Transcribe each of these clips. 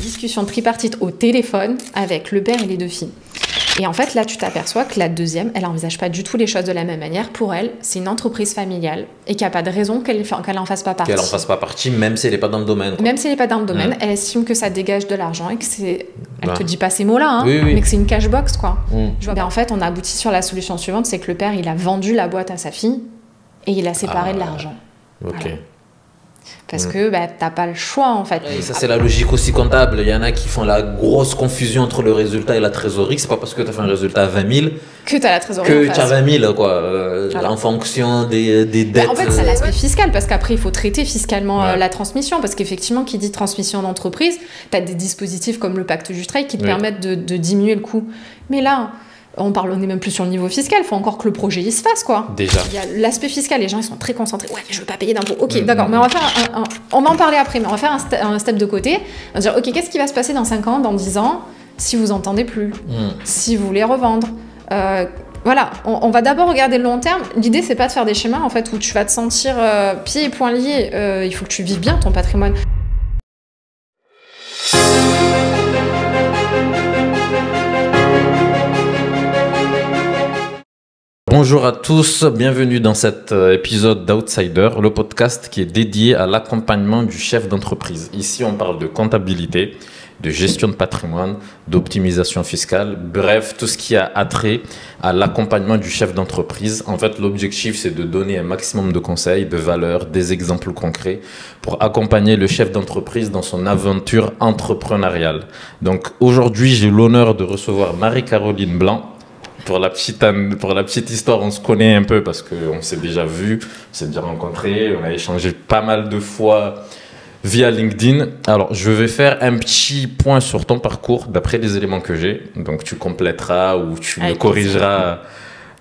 discussion tripartite au téléphone avec le père et les deux filles. Et en fait, là, tu t'aperçois que la deuxième, elle n'envisage pas du tout les choses de la même manière. Pour elle, c'est une entreprise familiale et qu'il n'y a pas de raison qu'elle en fasse pas partie. Qu'elle en fasse pas partie, même si elle n'est pas dans le domaine. Même si elle n'est pas dans le domaine, elle estime que ça dégage de l'argent et que c'est... Elle te dit pas ces mots-là, hein, mais que c'est une cash box, quoi. Je vois, en fait, on a abouti sur la solution suivante, c'est que le père, il a vendu la boîte à sa fille et il a séparé de l'argent. Ok. Voilà. Parce que t'as pas le choix, en fait. Et ça, c'est la logique aussi comptable. Il y en a qui font la grosse confusion entre le résultat et la trésorerie. C'est pas parce que tu as fait un résultat à 20 000 que tu as la trésorerie que tu as 20 000, quoi. En fonction des dettes. En fait, c'est l'aspect fiscal, parce qu'après, il faut traiter fiscalement la transmission. Parce qu'effectivement, qui dit transmission d'entreprise, tu as des dispositifs comme le pacte du trade qui te permettent de diminuer le coût. Mais là... on n'est même plus sur le niveau fiscal, il faut encore que le projet il se fasse, quoi. Déjà. Il y a l'aspect fiscal, les gens ils sont très concentrés. Ouais, mais je veux pas payer d'impôts. Ok, d'accord, mais on va en parler après, mais on va faire un step de côté. On va dire, ok, qu'est-ce qui va se passer dans 5 ans, dans 10 ans, si vous entendez plus, si vous voulez revendre. Voilà, on va d'abord regarder le long terme. L'idée, c'est pas de faire des schémas, en fait, où tu vas te sentir pieds et poings liés. Il faut que tu vives bien ton patrimoine. Bonjour à tous, bienvenue dans cet épisode d'Outsider, le podcast qui est dédié à l'accompagnement du chef d'entreprise. Ici, on parle de comptabilité, de gestion de patrimoine, d'optimisation fiscale, bref, tout ce qui a attrait à l'accompagnement du chef d'entreprise. En fait, l'objectif, c'est de donner un maximum de conseils, de valeurs, des exemples concrets pour accompagner le chef d'entreprise dans son aventure entrepreneuriale. Donc, aujourd'hui, j'ai l'honneur de recevoir Marie-Caroline Blanc. Pour la petite histoire, on se connaît un peu parce qu'on s'est déjà vu, on s'est déjà rencontrés, on a échangé pas mal de fois via LinkedIn. Alors, je vais faire un petit point sur ton parcours d'après les éléments que j'ai. Donc, tu compléteras ou tu me corrigeras,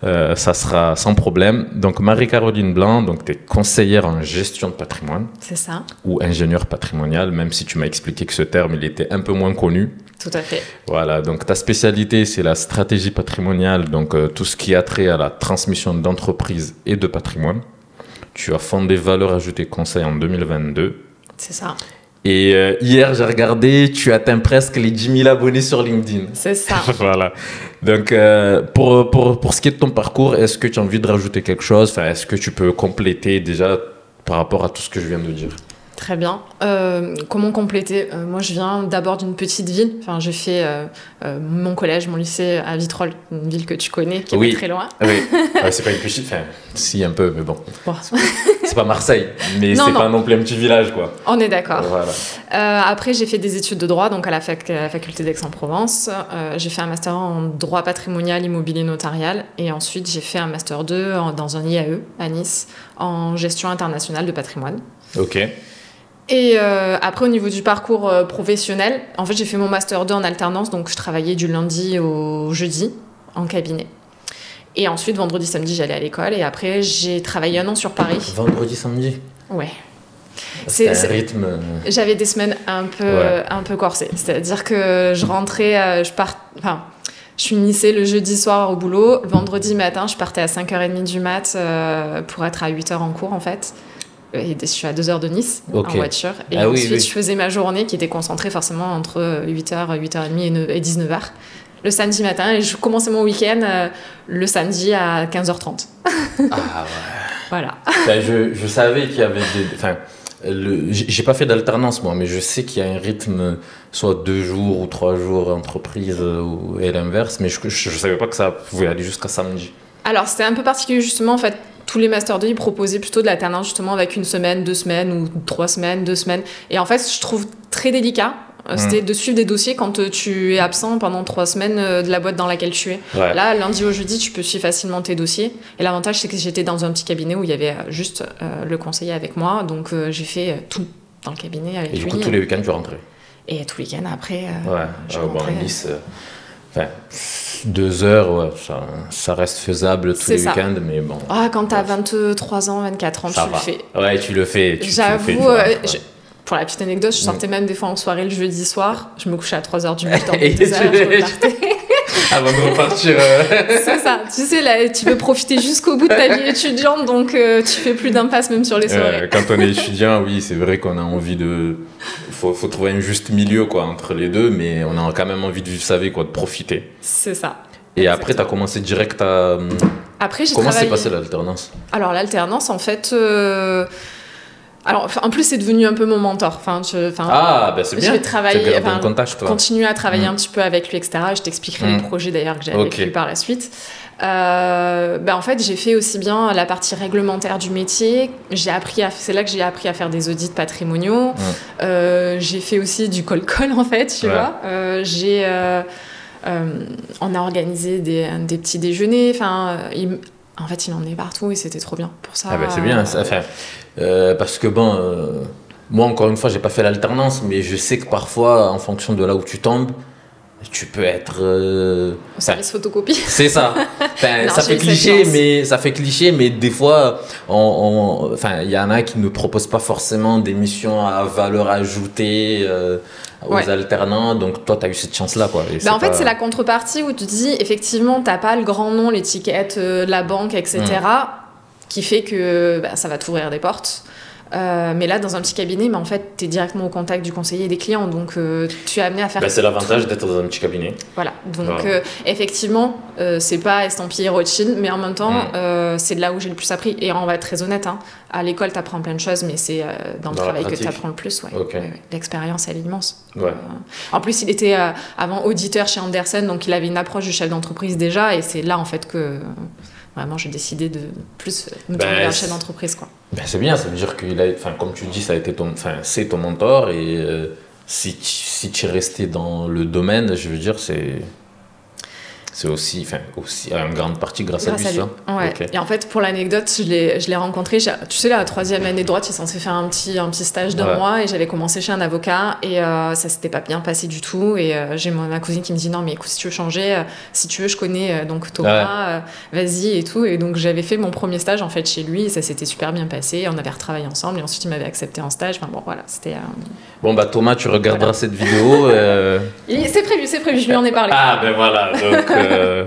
ça sera sans problème. Donc, Marie-Caroline Blanc, donc tu es conseillère en gestion de patrimoine. C'est ça. Ou ingénieur patrimonial, même si tu m'as expliqué que ce terme, il était un peu moins connu. Tout à fait. Voilà, donc ta spécialité, c'est la stratégie patrimoniale, donc tout ce qui a trait à la transmission d'entreprise et de patrimoine. Tu as fondé Valeur Ajoutée Conseil en 2022. C'est ça. Et hier, j'ai regardé, tu atteins presque les 10 000 abonnés sur LinkedIn. C'est ça. Voilà. Donc, pour ce qui est de ton parcours, est-ce que tu as envie de rajouter quelque chose? Enfin, est-ce que tu peux compléter déjà par rapport à tout ce que je viens de dire? Très bien. Comment compléter? Moi, je viens d'abord d'une petite ville. Enfin, j'ai fait mon collège, mon lycée à Vitrolles, une ville que tu connais, qui est pas très loin. Oui, c'est pas une petite... Enfin, si, un peu, mais bon. C'est pas Marseille, mais c'est pas non plus un petit village, quoi. On est d'accord. Voilà. Après, j'ai fait des études de droit, donc à la faculté d'Aix-en-Provence. J'ai fait un master en droit patrimonial, immobilier, notarial. Et ensuite, j'ai fait un master 2 dans un IAE à Nice, en gestion internationale de patrimoine. Ok. Et après, au niveau du parcours professionnel, en fait, j'ai fait mon master 2 en alternance, donc je travaillais du lundi au jeudi en cabinet. Et ensuite, vendredi, samedi, j'allais à l'école. Et après, j'ai travaillé 1 an sur Paris. Vendredi, samedi? Ouais. C'est un rythme... J'avais des semaines un peu corsées. C'est-à-dire que je rentrais, je finissais le jeudi soir au boulot. Le vendredi matin, je partais à 5h30 du mat pour être à 8h en cours, en fait. Et je suis à 2 heures de Nice en voiture. Et ensuite, je faisais ma journée qui était concentrée forcément entre 8h, 8h30 et 19h le samedi matin. Et je commençais mon week-end le samedi à 15h30. Ah ouais. Voilà. Ben, je savais qu'il y avait des... Enfin, j'ai pas fait d'alternance, moi, mais je sais qu'il y a un rythme, soit 2 jours ou 3 jours entreprise et l'inverse. Mais je savais pas que ça pouvait aller jusqu'à samedi. Alors, c'était un peu particulier, justement, en fait. Tous les Master 2, ils proposaient plutôt de l'alternance justement avec 1 semaine, 2 semaines ou 3 semaines, 2 semaines. Et en fait, je trouve très délicat, c'était de suivre des dossiers quand tu es absent pendant 3 semaines de la boîte dans laquelle tu es. Ouais. Là, lundi au jeudi, tu peux suivre facilement tes dossiers. Et l'avantage, c'est que j'étais dans un petit cabinet où il y avait juste le conseiller avec moi. Donc, j'ai fait tout dans le cabinet avec lui. Et du coup, tous les week-ends, tu rentrais? Et tous les week-ends, après, je rentrais. Bon, Nice... Enfin, 2 heures, ça reste faisable tous les week-ends, mais bon. Ah, quand t'as 23 ans, 24 ans, tu le fais. Ouais, tu le fais. J'avoue, pour la petite anecdote, je sortais même des fois en soirée le jeudi soir. Je me couchais à 3h du matin. Et je repartais. Avant de repartir. C'est ça. Tu sais, là, tu veux profiter jusqu'au bout de ta vie étudiante, donc tu fais plus d'impasse même sur les soirées. Quand on est étudiant, oui, c'est vrai qu'on a envie de... faut trouver un juste milieu quoi, entre les deux, mais on a quand même envie de vivre sa vie, quoi, de profiter. C'est ça. Et après, tu as commencé direct à... Après, j'ai Comment travaillé... s'est passée l'alternance? Alors, l'alternance, en fait... Alors, en plus, c'est devenu un peu mon mentor. Ah, ben c'est bien. Je vais travailler, continuer à travailler un petit peu avec lui, etc. Je t'expliquerai les projets d'ailleurs que j'ai avec lui par la suite. En fait, j'ai fait aussi bien la partie réglementaire du métier. C'est là que j'ai appris à faire des audits patrimoniaux. J'ai fait aussi du call en fait, tu vois. On a organisé des petits déjeuners. En fait, il en est partout et c'était trop bien pour ça. Ah ben c'est bien. Parce que moi encore une fois, j'ai pas fait l'alternance, mais je sais que parfois, en fonction de là où tu tombes, tu peux être au service photocopie. C'est ça. Non, ça fait cliché, mais des fois, il y en a qui ne proposent pas forcément des missions à valeur ajoutée aux alternants. Donc toi, tu as eu cette chance-là, quoi. En fait, c'est la contrepartie où tu te dis, effectivement, t'as pas le grand nom, l'étiquette, la banque, etc. Qui fait que ça va t'ouvrir des portes. Mais là, dans un petit cabinet, en fait, tu es directement au contact du conseiller et des clients. Donc, tu es amené à faire... c'est l'avantage d'être dans un petit cabinet. Voilà. Donc, effectivement, c'est pas estampillé Rothschild, mais en même temps, c'est de là où j'ai le plus appris. Et on va être très honnête, à l'école, tu apprends plein de choses, mais c'est dans le travail que tu apprends le plus. L'expérience, elle est immense. En plus, il était avant auditeur chez Andersen, donc il avait une approche du chef d'entreprise déjà. Et c'est là, en fait, que... Vraiment, j'ai décidé de plus me tourner vers le chef d'entreprise, quoi. C'est bien, ça veut dire que, comme tu dis, c'est ton mentor et si tu es resté dans le domaine, je veux dire, c'est aussi en grande partie grâce à lui. Ça. Ouais. Okay. Et en fait, pour l'anecdote, je l'ai rencontré, tu sais, la 3e année de droit, tu es censé faire un petit stage d'un mois et j'avais commencé chez un avocat et ça s'était pas bien passé du tout. Et j'ai ma cousine qui me dit non, mais écoute, si tu veux changer, si tu veux, je connais donc Thomas, vas-y et tout. Et donc, j'avais fait mon premier stage en fait chez lui et ça s'était super bien passé. On avait retravaillé ensemble et ensuite, il m'avait accepté en stage. Enfin bon, voilà, c'était. Thomas, tu regarderas cette vidéo. C'est prévu, je lui en ai parlé. Ah, ben voilà, donc.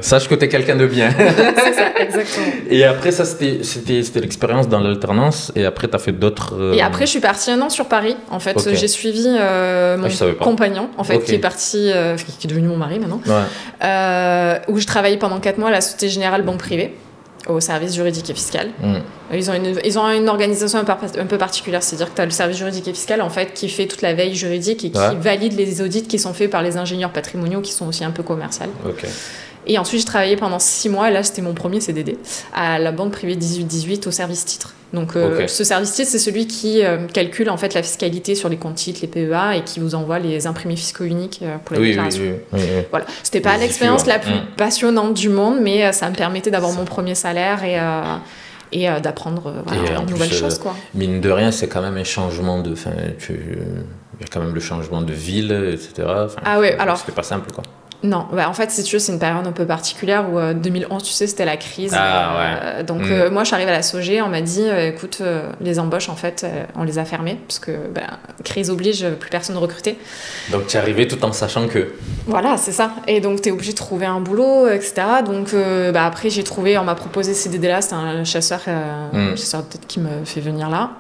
Sache que tu es quelqu'un de bien. C'est ça, exactement. Et après, ça, c'était l'expérience dans l'alternance. Et après, tu as fait d'autres... Et après, je suis partie 1 an sur Paris. En fait, j'ai suivi mon compagnon, en fait, qui est parti, qui est devenu mon mari maintenant, où je travaillais pendant 4 mois à la Société Générale Banque Privée, au service juridique et fiscal. Ils ont une organisation un peu particulière, c'est-à-dire que tu as le service juridique et fiscal en fait, qui fait toute la veille juridique et qui valide les audits qui sont faits par les ingénieurs patrimoniaux qui sont aussi un peu commerciaux. Et ensuite, j'ai travaillé pendant 6 mois, et là, c'était mon premier CDD, à la banque privée 18-18 au service titre. Donc, ce service titre, c'est celui qui calcule en fait la fiscalité sur les comptes titres, les PEA, et qui vous envoie les imprimés fiscaux uniques pour la déclaration. Voilà. C'était pas l'expérience la plus passionnante du monde, mais ça me permettait d'avoir mon premier salaire et d'apprendre de nouvelles choses, quoi. Mine de rien, c'est quand même un changement de... il y a quand même le changement de ville, etc. Alors... C'était pas simple, quoi. Non, en fait, si tu veux, c'est une période un peu particulière où 2011, tu sais, c'était la crise. Donc, moi, je suis arrivée à la SOG, on m'a dit, écoute, les embauches, en fait, on les a fermées, parce que crise oblige, plus personne ne recrutait. Donc, tu es arrivée tout en sachant que... Voilà, c'est ça. Et donc, tu es obligée de trouver un boulot, etc. Donc, après, on m'a proposé ce CDD-là, c'était un chasseur peut-être qui me fait venir là.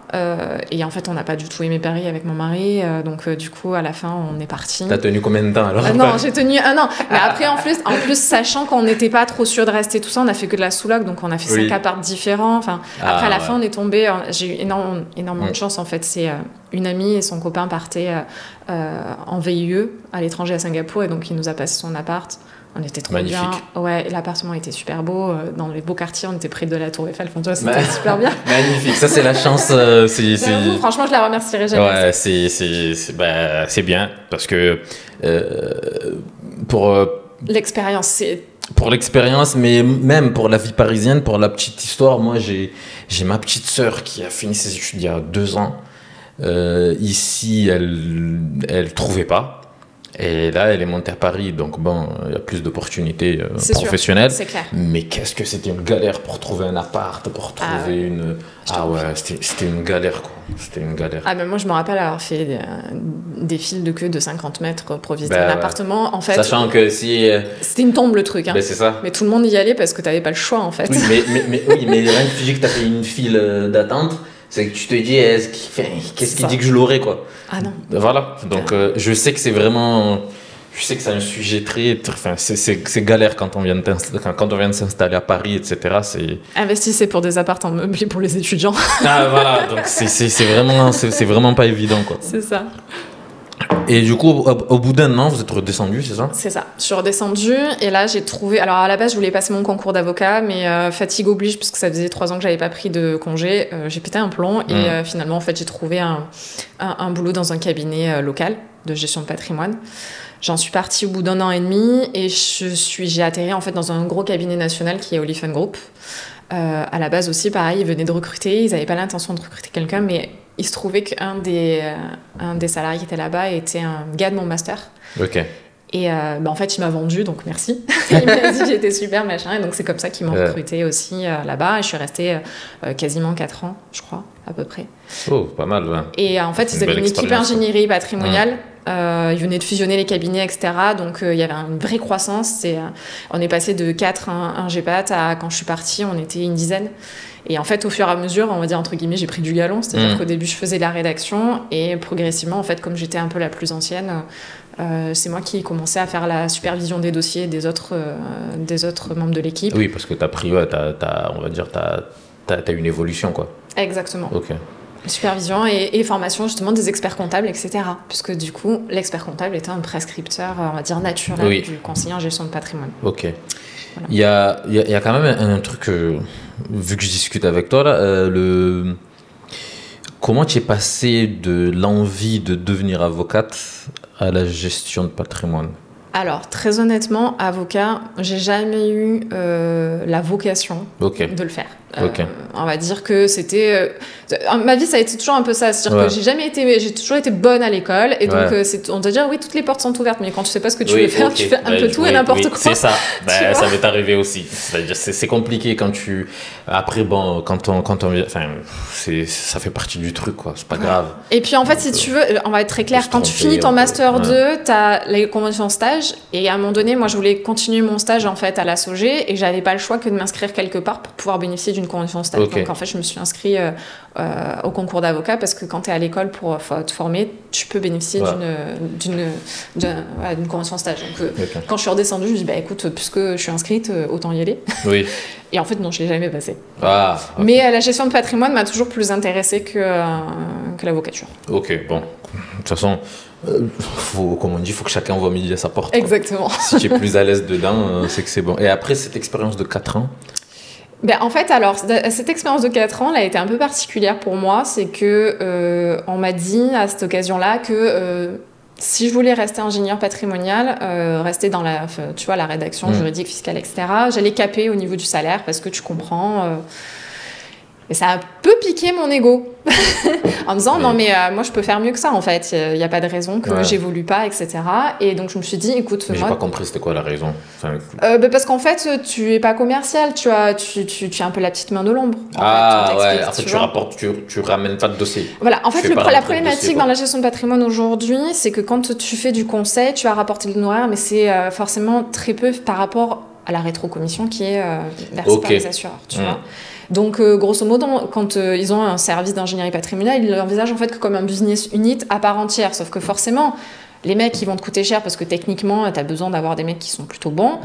Et en fait, on n'a pas du tout aimé Paris avec mon mari. Donc, du coup, à la fin, on est parti. T'as tenu combien de temps, alors? Non, j'ai tenu 1 an. Mais après, en plus, sachant qu'on n'était pas trop sûr de rester tout ça, on a fait que de la sous-loc, donc on a fait 5 apparts différents. Enfin, après, à la fin, on est tombé. J'ai eu énormément de chance, en fait. C'est une amie et son copain partaient en VIE à l'étranger à Singapour, et donc il nous a passé son appart. On était trop magnifique. Bien. Ouais, l'appartement était super beau. Dans les beaux quartiers, on était près de la Tour Eiffel. Enfin, tu vois, c'était super bien. Magnifique. Ça, c'est la chance. Franchement, je la remercierai jamais. Ouais, c'est bien. Parce que pour l'expérience, c'est... Pour l'expérience, mais même pour la vie parisienne, pour la petite histoire, moi, j'ai ma petite sœur qui a fini ses études il y a 2 ans. Ici, elle trouvait pas. Et là, elle est montée à Paris, donc il y a plus d'opportunités professionnelles. C'est clair. Mais qu'est-ce que c'était une galère pour trouver un appart, pour trouver une... c'était une galère, quoi. C'était une galère. Mais moi, je me rappelle avoir fait des files de queue de 50 mètres pour visiter un appartement. En fait, sachant que si... C'était une tombe, le truc. Hein. C'est ça. Mais tout le monde y allait parce que tu n'avais pas le choix, en fait. Oui, mais il y a rien qui dit que tu as fait une file d'attente. c'est que tu te dis, qu'est-ce qui dit que je l'aurai, quoi. Ah non. Voilà, donc je sais que c'est vraiment... Je sais que c'est un sujet enfin, c'est galère quand on vient de s'installer à Paris, etc. Investissez pour des appartements meublés pour les étudiants. Ah voilà, donc c'est vraiment pas évident, quoi. C'est ça. Et du coup, au bout d'un an, vous êtes redescendu, c'est ça? C'est ça. Je suis redescendue et là, j'ai trouvé... Alors, à la base, je voulais passer mon concours d'avocat, mais fatigue oblige, puisque ça faisait 3 ans que j'avais pas pris de congé. J'ai pété un plomb et finalement, en fait, j'ai trouvé un boulot dans un cabinet local de gestion de patrimoine. J'en suis partie au bout d'1 an et demi et j'ai atterri en fait dans un gros cabinet national qui est Oliphant Group. À la base aussi, pareil, ils venaient de recruter, ils n'avaient pas l'intention de recruter quelqu'un, mais il se trouvait qu'un des salariés qui était là-bas était un gars de mon master. Ok. Et en fait, il m'a vendu, donc merci. Il m'a dit que j'étais super, machin, et donc c'est comme ça qu'ils m'ont recruté aussi là-bas. Et je suis restée quasiment 4 ans, je crois, à peu près. Oh, pas mal, ouais. Et en fait, ils avaient une équipe ingénierie patrimoniale. Ils venaient de fusionner les cabinets, etc. Donc, il y avait une vraie croissance. On est passé de 4 ingépat à, quand je suis partie, on était une dizaine. Et en fait, au fur et à mesure, on va dire, entre guillemets, j'ai pris du galon. C'est-à-dire qu'au début, je faisais la rédaction. Et progressivement, en fait, comme j'étais un peu la plus ancienne, c'est moi qui commençais à faire la supervision des dossiers des autres membres de l'équipe. Oui, parce que tu as pris, on va dire, t'as une évolution, quoi. Exactement. Ok. Supervision et formation justement des experts comptables, etc. Puisque du coup, l'expert comptable était un prescripteur, on va dire, naturel du conseiller en gestion de patrimoine. Ok. Voilà. Il y a quand même un truc, vu que je discute avec toi, là, comment tu es passé de l'envie de devenir avocate à la gestion de patrimoine? Alors, très honnêtement, avocat, j'ai jamais eu la vocation de le faire. On va dire que c'était... ma vie, ça a été toujours un peu ça. C'est-à-dire que j'ai toujours été bonne à l'école. Et donc, on doit dire, oui, toutes les portes sont ouvertes. Mais quand tu sais pas ce que tu veux faire, tu fais un peu tout et n'importe quoi. C'est ça. Ça m'est arrivé aussi. C'est-à-dire, c'est compliqué quand tu... Après, bon, quand on enfin, ça fait partie du truc, quoi. C'est pas grave. Et puis, en fait, si tu veux, on va être très clair. Quand tu finis ton Master 2, tu as les conventions stage. Et à un moment donné, moi, je voulais continuer mon stage, en fait, à la SOG. Et j'avais pas le choix que de m'inscrire quelque part pour pouvoir bénéficier d'une convention stage. Donc en fait, je me suis inscrite au concours d'avocat parce que quand tu es à l'école pour te former, tu peux bénéficier d'une convention stage. Donc quand je suis redescendue, je me dis écoute, puisque je suis inscrite, autant y aller. Oui. Et en fait, non, je l'ai jamais passé. Ah, okay. Mais la gestion de patrimoine m'a toujours plus intéressée que l'avocature. Ok, bon. De toute façon, comme on dit, il faut que chacun voit midi à sa porte. Exactement. Si tu es plus à l'aise dedans, c'est que c'est bon. Et après cette expérience de 4 ans, en fait, alors, cette expérience de 4 ans, elle a été un peu particulière pour moi. C'est que on m'a dit à cette occasion-là que si je voulais rester ingénieur patrimonial, rester dans la rédaction juridique, fiscale, etc., j'allais caper au niveau du salaire parce que tu comprends... Et ça a un peu piqué mon ego en me disant non mais moi je peux faire mieux que ça en fait, il n'y a pas de raison que j'évolue pas, etc. Et donc je me suis dit écoute, mais j'ai pas compris c'était quoi la raison. Parce qu'en fait tu es pas commercial, tu as un peu la petite main de l'ombre. En fait tu ramènes pas de dossier. Voilà, en fait la problématique dans la gestion de patrimoine aujourd'hui, c'est que quand tu fais du conseil, tu vas rapporter de l'honoraire, mais c'est forcément très peu par rapport à la rétrocommission qui est versée par les assureurs, tu vois. Donc, grosso modo, quand ils ont un service d'ingénierie patrimoniale, ils l'envisagent en fait comme un business unit à part entière. Sauf que forcément, les mecs, ils vont te coûter cher parce que techniquement, tu as besoin d'avoir des mecs qui sont plutôt bons.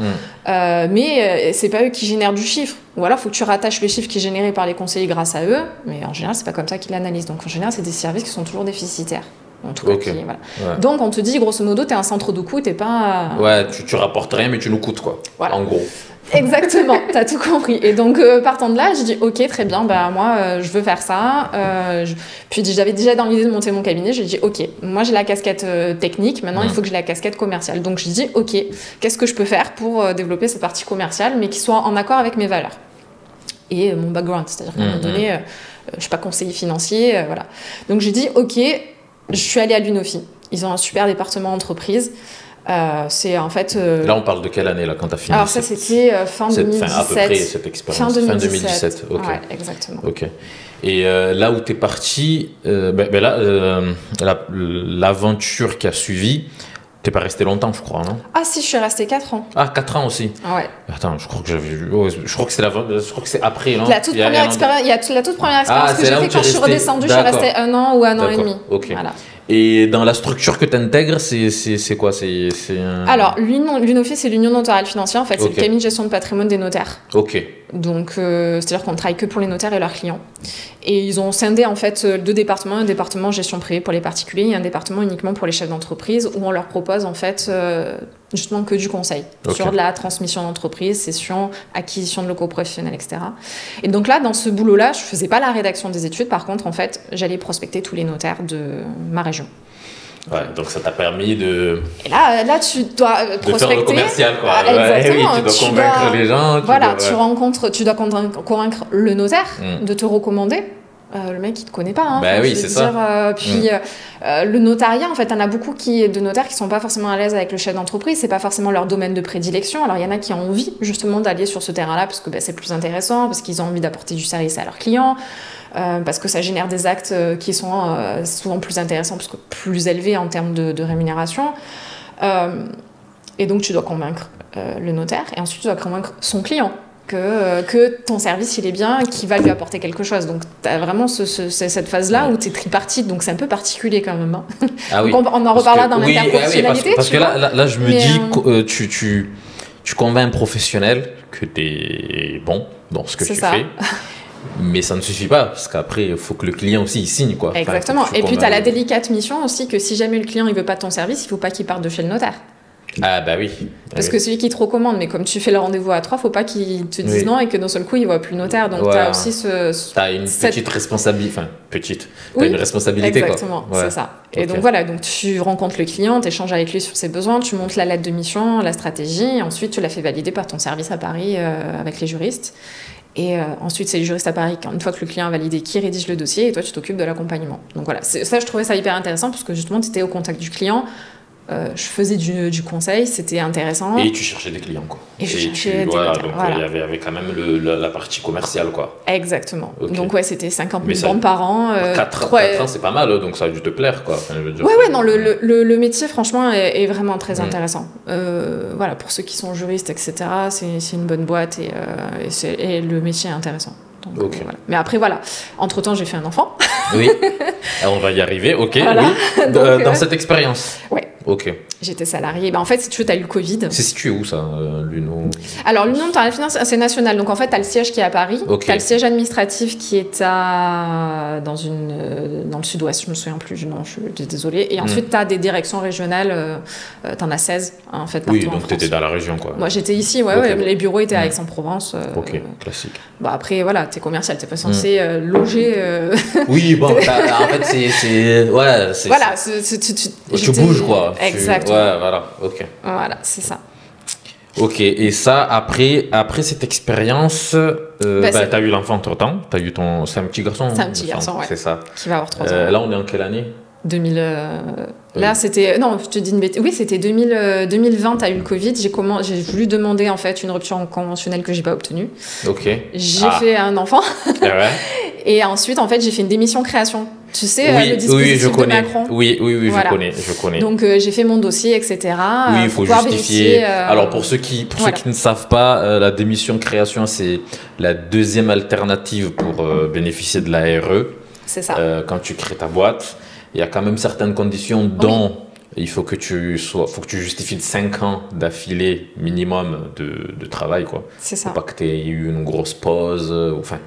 Mais c'est pas eux qui génèrent du chiffre. Ou alors, il faut que tu rattaches le chiffre qui est généré par les conseillers grâce à eux. Mais en général, c'est pas comme ça qu'ils l'analysent. Donc, en général, c'est des services qui sont toujours déficitaires. En tout cas, voilà. Donc, on te dit, grosso modo, t'es un centre de coût, t'es pas... tu rapportes rien, mais tu nous coûtes, quoi. Voilà. En gros. Exactement, t'as tout compris. Et donc, partant de là, j'ai dit, ok, très bien, moi, je veux faire ça. Puis, j'avais déjà dans l'idée de monter mon cabinet. J'ai dit, ok, moi, j'ai la casquette technique. Maintenant, il faut que j'ai la casquette commerciale. Donc, j'ai dit, ok, qu'est-ce que je peux faire pour développer cette partie commerciale, mais qui soit en accord avec mes valeurs et mon background. C'est-à-dire qu'à un moment donné, je suis pas conseiller financier, voilà. Donc, j'ai dit, ok, je suis allée à l'Unofi. Ils ont un super département entreprise. C'est en fait... Là, on parle de quelle année, là, quand tu as fini? Alors, ça, c'était fin 2017. À peu près, cette expérience. Fin 2017. Ok. Ouais, exactement. Ok. Et là où tu es parti, l'aventure qui a suivi, T'es pas resté longtemps, je crois, non? Ah si, je suis restée 4 ans. Ah, 4 ans aussi. Ouais. Attends, je crois que j'avais vu. Je crois que c'est après, non? La toute première expérience, il y a la toute première expérience que j'ai fait quand je suis redescendue, je suis restée 1 an ou 1 an et demi. Ok. Voilà. Et dans la structure que tu intègres, c'est quoi? Alors, l'UNOFI, c'est l'Union notariale financière. En fait, c'est le cabinet de gestion de patrimoine des notaires. Ok. Donc, c'est-à-dire qu'on ne travaille que pour les notaires et leurs clients. Et ils ont scindé, en fait, 2 départements. Un département gestion privée pour les particuliers et un département uniquement pour les chefs d'entreprise où on leur propose, en fait, justement que du conseil sur de la transmission d'entreprise, cession, acquisition de locaux professionnels, etc. Et donc là, dans ce boulot-là, je ne faisais pas la rédaction des études. Par contre, en fait, j'allais prospecter tous les notaires de ma région. Ouais, donc ça t'a permis de... Et là tu dois prospecter. De faire le commercial, quoi. Exactement. Oui, tu dois convaincre les gens. Tu dois convaincre le notaire de te recommander. Le mec, il te connaît pas. Bah oui, c'est ça. Puis le notariat, en fait, il y en a beaucoup de notaires qui sont pas forcément à l'aise avec le chef d'entreprise. C'est pas forcément leur domaine de prédilection. Alors, il y en a qui ont envie, justement, d'aller sur ce terrain-là parce que c'est plus intéressant, parce qu'ils ont envie d'apporter du service à leurs clients. Parce que ça génère des actes qui sont souvent plus intéressants parce que plus élevés en termes de rémunération. Et donc, tu dois convaincre le notaire et ensuite, tu dois convaincre son client que ton service, il est bien, qu'il va lui apporter quelque chose. Donc, tu as vraiment cette phase-là où tu es tripartite, donc c'est un peu particulier quand même. Hein. Ah oui. Donc, on en reparlera dans l'interprofessionnalité. Parce que là, je me dis, tu convaincs un professionnel que tu es bon dans ce que tu fais. Mais ça ne suffit pas, parce qu'après, il faut que le client aussi il signe, quoi. Exactement. Et puis, tu as la délicate mission aussi que si jamais le client ne veut pas ton service, il ne faut pas qu'il parte de chez le notaire. Ah bah oui. Parce que celui qui te recommande, mais comme tu fais le rendez-vous à 3, faut pas qu'il te dise non et que d'un seul coup il voit plus le notaire. Donc t'as aussi t'as une petite responsabilité, t'as une responsabilité. Exactement, quoi. C'est ça. Et donc voilà, donc tu rencontres le client, tu échanges avec lui sur ses besoins, tu montes la lettre de mission, la stratégie, et ensuite tu la fais valider par ton service à Paris avec les juristes. Et ensuite, c'est les juristes à Paris, une fois que le client a validé, qui rédige le dossier, et toi tu t'occupes de l'accompagnement. Donc voilà, ça je trouvais ça hyper intéressant parce que justement tu étais au contact du client. Je faisais du conseil, c'était intéressant. Et tu cherchais des clients, quoi. Et je cherchais des clients. Donc il y avait quand même la partie commerciale, quoi. Exactement. Okay. Donc ouais, c'était 50 000 bandes par an. 4 ans, c'est pas mal, donc ça a dû te plaire, quoi. Enfin, non, le métier, franchement, est vraiment très intéressant. Voilà, pour ceux qui sont juristes, etc., c'est une bonne boîte et le métier est intéressant. Donc, voilà. Mais après, voilà. Entre-temps, j'ai fait un enfant. Oui. Alors, on va y arriver, ok. Voilà. Oui. Donc, dans cette expérience. Ouais. Ok. J'étais salariée. En fait, si tu veux, tu as eu le Covid. C'est situé où, ça, l'UNO? Alors, l'Union de la finance, c'est national. Donc, en fait, tu as le siège qui est à Paris. Okay. Tu as le siège administratif qui est dans le sud-ouest. Je me souviens plus du nom, je suis désolée. Et ensuite, tu as des directions régionales. Tu en as 16, en fait, partout. Oui, donc tu étais dans la région, quoi. Moi, j'étais ici, ouais. Les bureaux étaient à Aix-en-Provence. Ok, classique. Bon, après, voilà, tu es commercial. Tu n'es pas censé loger. Oui, bon, en fait, c'est. Ouais, c'est. Voilà, tu bouges, quoi. Exactement. Ouais, voilà, ok. Voilà, c'est ça. Ok, et ça, après cette expérience, t'as eu l'enfant entre-temps, t'as eu ton... C'est un petit garçon? C'est un petit garçon, ouais. C'est ça. Qui va avoir 3 ans. Là, on est en quelle année? 2000... Là, c'était... Non, je te dis une bêtise. Oui, c'était 2020, t'as eu le Covid. J'ai voulu demander, en fait, une rupture conventionnelle que j'ai pas obtenue. Ok. J'ai fait un enfant. Ouais. Et ensuite, en fait, j'ai fait une démission création. Tu sais, le dispositif de Macron. Oui, voilà. je connais. Donc, j'ai fait mon dossier, etc. Oui, il faut justifier. Alors, pour ceux qui ne savent pas, la démission création, c'est la deuxième alternative pour bénéficier de la RE. C'est ça. Quand tu crées ta boîte, il y a quand même certaines conditions dont il faut que tu justifies de 5 ans d'affilée minimum de travail, quoi. C'est ça. Faut pas que tu aies eu une grosse pause, enfin...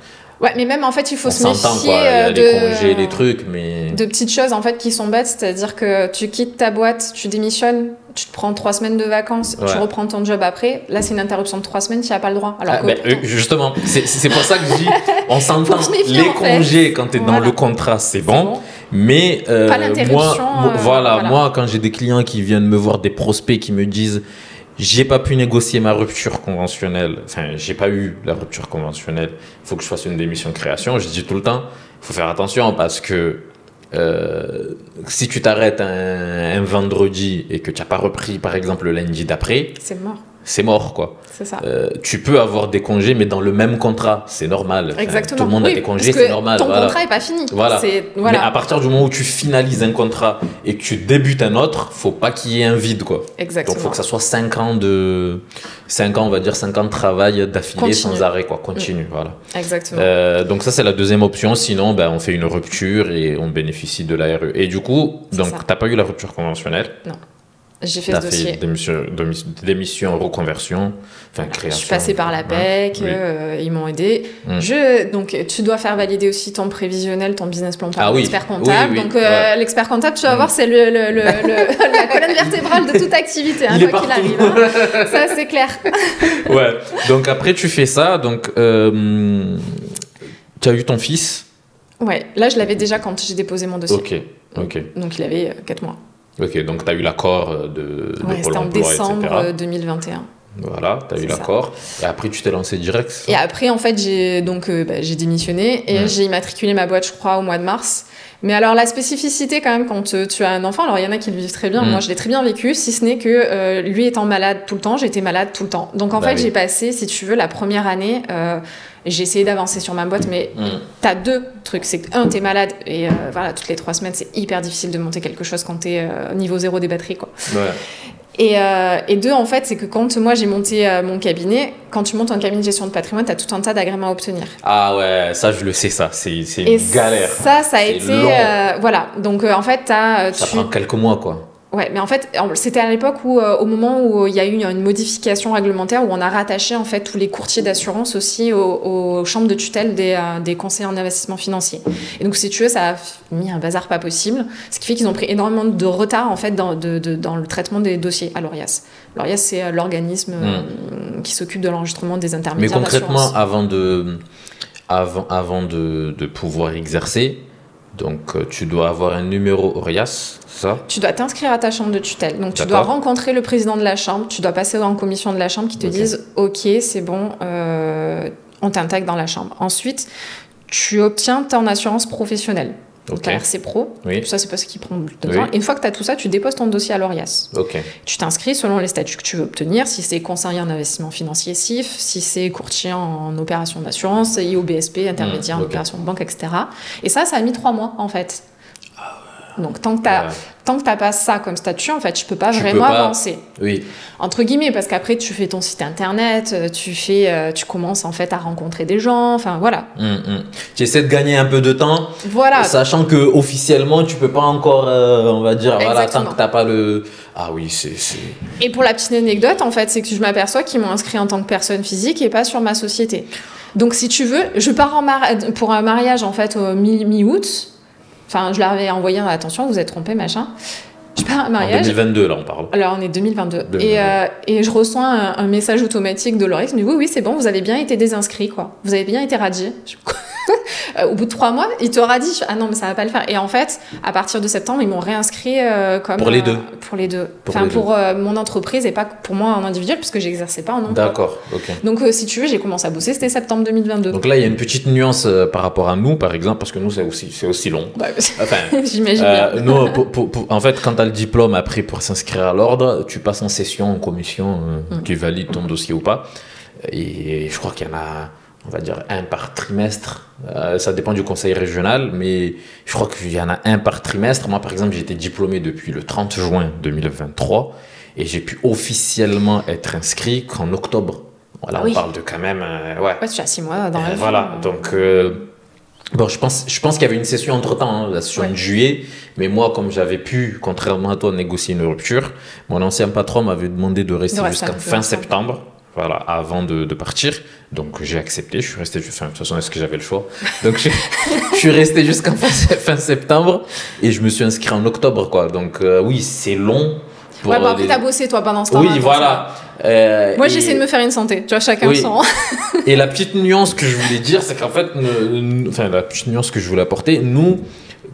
Ouais, mais même en fait, il faut se méfier il y a des congés, des trucs, mais... de petites choses en fait qui sont bêtes, c'est-à-dire que tu quittes ta boîte, tu démissionnes, tu te prends 3 semaines de vacances, tu reprends ton job après. Là, c'est une interruption de 3 semaines, tu n'as pas le droit. Alors justement, c'est pour ça que je dis, on s'entend. Les congés, quand tu es dans le contrat, c'est bon. Mais pas l'interruption. Moi, quand j'ai des clients qui viennent me voir, des prospects qui me disent j'ai pas pu négocier ma rupture conventionnelle, enfin j'ai pas eu la rupture conventionnelle, il faut que je fasse une démission de création, je dis tout le temps, il faut faire attention parce que si tu t'arrêtes un vendredi et que tu n'as pas repris par exemple le lundi d'après, c'est mort. c'est mort, quoi. C'est ça. Tu peux avoir des congés, mais dans le même contrat, c'est normal. Enfin, Exactement. Tout le monde a des congés, c'est normal. Ton contrat n'est pas fini. Voilà. Mais à partir du moment où tu finalises un contrat et que tu débutes un autre, faut pas qu'il y ait un vide, quoi. Exactement. Donc, faut que ça soit 5 ans, on va dire 5 ans de travail d'affilée sans arrêt, quoi. Continue, voilà. Exactement. Donc ça, c'est la deuxième option. Sinon, on fait une rupture et on bénéficie de l'ARE. Et du coup, t'as pas eu la rupture conventionnelle? Non. J'ai fait ce dossier. Démission en reconversion, création. Je suis passée par la PEC, ils m'ont aidé. Donc, tu dois faire valider aussi ton prévisionnel, ton business plan par l'expert comptable. Donc, l'expert comptable, tu vas voir, c'est la colonne vertébrale de toute activité, quoi qu'il arrive. Hein. Ça, c'est clair. Ouais. Donc, après, tu fais ça. Donc, tu as eu ton fils? Ouais. Là, je l'avais déjà quand j'ai déposé mon dossier. Ok. Donc, il avait 4 mois. Ok, donc tu as eu l'accord de Pôle emploi, etc. C'était en décembre 2021. Voilà, tu as eu l'accord. Et après, tu t'es lancé direct, ça? Et après, en fait, j'ai démissionné et j'ai immatriculé ma boîte, je crois, au mois de mars. Mais alors, la spécificité, quand même, quand tu as un enfant, alors il y en a qui le vivent très bien, moi je l'ai très bien vécu, si ce n'est que lui étant malade tout le temps, j'étais malade tout le temps. Donc en fait, j'ai passé, si tu veux, la première année, j'ai essayé d'avancer sur ma boîte, mais t'as 2 trucs. C'est que, 1, t'es malade, et toutes les 3 semaines, c'est hyper difficile de monter quelque chose quand t'es niveau 0 des batteries, quoi. Ouais. Et 2, en fait, c'est que quand moi j'ai monté mon cabinet, quand tu montes un cabinet de gestion de patrimoine, t'as tout un tas d'agréments à obtenir. Ah ouais, ça je le sais, ça, c'est une galère. Ça a été... voilà, donc en fait, ça prend quelques mois, quoi. Ouais, mais en fait, c'était à l'époque où, au moment où il y a eu une modification réglementaire, où on a rattaché en fait tous les courtiers d'assurance aussi aux chambres de tutelle des conseillers en investissement financier. Et donc, si tu veux, ça a mis un bazar pas possible, ce qui fait qu'ils ont pris énormément de retard en fait dans le traitement des dossiers à l'ORIAS. L'ORIAS, c'est l'organisme qui s'occupe de l'enregistrement des intermédiaires d'assurance. Mais concrètement, avant de pouvoir exercer, donc tu dois avoir un numéro ORIAS. Ça. Tu dois t'inscrire à ta chambre de tutelle. Donc, tu dois rencontrer le président de la chambre. Tu dois passer en commission de la chambre qui te disent « Ok, c'est bon, on t'intègre dans la chambre. » Ensuite, tu obtiens ton assurance professionnelle. Donc, ta RC Pro. Oui. Tout ça, c'est pas ce qui prend du temps. Et une fois que tu as tout ça, tu déposes ton dossier à l'ORIAS. Tu t'inscris selon les statuts que tu veux obtenir. Si c'est conseiller en investissement financier CIF, si c'est courtier en opération d'assurance, IOBSP, intermédiaire en opération de banque, etc. Et ça a mis 3 mois, en fait. Donc, tant que tu n'as pas ça comme statut, en fait, tu peux pas vraiment avancer. Oui. Entre guillemets, parce qu'après, tu fais ton site internet, tu commences en fait à rencontrer des gens, enfin voilà. Tu essaies de gagner un peu de temps, sachant que officiellement, tu peux pas encore, on va dire, tant que tu n'as pas le... Ah oui, c'est... Et pour la petite anecdote, en fait, c'est que je m'aperçois qu'ils m'ont inscrit en tant que personne physique et pas sur ma société. Donc, si tu veux, je pars pour un mariage, en fait, au mi-août. Enfin, je leur avais envoyé attention, vous êtes trompés, machin. Je pars à un mariage. En 2022, là, on parle. Alors, on est 2022. Et je reçois un message automatique de l'ORIAS. Il me dit oui, c'est bon, vous avez bien été désinscrit, quoi. Vous avez bien été radié. Au bout de 3 mois, il te radie. Ah non, mais ça va pas le faire. Et en fait, à partir de septembre, ils m'ont réinscrit comme... Pour les deux. Pour les deux. Pour mon entreprise et pas pour moi en individuel, puisque j'exerçais pas en emploi. D'accord, ok. Donc, si tu veux, j'ai commencé à bosser, c'était septembre 2022. Donc là, il y a une petite nuance par rapport à nous, par exemple, parce que nous, c'est aussi long. J'imagine bien. Nous, en fait, quand tu as le diplôme après pour s'inscrire à l'ordre, tu passes en session, en commission, tu valides ton dossier ou pas. Et je crois qu'il y en a... on va dire 1 par trimestre, ça dépend du conseil régional, mais je crois qu'il y en a 1 par trimestre. Moi, par exemple, j'ai été diplômé depuis le 30 juin 2023 et j'ai pu officiellement être inscrit qu'en octobre. Voilà, on parle de quand même... tu as 6 mois dans la vie. Voilà, donc... bon, je pense qu'il y avait une session entre-temps, la session de juillet, mais moi, comme j'avais pu, contrairement à toi, négocier une rupture, mon ancien patron m'avait demandé de rester jusqu'à fin septembre. Voilà, avant de partir. Donc, j'ai accepté. Je suis resté... de toute façon, est-ce que j'avais le choix? Donc, je suis resté jusqu'à fin septembre et je me suis inscrit en octobre, quoi. Donc, oui, c'est long. Après, t'as bossé, toi, pendant ce temps-là. Oui, voilà. Moi, j'essaie de me faire une santé. Tu vois, chacun son... Et la petite nuance que je voulais dire, c'est qu'en fait... la petite nuance que je voulais apporter, nous...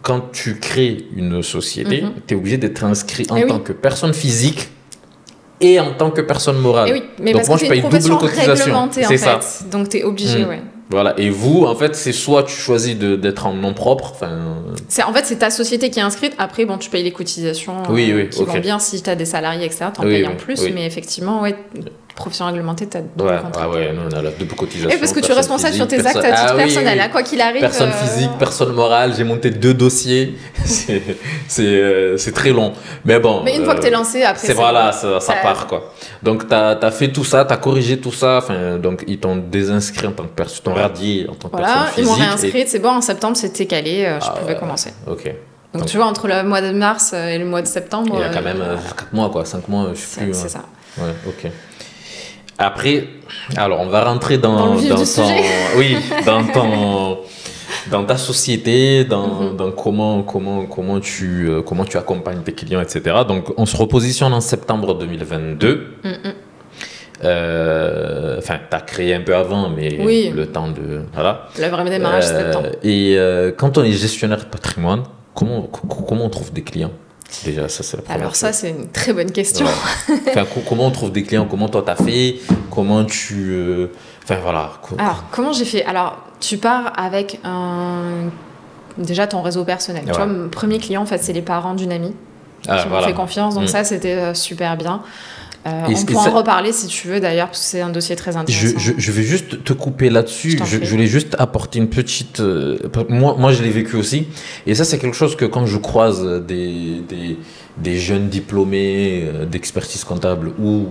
Quand tu crées une société, tu es obligé d'être inscrit en tant que personne physique et en tant que personne morale. Et oui, mais donc parce que c'est une profession réglementée, c'est en fait. Donc, tu es obligé, Voilà, et vous, en fait, c'est soit tu choisis d'être en nom propre. En fait, c'est ta société qui est inscrite. Après, bon, tu payes les cotisations qui vont bien si tu as des salariés, etc. Tu en payes en plus, mais effectivement, profession réglementée, tu as double contrat. Ah ouais, nous on a la double cotisation. Et parce que tu es responsable sur tes actes à titre personnel, hein, quoi qu'il arrive. Personne physique, personne morale, j'ai monté 2 dossiers, c'est très long. Mais bon. Mais une fois que tu es lancé, après. C'est voilà, ça part quoi. Donc tu as fait tout ça, tu as corrigé tout ça, donc ils t'ont désinscrit en tant que personne, ils t'ont radié en tant que personne physique. Ils m'ont réinscrite, c'est bon, en septembre c'était calé, je pouvais commencer. Ok. Donc tu vois, entre le mois de mars et le mois de septembre. Il y a quand même 4 mois, quoi, 5 mois, je sais plus. C'est ça. Ouais, ok. Après, alors on va rentrer dans le vif du sujet. Oui, dans ta société, dans comment tu accompagnes tes clients, etc. Donc on se repositionne en septembre 2022. Enfin, tu as créé un peu avant, mais le temps de... Voilà. Le vrai démarrage, c'est septembre. Et quand on est gestionnaire de patrimoine, comment on trouve des clients? Déjà, ça c'est la première chose. Ça c'est une très bonne question. Ouais. Enfin, comment on trouve des clients? Comment toi t'as fait? Comment tu... Enfin voilà. Alors, comment j'ai fait? Alors, tu pars avec déjà ton réseau personnel. Tu vois, mon premier client, en fait, c'est les parents d'une amie qui m'ont fait confiance. Donc ça, c'était super bien. On pourra en reparler si tu veux d'ailleurs, parce que c'est un dossier très intéressant. Je vais juste te couper là-dessus. Je voulais juste apporter une petite... Moi, je l'ai vécu aussi. Et ça, c'est quelque chose que quand je croise des jeunes diplômés d'expertise comptable ou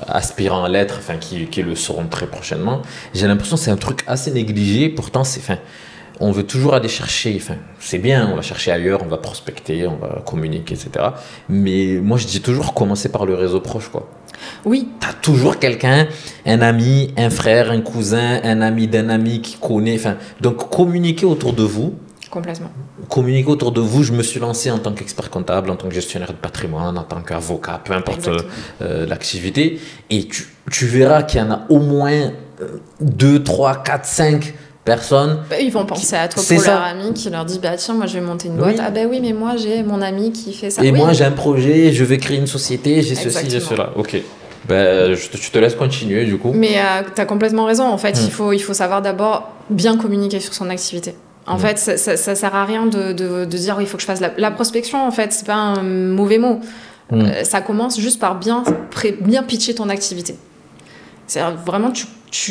aspirants à l'être, qui le seront très prochainement, j'ai l'impression que c'est un truc assez négligé. Pourtant, on veut toujours aller chercher, c'est bien, on va chercher ailleurs, on va prospecter, on va communiquer, etc. Mais moi, je dis toujours commencer par le réseau proche, quoi. Oui. T'as toujours quelqu'un, un ami, un frère, un cousin, un ami d'un ami qui connaît, donc communiquer autour de vous. Complètement. Communiquer autour de vous, je me suis lancé en tant qu'expert comptable, en tant que gestionnaire de patrimoine, en tant qu'avocat, peu importe l'activité. Et tu verras qu'il y en a au moins 2, 3, 4, 5 personnes. Ils vont penser à toi pour leur ami qui leur dit tiens, moi je vais monter une boîte. Ah oui, mais moi j'ai mon ami qui fait ça. Et moi j'ai un projet, je vais créer une société, j'ai ceci, j'ai cela. Ok. Je te laisse continuer du coup. Mais tu as complètement raison. En fait, il faut savoir d'abord bien communiquer sur son activité. En fait, ça sert à rien de dire il faut que je fasse la prospection. En fait, c'est pas un mauvais mot. Ça commence juste par bien pitcher ton activité. C'est-à-dire vraiment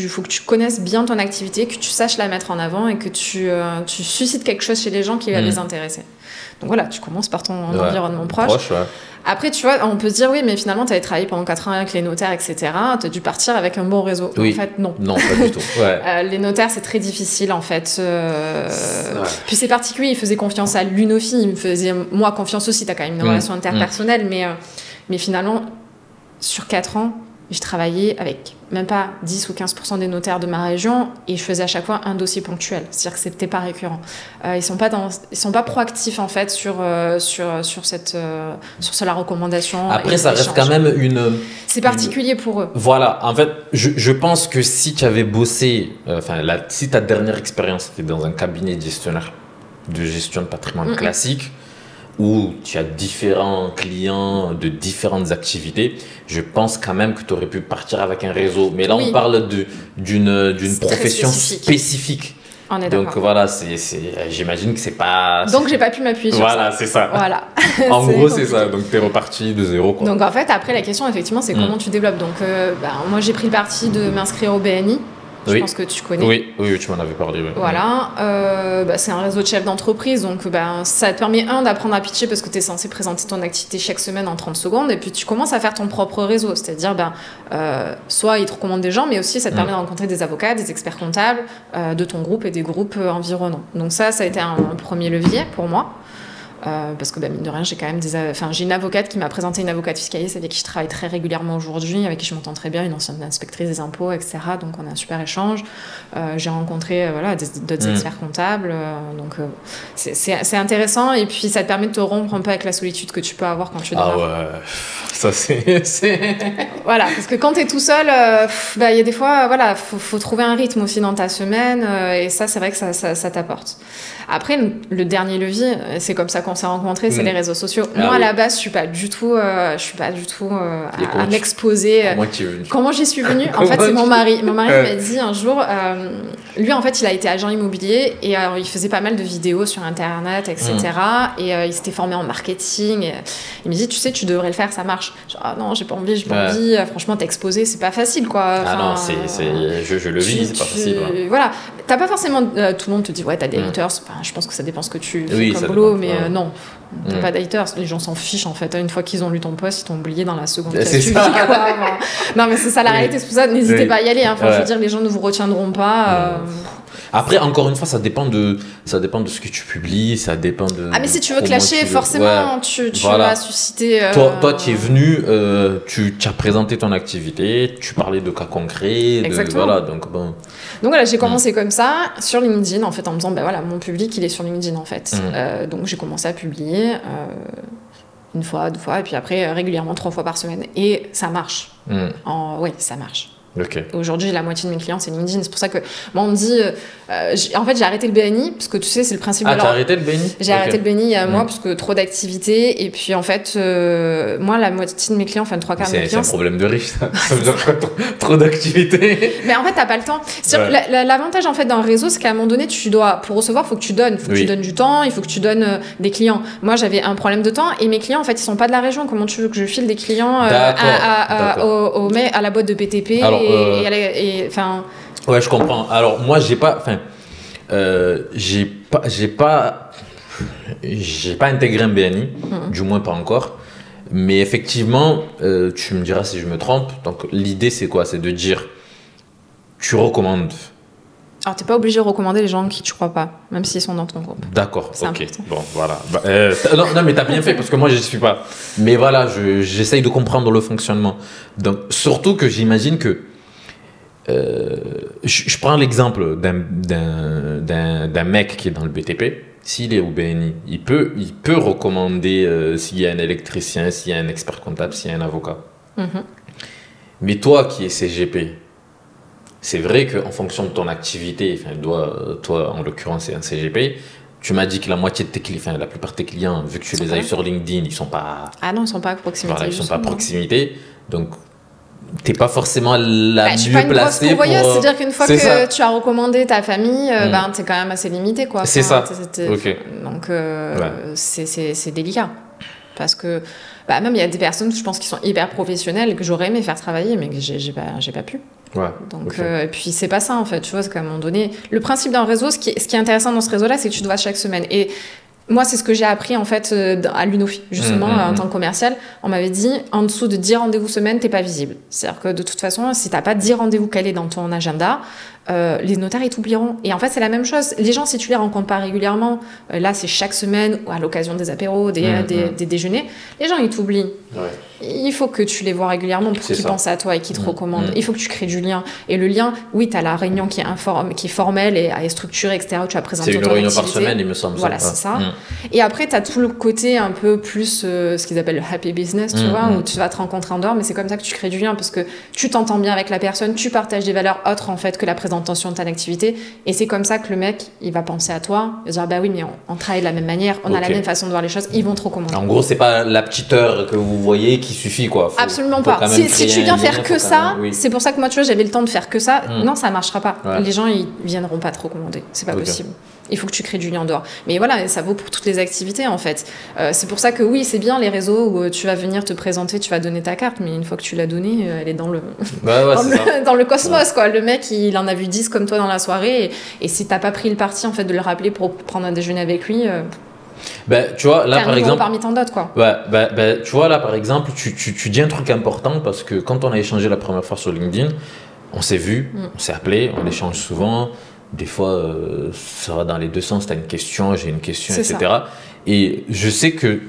faut que tu connaisses bien ton activité, que tu saches la mettre en avant et que tu suscites quelque chose chez les gens qui va les intéresser. Donc voilà, tu commences par ton environnement proche. Après, tu vois, on peut se dire, oui, mais finalement, tu avais travaillé pendant 4 ans avec les notaires, etc. Tu as dû partir avec un bon réseau. Oui. En fait, non. Non, pas du tout. Ouais. Les notaires, c'est très difficile, en fait. Puis c'est particulier, ils faisaient confiance à l'UNOFI. Ils me faisaient, moi, confiance aussi. Tu as quand même une relation interpersonnelle. Mais finalement, sur 4 ans, j'ai travaillé avec même pas 10 ou 15% des notaires de ma région et je faisais à chaque fois un dossier ponctuel. C'est-à-dire que c'était pas récurrent. Ils sont pas proactifs en fait sur la recommandation. Après, ça reste quand même c'est particulier pour eux. Voilà. En fait, je pense que si tu avais bossé, si ta dernière expérience était dans un cabinet de gestionnaire de gestion de patrimoine classique, où tu as différents clients de différentes activités, je pense quand même que tu aurais pu partir avec un réseau. Mais là, on parle d'une profession spécifique. On est donc voilà, j'imagine que c'est pas... Donc j'ai pas pu m'appuyer sur ça. Voilà, c'est ça. Voilà. En gros, c'est ça. Donc tu es reparti de zéro, quoi. Donc en fait, après, la question, effectivement, c'est comment tu développes. Donc moi, j'ai pris le parti de m'inscrire au BNI. Je pense que tu connais. Oui, tu m'en avais parlé. Ouais. Voilà. C'est un réseau de chefs d'entreprise. Donc, ça te permet, d'apprendre à pitcher parce que tu es censé présenter ton activité chaque semaine en 30 secondes. Et puis, tu commences à faire ton propre réseau. C'est-à-dire, soit ils te recommandent des gens, mais aussi, ça te permet de rencontrer des avocats, des experts comptables de ton groupe et des groupes environnants. Donc, ça a été un premier levier pour moi. Parce que mine de rien, j'ai quand même j'ai une avocate qui m'a présenté une avocate fiscaliste avec qui je travaille très régulièrement aujourd'hui, avec qui je m'entends très bien, une ancienne inspectrice des impôts, etc. Donc on a un super échange. J'ai rencontré d'autres experts comptables. Donc c'est intéressant et puis ça te permet de te rompre un peu avec la solitude que tu peux avoir quand tu démarres. Ah ouais, ça c'est... Voilà, parce que quand tu es tout seul, y a des fois, faut trouver un rythme aussi dans ta semaine et ça, c'est vrai que ça t'apporte. Après, le dernier levier, c'est comme ça qu'on on s'est rencontrés, c'est les réseaux sociaux. Moi, à la base, je suis pas du tout à m'exposer. Comment j'y suis venue? En fait, c'est mon mari. Mon mari m'a dit un jour, lui, en fait, il a été agent immobilier et il faisait pas mal de vidéos sur Internet, etc. Et il s'était formé en marketing. Et, il me dit, tu sais, tu devrais le faire, ça marche. Genre, ah non, j'ai pas envie. Franchement, t'exposer, c'est pas facile, quoi. Enfin, non, je le vis, c'est pas facile. Voilà. T'as pas forcément. Tout le monde te dit, ouais, t'as des haters. Enfin, je pense que ça dépend ce que tu fais comme boulot, mais non. T'as pas d'haters. Les gens s'en fichent, en fait. Une fois qu'ils ont lu ton post, ils t'ont oublié dans la seconde. C'est ça. Non, mais c'est ça la réalité. C'est pour ça, n'hésitez pas à y aller. Enfin, je veux dire, les gens ne vous retiendront pas. Après, encore une fois, ça dépend de ce que tu publies, ça dépend de... Ah, mais si tu veux clasher, forcément, tu vas susciter... Toi, tu es venu, tu as présenté ton activité, tu parlais de cas concrets, voilà, donc bon... Donc voilà, j'ai commencé comme ça, sur LinkedIn, en fait, en me disant, ben voilà, mon public, il est sur LinkedIn, en fait. Donc j'ai commencé à publier... une fois, 2 fois, et puis après, régulièrement, 3 fois par semaine. Et ça marche. Oui, ça marche. Okay. Aujourd'hui, la moitié de mes clients, c'est LinkedIn. C'est pour ça que moi, on me dit... en fait, j'ai arrêté le BNI, parce que tu sais, c'est le principe de... Ah, t'as arrêté le BNI? J'ai arrêté le BNI il y a un mois, parce que trop d'activités. Et puis, en fait, moi, la moitié de mes clients, enfin, 3 quarts de mes clients... C'est un problème de riche, ça. Ça veut dire quoi, trop d'activités? Mais en fait, t'as pas le temps. L'avantage, en fait, d'un réseau, c'est qu'à un moment donné, pour recevoir, il faut que tu donnes. Il faut que tu donnes du temps, il faut que tu donnes des clients. Moi, j'avais un problème de temps, et mes clients, en fait, ils sont pas de la région. Comment tu veux que je file des clients à la boîte de BTP? Ouais, je comprends. Alors moi, j'ai pas intégré un BNI, du moins pas encore. Mais effectivement, tu me diras si je me trompe. Donc l'idée, c'est quoi? C'est de dire, tu recommandes. Alors, t'es pas obligé de recommander les gens qui tu crois pas, même s'ils sont dans ton groupe. D'accord, ok. Bon, voilà. Non, mais t'as bien fait, parce que moi, je suis pas. Mais voilà, j'essaye de comprendre le fonctionnement. Donc, surtout que j'imagine que je prends l'exemple d'un mec qui est dans le BTP. S'il est au BNI, il peut recommander s'il y a un électricien, s'il y a un expert comptable, s'il y a un avocat. Mais toi qui es CGP, c'est vrai qu'en fonction de ton activité, toi en l'occurrence c'est un CGP, tu m'as dit que la moitié de tes clients, la plupart de tes clients, vu que tu les as sur LinkedIn, ils sont pas... Ah non, ils sont pas à proximité. Voilà, ils sont pas à proximité, donc t'es pas forcément la mieux placée pour... Je suis pas une grosse pourvoyeuse, c'est-à-dire qu'une fois que tu as recommandé ta famille, t'es quand même assez limité, quoi. C'est ça. Okay. Donc c'est délicat. Parce que même il y a des personnes, je pense, qui sont hyper professionnelles, que j'aurais aimé faire travailler, mais que j'ai pas pu. Ouais, donc, et puis c'est pas ça en fait, tu vois, c'est qu'à un moment donné, le principe d'un réseau, ce qui est intéressant dans ce réseau-là, c'est que tu te vois chaque semaine. Et moi, c'est ce que j'ai appris en fait à l'UNOFI, justement, en tant que commercial. On m'avait dit, en dessous de 10 rendez-vous semaine, t'es pas visible. C'est-à-dire que de toute façon, si t'as pas 10 rendez-vous calés dans ton agenda, les notaires, ils t'oublieront. Et en fait, c'est la même chose. Les gens, si tu les rencontres pas régulièrement, là, c'est chaque semaine ou à l'occasion des apéros, des déjeuners, les gens, ils t'oublient. Ouais. Il faut que tu les vois régulièrement pour qu'ils pensent à toi et qu'ils te recommandent. Il faut que tu crées du lien. Et le lien, oui, tu as la réunion qui est formelle et structurée, etc., où tu vas présenter ton activité. C'est une réunion par semaine, il me semble. Voilà, c'est ça. Et après, tu as tout le côté un peu plus, ce qu'ils appellent le happy business, tu vois, où tu vas te rencontrer en dehors, mais c'est comme ça que tu crées du lien, parce que tu t'entends bien avec la personne, tu partages des valeurs autres, en fait, que la présentation de ta activité. Et c'est comme ça que le mec, il va penser à toi, il va dire, bah oui, mais on travaille de la même manière, on a la même façon de voir les choses, ils vont te recommander. En gros, c'est pas la petite heure que vous voyez qui suffit, quoi. Absolument pas. Si tu viens faire que ça, c'est pour ça que moi, tu vois, j'avais le temps de faire que ça. Non, ça marchera pas. Ouais. Les gens, ils viendront pas te recommander. C'est pas possible. Il faut que tu crées du lien en dehors. Mais voilà, ça vaut pour toutes les activités, en fait. C'est pour ça que oui, c'est bien les réseaux où tu vas venir te présenter, tu vas donner ta carte, mais une fois que tu l'as donnée, elle est dans le, dans le cosmos, quoi. Le mec, il en a vu 10 comme toi dans la soirée. Et si t'as pas pris le parti, en fait, de le rappeler pour prendre un déjeuner avec lui... tu vois, là, par exemple, parmi tant d'autres, quoi. Tu vois, là, par exemple, tu dis un truc important, parce que quand on a échangé la première fois sur LinkedIn, on s'est vu, on s'est appelé, on échange souvent. Des fois, ça va dans les deux sens. Tu as une question, j'ai une question, etc. Ça. Et je sais que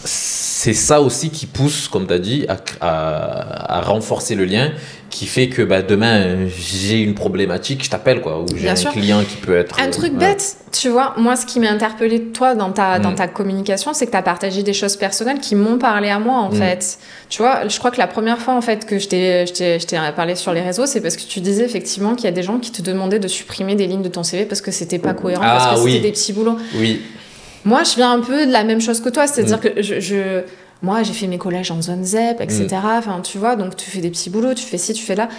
c'est ça aussi qui pousse, comme tu as dit, à renforcer le lien, qui fait que demain, j'ai une problématique, je t'appelle, quoi, ou j'ai un client qui peut être... Un truc bête, tu vois, moi, ce qui m'a interpellée, toi, dans ta communication, c'est que tu as partagé des choses personnelles qui m'ont parlé à moi, en fait. Tu vois, je crois que la première fois, en fait, que je t'ai parlé sur les réseaux, c'est parce que tu disais, effectivement, qu'il y a des gens qui te demandaient de supprimer des lignes de ton CV parce que c'était pas cohérent, parce que c'était des petits boulots. Oui. Moi, je viens un peu de la même chose que toi, c'est-à-dire que moi, j'ai fait mes collèges en zone ZEP, etc. Enfin, tu vois, donc tu fais des petits boulots, tu fais ci, tu fais là.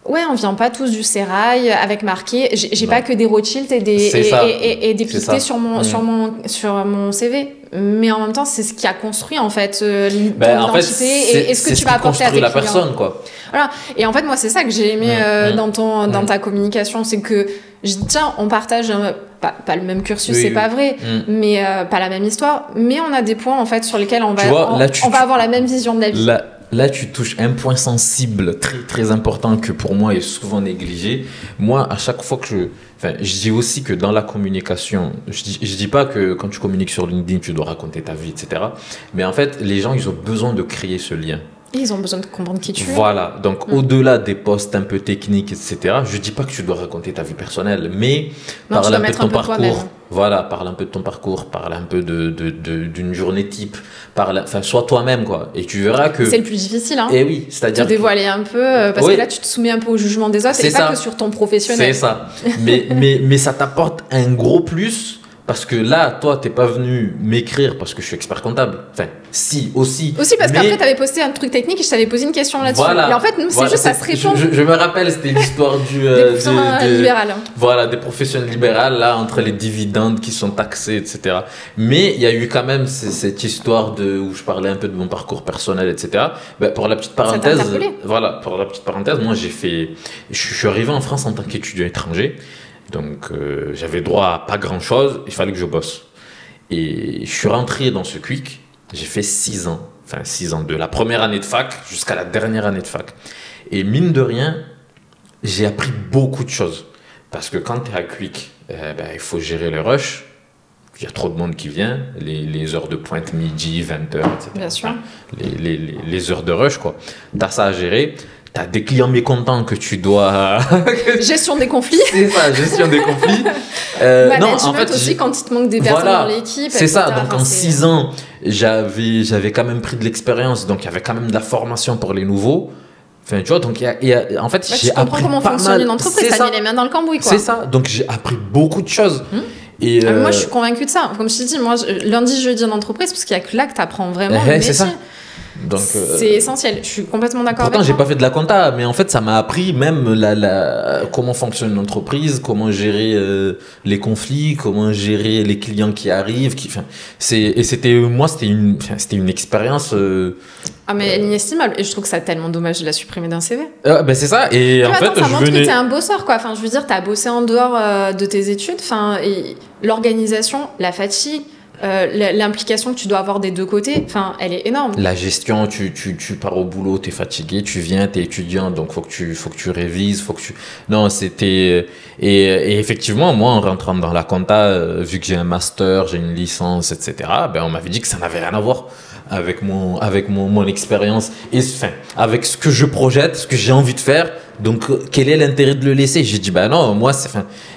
Ouais, on vient pas tous du sérail avec marqué. J'ai pas que des Rothschild et des piquetés sur mon CV. Mais en même temps, c'est ce qui a construit en fait ton identité et ce que tu vas apporter à tes clients. La personne, quoi. Voilà. Et en fait, moi, c'est ça que j'ai aimé dans ta communication, c'est que je dis tiens, on partage pas le même cursus, c'est pas vrai, mais pas la même histoire, mais on a des points en fait sur lesquels on va avoir la même vision de la vie. Là, tu touches un point sensible très très important que pour moi est souvent négligé. Moi, à chaque fois que je dis aussi que dans la communication, je dis pas que quand tu communiques sur LinkedIn, tu dois raconter ta vie, etc. Mais en fait, les gens, ils ont besoin de créer ce lien. Ils ont besoin de comprendre qui tu es. Voilà, donc au-delà des posts un peu techniques, etc., je dis pas que tu dois raconter ta vie personnelle, mais parle un peu de ton parcours. Voilà, parle un peu de ton parcours, parle un peu d'une journée type, sois toi-même, quoi. Et tu verras que... C'est le plus difficile, hein. Et oui, c'est-à-dire... Te dévoiler un peu, parce que là, tu te soumets un peu au jugement des autres, et pas que sur ton professionnel. C'est ça. mais ça t'apporte un gros plus... Parce que là, toi, t'es pas venu m'écrire parce que je suis expert comptable. Enfin, si, aussi. Aussi parce qu'après, t'avais posté un truc technique et je t'avais posé une question là-dessus. Voilà, mais en fait, nous, c'est juste, ça se répond. Je me rappelle, c'était l'histoire des professionnels libérales. Voilà, des professionnels libérales, là, entre les dividendes qui sont taxés, etc. Mais il y a eu quand même cette histoire où je parlais un peu de mon parcours personnel, etc. Ben, pour la petite parenthèse, moi, je suis arrivé en France en tant qu'étudiant étranger. Donc, j'avais droit à pas grand-chose, il fallait que je bosse. Et je suis rentré dans ce Quick, j'ai fait 6 ans, de la première année de fac jusqu'à la dernière année de fac. Et mine de rien, j'ai appris beaucoup de choses. Parce que quand tu es à Quick, il faut gérer le rush. Il y a trop de monde qui vient, les heures de pointe, midi, 20h, etc. Bien sûr. Les heures de rush, quoi. Tu as ça à gérer. T'as des clients mécontents que tu dois... Gestion des conflits. C'est ça, gestion des conflits. Non, en fait, aussi quand il te manque des personnes dans l'équipe. C'est ça, donc en 6 ans, j'avais quand même pris de l'expérience, donc il y avait quand même de la formation pour les nouveaux. Enfin, tu vois, donc en fait, j'ai appris comment fonctionne une entreprise, t'as mis les mains dans le cambouis, quoi. C'est ça, donc j'ai appris beaucoup de choses. Et moi, je suis convaincue de ça. Comme je t'ai dit, moi, lundi, jeudi en entreprise, parce qu'il n'y a que là que tu apprends vraiment le métier. C'est ça. Donc, c'est essentiel, je suis complètement d'accord avec toi. Pourtant, j'ai pas fait de la compta, mais en fait, ça m'a appris même comment fonctionne une entreprise, comment gérer les conflits, comment gérer les clients qui arrivent. C'était une expérience. Mais inestimable. Et je trouve que c'est tellement dommage de la supprimer d'un CV. C'est ça. Et en fait, ça montre que t'es un bosseur, quoi. Enfin, je veux dire, t'as bossé en dehors de tes études. Enfin, et l'organisation, la fatigue. L'implication que tu dois avoir des deux côtés, elle est énorme. La gestion, tu pars au boulot, t'es fatigué, tu viens, t'es étudiant, donc faut que tu révises, Non, c'était et effectivement, moi, en rentrant dans la compta, vu que j'ai un master, j'ai une licence, etc. On m'avait dit que ça n'avait rien à voir avec mon expérience et avec ce que je projette, ce que j'ai envie de faire. Donc, quel est l'intérêt de le laisser? J'ai dit non, moi,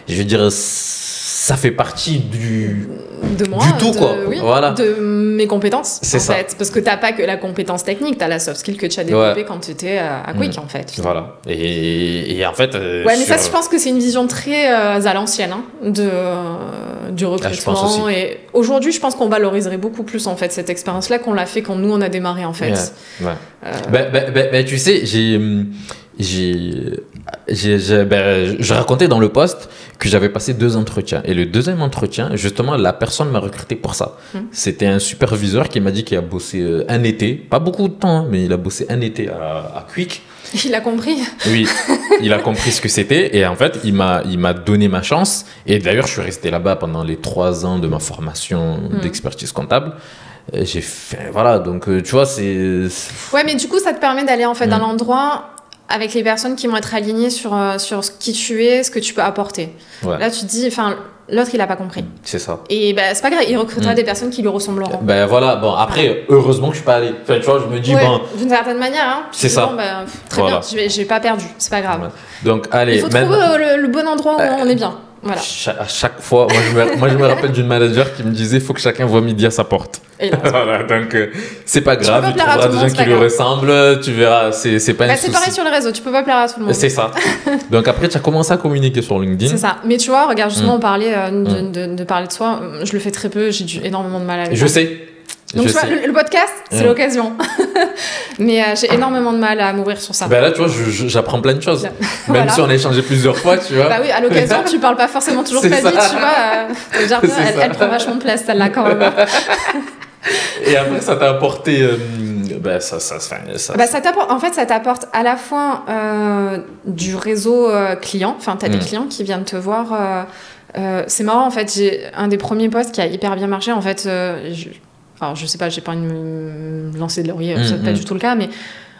je veux dire. Ça fait partie du tout, quoi. Voilà. De mes compétences, c'est ça. Fait. Parce que t'as pas que la compétence technique, t'as la soft skill que tu as développée quand tu étais à Quick, en fait. Voilà. Et en fait... mais ça, je pense que c'est une vision très à l'ancienne du recrutement. Et aujourd'hui, je pense qu'on valoriserait beaucoup plus, en fait, cette expérience-là qu'on l'a fait quand nous, on a démarré, en fait. Tu sais, je racontais dans le post que j'avais passé 2 entretiens. Et le deuxième entretien, justement, la personne m'a recruté pour ça. C'était un superviseur qui m'a dit qu'il a bossé un été, pas beaucoup de temps, mais il a bossé un été à Quick. Il a compris. Oui, il a compris ce que c'était. Et en fait, il m'a donné ma chance. Et d'ailleurs, je suis resté là-bas pendant les 3 ans de ma formation d'expertise comptable. J'ai fait... Voilà, donc tu vois, c'est... Ouais, mais du coup, ça te permet d'aller en fait dans l'endroit... avec les personnes qui vont être alignées sur qui tu es, ce que tu peux apporter. Ouais. Là, tu te dis, l'autre, il n'a pas compris. C'est ça. Et c'est pas grave, il recrutera des personnes qui lui ressembleront. Voilà, après, heureusement que je suis pas allé. Tu vois, je me dis, d'une certaine manière, c'est ça. Très bien, j'ai pas perdu, c'est pas grave. Donc, allez. Il faut trouver le bon endroit où on est bien. Voilà. À chaque fois, moi je me rappelle d'une manager qui me disait il faut que chacun voit midi à sa porte. Voilà, donc c'est pas grave, tu trouveras des gens qui lui ressemblent, tu verras, c'est pas un souci. C'est pareil sur les réseaux, tu peux pas plaire à tout le monde. C'est ça. Donc après, tu as commencé à communiquer sur LinkedIn. C'est ça. Mais tu vois, regarde, justement, on parlait de parler de soi. Je le fais très peu, j'ai énormément de mal à le faire. Je sais. Donc tu vois, le podcast, c'est l'occasion. Mais j'ai énormément de mal à m'ouvrir sur ça. Bah là, tu vois, j'apprends plein de choses. Même si on a échangé plusieurs fois, tu vois. Bah oui, à l'occasion, tu parles pas forcément toujours ta vie, tu vois. Elle prend vachement de place, celle-là, quand même. Et après, ça t'a apporté... En fait, ça t'apporte à la fois du réseau client. Enfin, t'as des clients qui viennent te voir. C'est marrant, en fait, j'ai un des premiers posts qui a hyper bien marché. En fait, alors, je sais pas, j'ai pas envie de me lancer de laurier, c'est pas du tout le cas, mais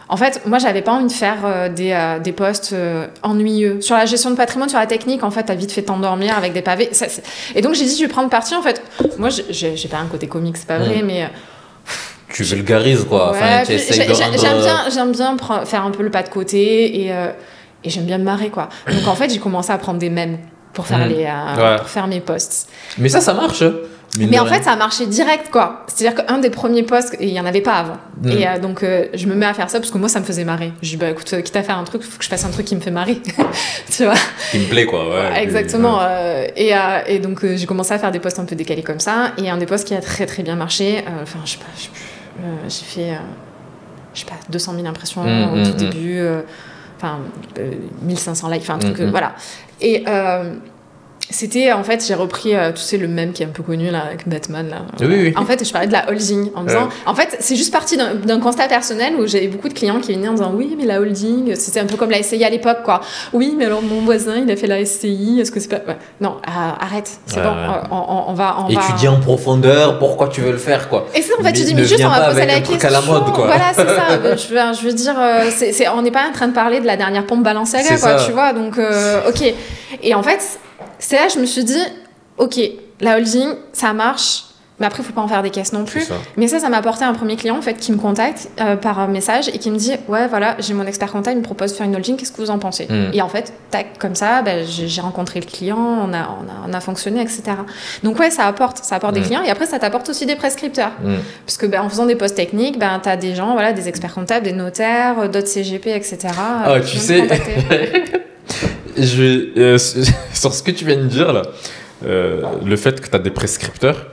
en fait, moi, j'avais pas envie de faire des posts ennuyeux. Sur la gestion de patrimoine, sur la technique, en fait, t'as vite fait t'endormir avec des pavés. Et donc, j'ai dit, je vais prendre parti, en fait. Moi, j'ai pas un côté comique, c'est pas vrai, mais... tu vulgarises, quoi. Ouais, j'aime bien faire un peu le pas de côté et j'aime bien me marrer, quoi. Donc, en fait, j'ai commencé à prendre des mèmes pour faire, pour faire mes posts. Mais ça marche. Mais en fait, ça a marché direct, quoi. C'est-à-dire qu'un des premiers posts, et il n'y en avait pas avant. Et donc, je me mets à faire ça parce que moi, ça me faisait marrer. Je dis, bah écoute, quitte à faire un truc, il faut que je fasse un truc qui me fait marrer. Tu vois ? Qui me plaît, quoi. Ouais, exactement. Et donc, j'ai commencé à faire des posts un peu décalés comme ça. Et un des posts qui a très, très bien marché, enfin, je sais pas, j'ai fait, je sais pas, 200 000 impressions au tout début. Enfin, 1500 likes, enfin, un truc, voilà. Et... c'était, en fait, j'ai repris, tu sais, le mème qui est un peu connu, là, avec Batman, là. Oui. En fait, je parlais de la holding, en disant... En fait, c'est juste parti d'un constat personnel où j'avais beaucoup de clients qui venaient en disant « Oui, mais la holding, c'était un peu comme la SCI à l'époque, quoi. Oui, mais alors, mon voisin, il a fait la SCI, est-ce que c'est pas... Ouais. Non, arrête, c'est bon, on va... Étudier en profondeur, pourquoi tu veux le faire, quoi. Et ça, en fait, tu dis, mais juste, on va poser la question. À la mode, quoi. Voilà, c'est ça. Je veux dire, on n'est pas en train de parler de la dernière pompe Balenciaga, quoi, tu vois, donc, ok. Et en fait... c'est là que je me suis dit, ok, la holding, ça marche, mais après, il ne faut pas en faire des caisses non plus. Mais ça m'a apporté un premier client, en fait, qui me contacte par message et qui me dit, ouais, voilà, j'ai mon expert comptable, il me propose de faire une holding, qu'est-ce que vous en pensez ? Et en fait, tac, comme ça, j'ai rencontré le client, on a fonctionné, etc. Donc ouais, ça apporte des clients et après, ça t'apporte aussi des prescripteurs. Parce que en faisant des posts techniques, tu as des gens, voilà, des experts comptables, des notaires, d'autres CGP, etc. Tu sais... sur ce que tu viens de dire là, le fait que tu as des prescripteurs,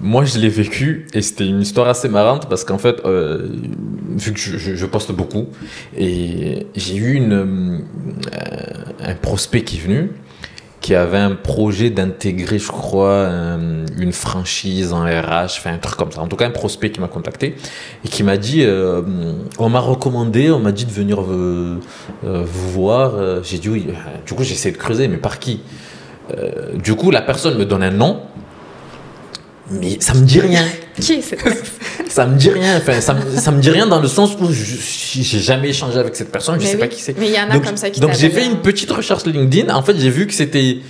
moi je l'ai vécu et c'était une histoire assez marrante parce qu'en fait, vu que je poste beaucoup, et j'ai eu un prospect qui est venu, qui avait un projet d'intégrer, je crois, une franchise en RH, enfin un truc comme ça. En tout cas, un prospect qui m'a contacté et qui m'a dit, on m'a recommandé, on m'a dit de venir vous voir. J'ai dit oui. Du coup, j'ai essayé de creuser, mais par qui ? Du coup, la personne me donne un nom, mais ça me dit rien. Qui c'est ? Ça me dit rien. Enfin, ça me dit rien dans le sens où j'ai jamais échangé avec cette personne. Je sais pas qui c'est. Mais il y en a comme ça qui. Donc j'ai fait une petite recherche LinkedIn. En fait, j'ai vu que c'était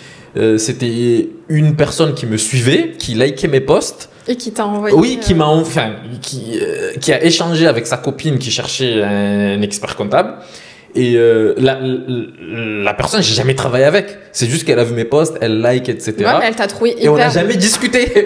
une personne qui me suivait, qui likait mes posts. Et qui t'a envoyé. Oui, qui a échangé avec sa copine qui cherchait un expert comptable. Et la personne, j'ai jamais travaillé avec. C'est juste qu'elle a vu mes posts, elle like, etc. Ouais, mais elle t'a trouvé hyper... Et on n'a jamais discuté.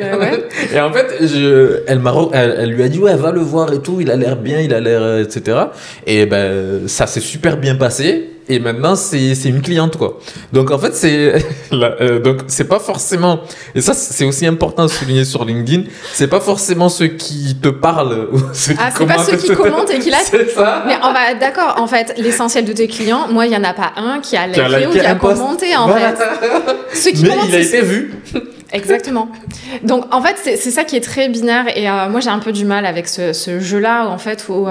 Et en fait, elle lui a dit, ouais, va le voir et tout, il a l'air bien, il a l'air, etc. Et ben, ça s'est super bien passé. Et maintenant, c'est une cliente, quoi. Donc, en fait, c'est pas forcément, et ça, c'est aussi important de souligner sur LinkedIn, c'est pas forcément ceux qui te parlent ou ceux qui commentent. C'est pas ceux qui commentent et qui like. C'est ça. Mais on va, d'accord, en fait, l'essentiel de tes clients, moi, il y en a pas un qui a liké ou qui a commenté, en fait. Ceux qui commentent, il a été vu. Exactement. Donc, en fait, c'est ça qui est très binaire. Et moi, j'ai un peu du mal avec ce jeu-là, en fait, où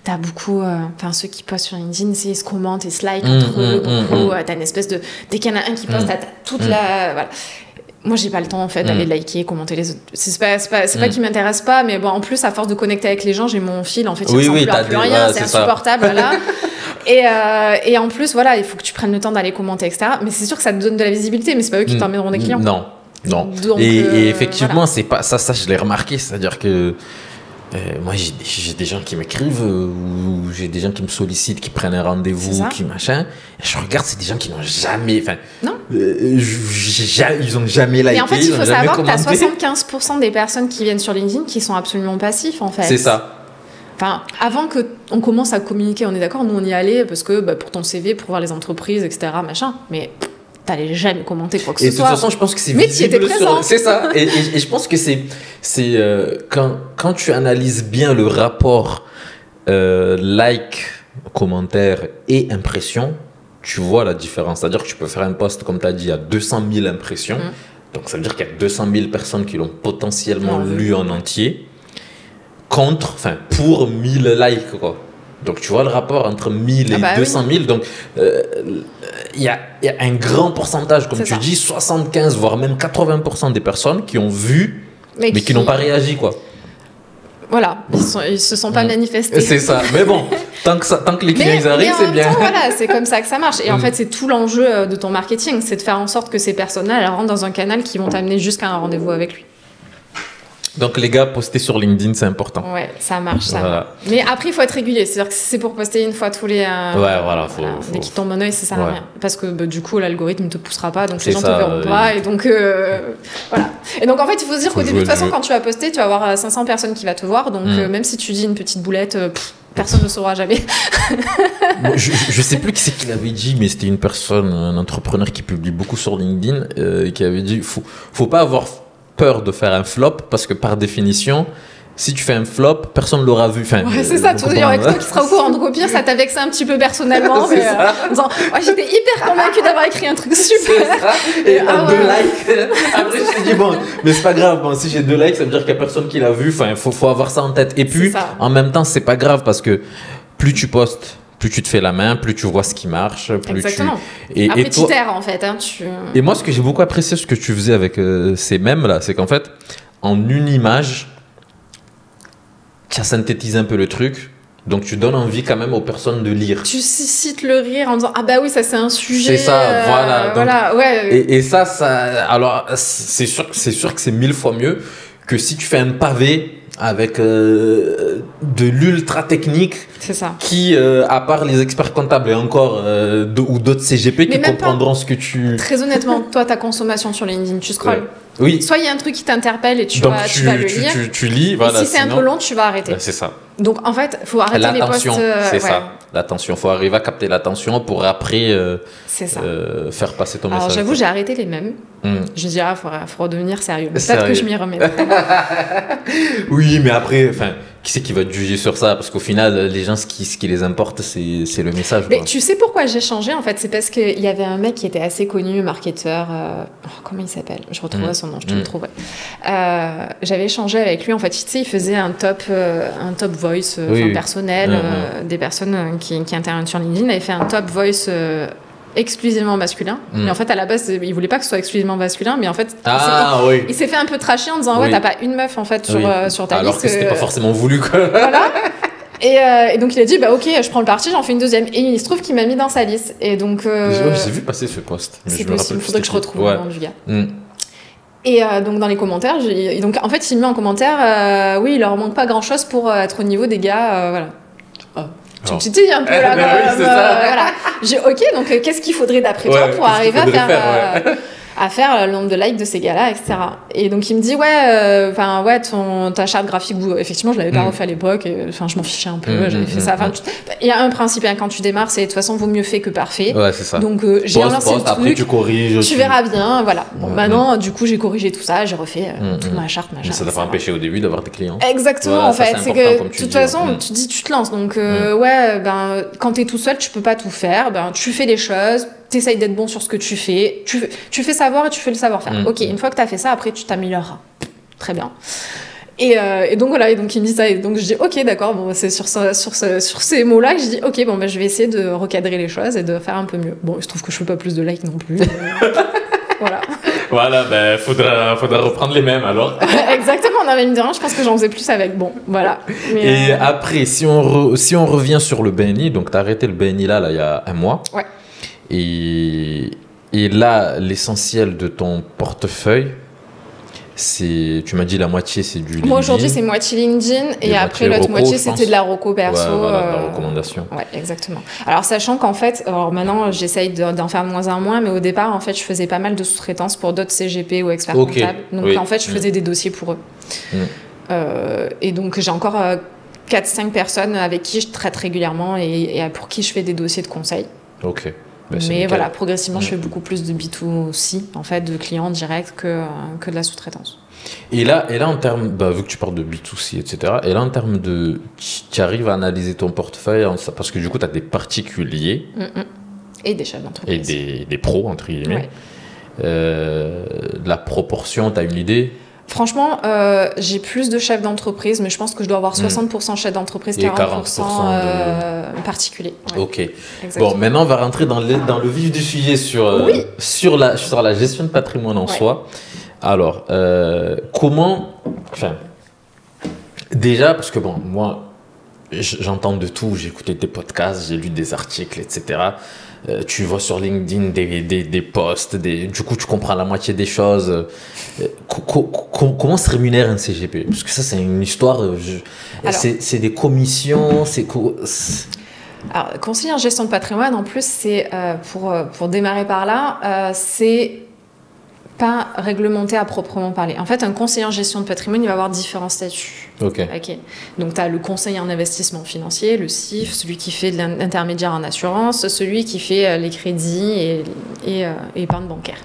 t'as beaucoup... Enfin, ceux qui postent sur LinkedIn, ils se commentent et se like entre eux. Beaucoup. T'as une espèce de... Dès qu'il y en a un qui poste, t'as toute la... Voilà. Moi, j'ai pas le temps, en fait, d'aller liker, commenter les autres. C'est pas qu'ils m'intéressent pas, mais bon, en plus, à force de connecter avec les gens, j'ai mon fil, en fait, il ressemble plus à rien, c'est insupportable, là. Et en plus, voilà, il faut que tu prennes le temps d'aller commenter, etc. Mais c'est sûr que ça te donne de la visibilité, mais c'est pas eux qui t'emmèneront des clients. Non. Donc, et effectivement, voilà. C'est pas ça, je l'ai remarqué, c'est-à-dire que Moi, j'ai des gens qui m'écrivent ou j'ai des gens qui me sollicitent, qui prennent un rendez-vous, qui machin. Et je regarde, c'est des gens qui n'ont jamais... Non. Ils n'ont jamais liké. Et en fait, il faut savoir que tu as 75% des personnes qui viennent sur LinkedIn qui sont absolument passifs, en fait. C'est ça. Enfin, avant qu'on commence à communiquer, on est d'accord, nous, on y allait parce que pour ton CV, pour voir les entreprises, etc., machin. Mais... t'allais jamais commenter quoi que ce soit. Et de toute façon, je pense que c'est mais visible sur... C'est ça. Et je pense que c'est quand tu analyses bien le rapport like, commentaire et impression, tu vois la différence. C'est-à-dire que tu peux faire un post, comme tu as dit, à 200 000 impressions. Donc, ça veut dire qu'il y a 200 000 personnes qui l'ont potentiellement lu en entier pour 1000 likes, quoi. Donc, tu vois le rapport entre 1000 et 200 000. Donc, il y a un grand pourcentage, comme tu dis, 75, voire même 80% des personnes qui ont vu, mais qui n'ont pas réagi, quoi. Voilà, ils se sont pas manifestés. C'est ça. Mais bon, tant que les clients ils arrivent, c'est bien. Voilà, c'est comme ça que ça marche. Et en fait, c'est tout l'enjeu de ton marketing, c'est de faire en sorte que ces personnes-là, elles rentrent dans un canal qui vont t'amener jusqu'à un rendez-vous avec lui. Donc les gars, poster sur LinkedIn, c'est important. Ouais, ça marche, ça. Voilà. Mais après, il faut être régulier. C'est-à-dire que si c'est pour poster une fois tous les... dès qu'il tombe un œil, ça sert à rien. Parce que du coup, l'algorithme ne te poussera pas, donc les gens ne te verront pas. Et donc, voilà. Et donc, en fait, il faut se dire qu'au début, de toute façon, quand tu vas poster, tu vas avoir 500 personnes qui vont te voir. Donc, même si tu dis une petite boulette... personne ne saura jamais. Je sais plus qui c'est qui l'avait dit, mais c'était une personne, un entrepreneur qui publie beaucoup sur LinkedIn, qui avait dit faut pas avoir peur de faire un flop parce que par définition, si tu fais un flop, personne ne l'aura vu. C'est ça, il y aura que toi qui sera au courant. Donc au pire, ça t'a vexé un petit peu personnellement. En disant, j'étais hyper convaincue d'avoir écrit un truc super. Ça. Et 2 likes. Après, je me dis, bon, mais c'est pas grave. Bon, si j'ai 2 likes, ça veut dire qu'il n'y a personne qui l'a vu. Enfin, faut avoir ça en tête. Et puis, en même temps, c'est pas grave parce que plus tu postes, plus tu te fais la main, plus tu vois ce qui marche. Plus exactement. Après, tu t'erres en fait. Et moi, ce que j'ai beaucoup apprécié, ce que tu faisais avec ces mèmes-là, c'est qu'en fait, en une image, tu as synthétisé un peu le truc, donc tu donnes envie quand même aux personnes de lire. Tu suscites le rire en disant ah bah oui, ça c'est un sujet. C'est ça, voilà. Donc, ouais. Et ça, alors c'est sûr que c'est 1000 fois mieux que si tu fais un pavé avec de l'ultra technique. C'est ça. Qui, à part les experts comptables et encore ou d'autres CGP qui comprendront ce que tu. Très honnêtement, toi, ta consommation sur LinkedIn, tu scrolles. Oui. Soit il y a un truc qui t'interpelle et tu vas le lire. Tu lis, voilà. Et si c'est un peu long, tu vas arrêter. C'est ça. Donc en fait, il faut arrêter les posts. C'est ça. L'attention. Il faut arriver à capter l'attention pour après faire passer ton message. Alors j'avoue, j'ai arrêté les mêmes. Je me dis, faut redevenir sérieux. Peut-être que je m'y remets. Oui, mais après, qui c'est qui va te juger sur ça? Parce qu'au final, les gens, ce qui les importe, c'est le message. Mais tu sais pourquoi j'ai changé en fait? C'est parce qu'il y avait un mec qui était assez connu, marketeur. Comment il s'appelle? Je retrouverai son nom, je te le trouverai. J'avais échangé avec lui. En fait, tu sais, il faisait un top voice personnel des personnes qui interviennent sur LinkedIn. Il avait fait un top voice exclusivement masculin. Mais en fait, à la base, il voulait pas que ce soit exclusivement masculin, mais en fait, il s'est fait un peu trasher en disant t'as pas une meuf en fait sur ta liste. Alors que c'était pas forcément voulu, quoi. Voilà. Et donc il a dit ok, je prends le parti, j'en fais une deuxième. Et il se trouve qu'il m'a mis dans sa liste. Et donc j'ai vu passer ce post. C'est possible, il faudrait que je retrouve le nom du gars. Et donc dans les commentaires, donc en fait il met en commentaire il leur manque pas grand chose pour être au niveau des gars, voilà. Tu me titilles un peu là. Voilà. J'ai ok, donc qu'est-ce qu'il faudrait d'après toi pour arriver à faire le nombre de likes de ces gars-là, etc. Et donc il me dit ta charte graphique, effectivement je l'avais pas refait à l'époque, je m'en fichais un peu, j'avais fait ça. Il y a un principe quand tu démarres, c'est de toute façon vaut mieux fait que parfait. Ouais, c'est ça. Donc j'ai lancé le truc. Après tu corriges. Tu verras bien, voilà. Bon, maintenant du coup j'ai corrigé tout ça, j'ai refait toute ma charte, machin. Mais ça t'a pas empêché au début d'avoir tes clients. Exactement, en fait, c'est que de toute façon tu te lances. Donc quand t'es tout seul, tu peux pas tout faire. Tu fais des choses. T'essayes d'être bon sur ce que tu fais. Tu fais savoir et tu fais le savoir-faire. Ok, une fois que t'as fait ça, après tu t'amélioreras. Très bien. Et donc voilà, et donc il me dit ça. Et donc je dis ok, d'accord. Bon, c'est sur ces mots-là que je dis ok, je vais essayer de recadrer les choses et de faire un peu mieux. Bon, je trouve que je fais pas plus de likes non plus. Voilà. Voilà, faudra reprendre les mêmes alors. Exactement, on avait une je pense que j'en faisais plus avec. Bon, voilà. Mais, et après, si on revient sur le BNI, donc t'as arrêté le BNI là il y a un mois. Ouais. Et là, l'essentiel de ton portefeuille, tu m'as dit la moitié, c'est du LinkedIn. Moi, aujourd'hui, c'est moitié LinkedIn et après, l'autre moitié, c'était de la reco perso. Ouais, voilà, de la recommandation. Ouais, exactement. Alors, sachant qu'en fait, maintenant, j'essaye d'en faire de moins en moins, mais au départ, en fait, je faisais pas mal de sous-traitance pour d'autres CGP ou experts comptables. Donc, en fait, je faisais des dossiers pour eux. Et donc, j'ai encore 4-5 personnes avec qui je traite régulièrement et pour qui je fais des dossiers de conseil. Ok. Mais voilà, progressivement, je fais beaucoup plus de B2C, en fait, de clients directs que de la sous-traitance. Et là en termes, vu que tu parles de B2C, etc., et là, en termes de... Tu arrives à analyser ton portefeuille, parce que du coup, tu as des particuliers. Et des chefs d'entreprise. Et des pros, entre guillemets. La proportion, tu as une idée? Franchement, j'ai plus de chefs d'entreprise, mais je pense que je dois avoir 60% chefs d'entreprise, 40% particuliers. Ouais. Ok. Exactement. Bon, maintenant, on va rentrer dans le vif du sujet sur la gestion de patrimoine en soi. Alors, comment... Enfin, déjà, parce que bon, moi, j'entends de tout, j'ai écouté des podcasts, j'ai lu des articles, etc. Tu vois sur LinkedIn des posts, du coup tu comprends la moitié des choses. Comment se rémunère un CGP? Parce que ça c'est une histoire, c'est des commissions, Alors, conseiller en gestion de patrimoine, en plus, c'est pour démarrer par là, c'est pas réglementé à proprement parler. En fait, un conseiller en gestion de patrimoine, il va avoir différents statuts. Ok. Donc, tu as le conseiller en investissement financier, le CIF, celui qui fait de l'intermédiaire en assurance, celui qui fait les crédits et épargne bancaire.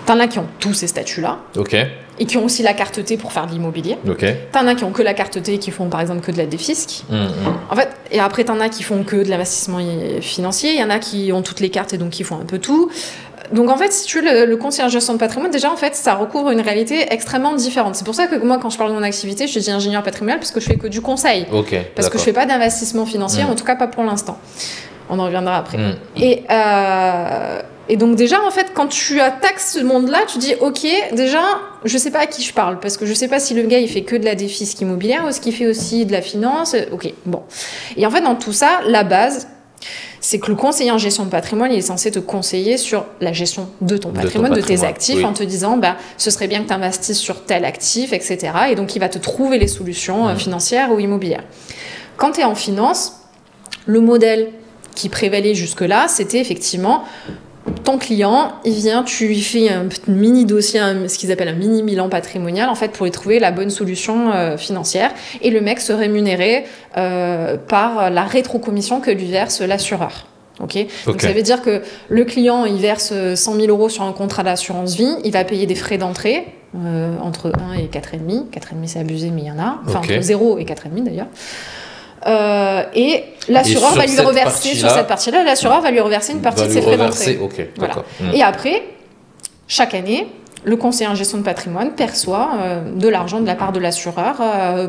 T'en as qui ont tous ces statuts-là. Ok. Et qui ont aussi la carte T pour faire de l'immobilier. Ok. T'en as qui ont que la carte T et qui font par exemple que de la défisc. En fait, et après t'en as qui font que de l'investissement financier. Il y en a qui ont toutes les cartes et donc qui font un peu tout. Donc en fait, si tu veux, le conseiller en gestion de patrimoine, déjà en fait, ça recouvre une réalité extrêmement différente. C'est pour ça que moi, quand je parle de mon activité, je dis ingénieur patrimonial parce que je fais que du conseil. Parce que je fais pas d'investissement financier, en tout cas pas pour l'instant. On en reviendra après. Et donc déjà, en fait, quand tu attaques ce monde-là, tu dis, ok, déjà, je sais pas à qui je parle, parce que je sais pas si le gars, il fait que de la défisque immobilière ou est-ce qu'il fait aussi de la finance. Ok, bon. Et en fait, dans tout ça, la base, c'est que le conseiller en gestion de patrimoine, il est censé te conseiller sur la gestion de ton patrimoine, de tes actifs, en te disant, ce serait bien que tu investisses sur tel actif, etc. Et donc, il va te trouver les solutions financières ou immobilières. Quand tu es en finance, le modèle qui prévalait jusque-là, c'était effectivement... Ton client, il vient, tu lui fais un mini dossier, ce qu'ils appellent un mini bilan patrimonial, en fait, pour lui trouver la bonne solution financière. Et le mec se rémunérait par la rétrocommission que lui verse l'assureur. Donc ça veut dire que le client, il verse 100 000 € sur un contrat d'assurance vie, il va payer des frais d'entrée entre 1 et 4,5. 4,5 c'est abusé, mais il y en a. Enfin, entre 0 et 4,5 d'ailleurs. Et l'assureur va lui reverser sur cette partie-là, l'assureur va lui reverser une partie de ses frais d'entrée. Voilà. Et après, chaque année, le conseiller en gestion de patrimoine perçoit de l'argent de la part de l'assureur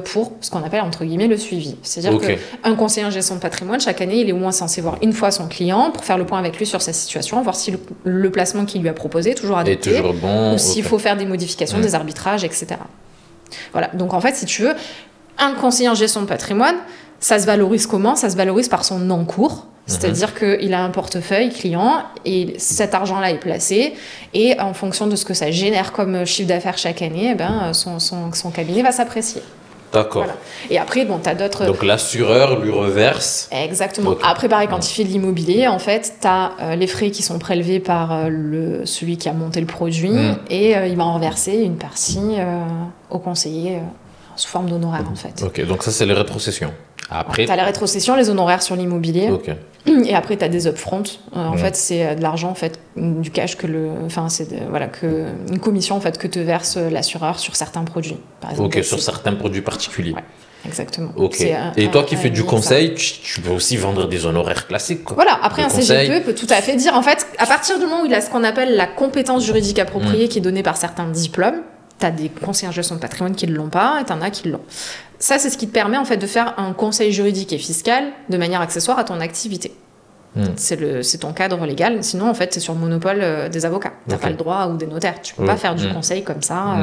pour ce qu'on appelle entre guillemets le suivi. C'est-à-dire qu'un conseiller en gestion de patrimoine, chaque année, il est au moins censé voir une fois son client pour faire le point avec lui sur sa situation, voir si le placement qu'il lui a proposé est toujours adapté, toujours bon, ou s'il faut faire des modifications, des arbitrages, etc. Voilà. Donc en fait, si tu veux, un conseiller en gestion de patrimoine, ça se valorise comment? Ça se valorise par son encours. C'est-à-dire qu'il a un portefeuille client et cet argent-là est placé et en fonction de ce que ça génère comme chiffre d'affaires chaque année, son cabinet va s'apprécier. D'accord. Voilà. Et après, tu as d'autres... Donc l'assureur lui reverse... Exactement. Après, pareil, quand il fait de l'immobilier, en fait, tu as les frais qui sont prélevés par celui qui a monté le produit et il va en reverser une partie au conseiller sous forme d'honoraires, en fait. Ok, donc ça, c'est les rétrocessions. Après... Tu as la rétrocession, les honoraires sur l'immobilier. Et après, tu as des upfront. En fait, c'est de l'argent, en fait, du cash une commission en fait, que te verse l'assureur sur certains produits. Par exemple, sur certains produits particuliers. Ouais, exactement. Et toi qui fais du conseil, tu peux aussi vendre des honoraires classiques. Quoi. Voilà, après, un CGPE peut tout à fait dire, en fait, à partir du moment où il a ce qu'on appelle la compétence juridique appropriée qui est donnée par certains diplômes, tu as des conseillers en gestion de patrimoine qui ne l'ont pas et tu en as qui l'ont. Ça, c'est ce qui te permet en fait de faire un conseil juridique et fiscal de manière accessoire à ton activité. C'est ton cadre légal. Sinon, en fait, c'est sur le monopole des avocats. Tu n'as pas le droit, ou des notaires. Tu ne peux pas faire du conseil comme ça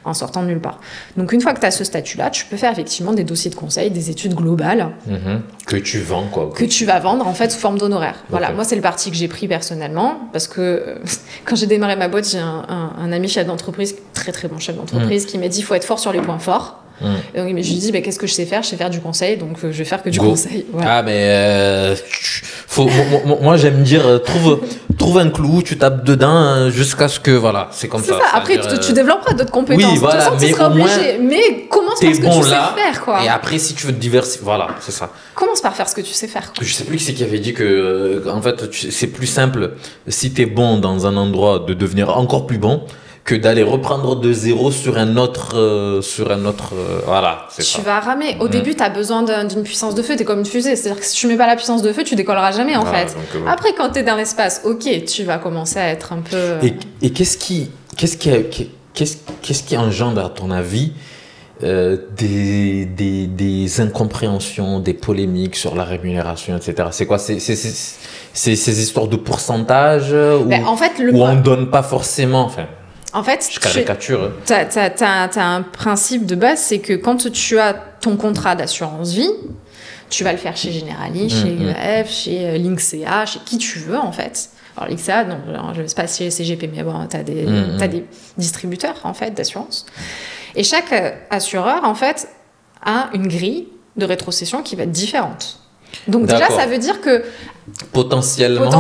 en sortant de nulle part. Donc, une fois que tu as ce statut-là, tu peux faire effectivement des dossiers de conseil, des études globales. Que tu vends, quoi. Que tu vas vendre, en fait, sous forme d'honoraires. Voilà, moi, c'est le parti que j'ai pris personnellement. Parce que quand j'ai démarré ma boîte, j'ai un ami chef d'entreprise, très très bon chef d'entreprise, qui m'a dit il faut être fort sur les points forts. Et donc, je lui dis qu'est-ce que je sais faire? Je sais faire du conseil, donc je vais faire que du conseil. Voilà. Ah, mais moi j'aime dire trouve un clou, tu tapes dedans jusqu'à ce que voilà, c'est comme ça. Après tu développeras d'autres compétences. Oui, voilà, de toute façon, tu seras obligé. Mais commence par ce que tu sais faire, quoi. Et après, si tu veux te diversifier, voilà, c'est ça. Commence par faire ce que tu sais faire. Je sais plus qui c'est qui avait dit que en fait c'est plus simple si t'es bon dans un endroit de devenir encore plus bon que d'aller reprendre de zéro sur un autre voilà, c'est ça. Tu vas ramer. Au début, tu as besoin d'une puissance de feu, tu es comme une fusée. C'est-à-dire que si tu mets pas la puissance de feu, tu décolleras jamais, en fait. Donc, après, quand tu es dans l'espace, ok, tu vas commencer à être un peu... Et qu'est-ce qui engendre, à ton avis, des incompréhensions, des polémiques sur la rémunération, etc. C'est quoi? C'est ces histoires de pourcentage en fait, où on donne pas forcément... Enfin, en fait, je caricature. T'as un principe de base, c'est que quand tu as ton contrat d'assurance vie, tu vas le faire chez Generali, chez UAF, chez Linksea, chez qui tu veux, en fait. Alors, Linksea, non, je ne sais pas chez CGP, mais bon, t'as des distributeurs, en fait, d'assurance. Et chaque assureur, en fait, a une grille de rétrocession qui va être différente. Donc déjà, ça veut dire que potentiellement,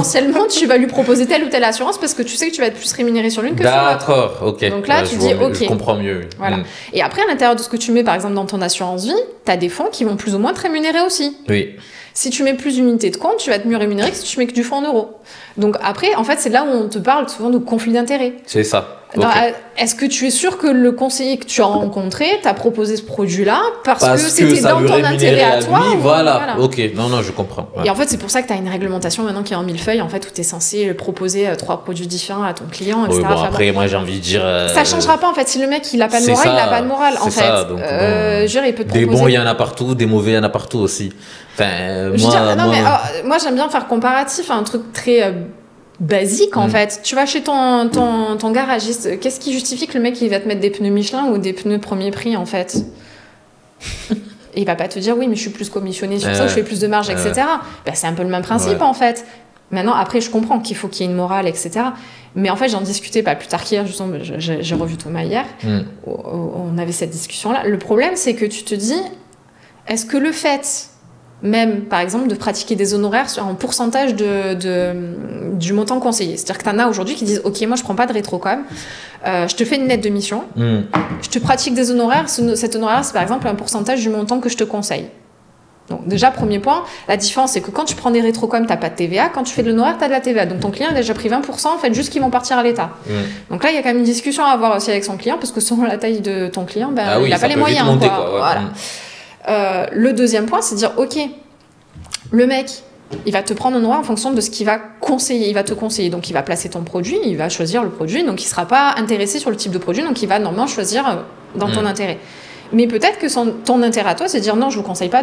tu vas lui proposer telle ou telle assurance parce que tu sais que tu vas être plus rémunéré sur l'une que sur l'autre. D'accord, ok. Donc là, tu dis ok. Je comprends mieux. Oui. Voilà. Et après, à l'intérieur de ce que tu mets, par exemple, dans ton assurance vie, tu as des fonds qui vont plus ou moins te rémunérer aussi. Oui. Si tu mets plus d'unités de compte, tu vas être mieux rémunéré que si tu mets que du fonds en euros. Donc après, en fait, c'est là où on te parle souvent de conflit d'intérêts. C'est ça. Okay. Est-ce que tu es sûr que le conseiller que tu as rencontré t'a proposé ce produit-là parce que c'était dans ton intérêt à toi voilà. Ok, non, je comprends. Ouais. Et en fait, c'est pour ça que tu as une réglementation maintenant qui est en millefeuille, en fait, où tu es censé proposer 3 produits différents à ton client, etc. Oui, bon, après, moi, j'ai envie de dire... Ça changera pas, en fait. Si le mec, il a pas de morale, il a pas de morale, en fait. Ça, donc, il peut te proposer... Des bons, il y en a partout, des mauvais, il y en a partout aussi. Enfin, moi, j'aime bien faire comparatif à un truc très... basique en fait. Tu vas chez ton garagiste, qu'est-ce qui justifie que le mec il va te mettre des pneus Michelin ou des pneus premier prix en fait? Et il va pas te dire oui mais je suis plus commissionné sur ça ou je fais plus de marge etc. C'est un peu le même principe en fait. Maintenant après je comprends qu'il faut qu'il y ait une morale etc. Mais en fait j'en discutais pas plus tard qu'hier justement, j'ai revu Thomas hier, on avait cette discussion là. Le problème c'est que tu te dis est-ce que le fait même, par exemple, de pratiquer des honoraires sur un pourcentage du montant conseillé. C'est-à-dire que tu en as aujourd'hui qui disent « Ok, moi, je prends pas de rétrocom, je te fais une lettre de mission, je te pratique des honoraires, cet honoraire, c'est par exemple un pourcentage du montant que je te conseille. » Donc déjà, premier point, la différence, c'est que quand tu prends des rétrocoms, tu n'as pas de TVA, quand tu fais de l'honoraire, tu as de la TVA. Donc ton client a déjà pris 20%, en fait, juste qu'ils vont partir à l'État. Donc là, il y a quand même une discussion à avoir aussi avec son client, parce que selon la taille de ton client, il n'a pas les moyens. Monter, quoi. Voilà. Le deuxième point, c'est de dire, ok, le mec, il va te prendre un honoraire en fonction de ce qu'il va conseiller. Il va te conseiller, donc il va placer ton produit, il va choisir le produit, donc il ne sera pas intéressé sur le type de produit, donc il va normalement choisir dans ton intérêt. Mais peut-être que ton intérêt à toi, c'est de dire, non, je ne vous conseille pas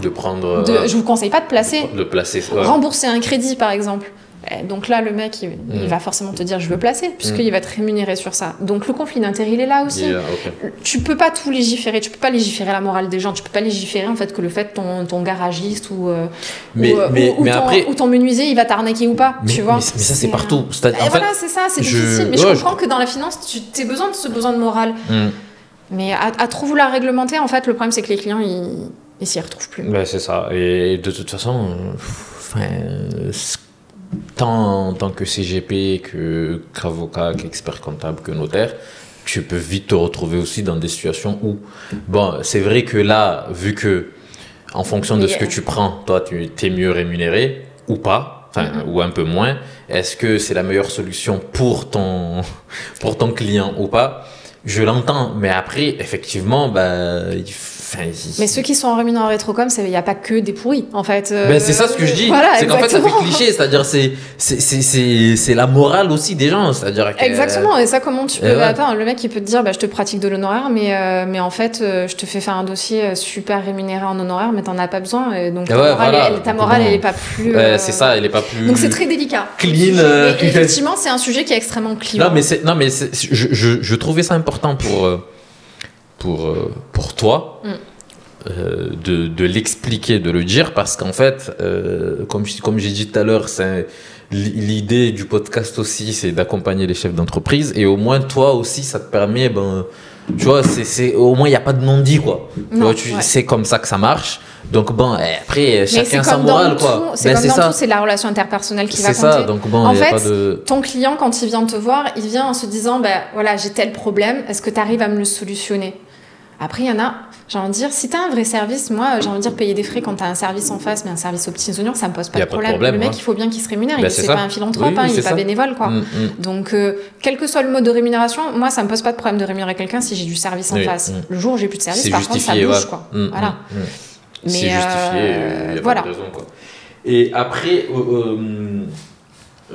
je vous conseille pas de placer. Rembourser un crédit, par exemple. Donc là, le mec, il va forcément te dire je veux placer, puisqu'il va te rémunérer sur ça. Donc le conflit d'intérêt, il est là aussi. Tu peux pas tout légiférer, tu peux pas légiférer la morale des gens, tu peux pas légiférer en fait que le fait ton garagiste ou ton menuisier, il va t'arnaquer ou pas. Tu vois. Mais ça, c'est partout. Voilà, c'est ça, c'est difficile. Mais je comprends que dans la finance, tu as besoin de ce besoin de morale. Mais à trop vouloir réglementer, en fait, le problème, c'est que les clients, ils s'y retrouvent plus. C'est ça. Et de toute façon, tant que CGP, qu'avocat, qu'expert comptable, que notaire, tu peux vite te retrouver aussi dans des situations où, bon, c'est vrai que là, vu que, en fonction de ce que tu prends, toi, tu es mieux rémunéré ou pas, ou un peu moins, est-ce que c'est la meilleure solution pour ton client ou pas? Je l'entends, mais après, effectivement, Mais ceux qui sont en ruminant en rétrocom, il n'y a pas que des pourris, en fait. Ben, c'est ça ce que je dis. Voilà, c'est qu'en fait, ça fait cliché. C'est-à-dire, c'est la morale aussi des gens. C'est-à-dire que, exactement. Et ça, comment tu peux... Attends, le mec, il peut te dire, je te pratique de l'honoraire, mais en fait, je te fais faire un dossier super rémunéré en honoraire, mais t'en as pas besoin. Et donc, ta morale, elle est pas plus... c'est ça, elle est pas plus... Donc, c'est très délicat. Clean. Effectivement, c'est un sujet qui est extrêmement clivant. Non, mais je trouvais ça important pour toi de l'expliquer, de le dire, parce qu'en fait, comme j'ai dit tout à l'heure, l'idée du podcast aussi, c'est d'accompagner les chefs d'entreprise, et au moins toi aussi, ça te permet, tu vois, au moins il n'y a pas de non-dit, quoi. Non, tu vois, c'est comme ça que ça marche. Donc après, chacun sa morale, quoi. C'est comme dans tout, c'est la relation interpersonnelle qui va compter. C'est ça, donc en fait, ton client, quand il vient te voir, il vient en se disant, voilà, j'ai tel problème, est-ce que tu arrives à me le solutionner? Après, il y en a, j'ai envie de dire, si tu as un vrai service, moi, j'ai envie de dire, payer des frais quand tu as un service en face, mais un service aux petits oignons, ça me pose pas de problème. Le mec, il faut bien qu'il se rémunère, c'est pas un philanthrope, il est pas bénévole, quoi. Donc, quel que soit le mode de rémunération, moi, ça me pose pas de problème de rémunérer quelqu'un si j'ai du service en face. Le jour où j'ai plus de service, par contre, ça bouge, quoi. Voilà. Mais c'est justifié, il n'y a pas de raison, quoi. Et après,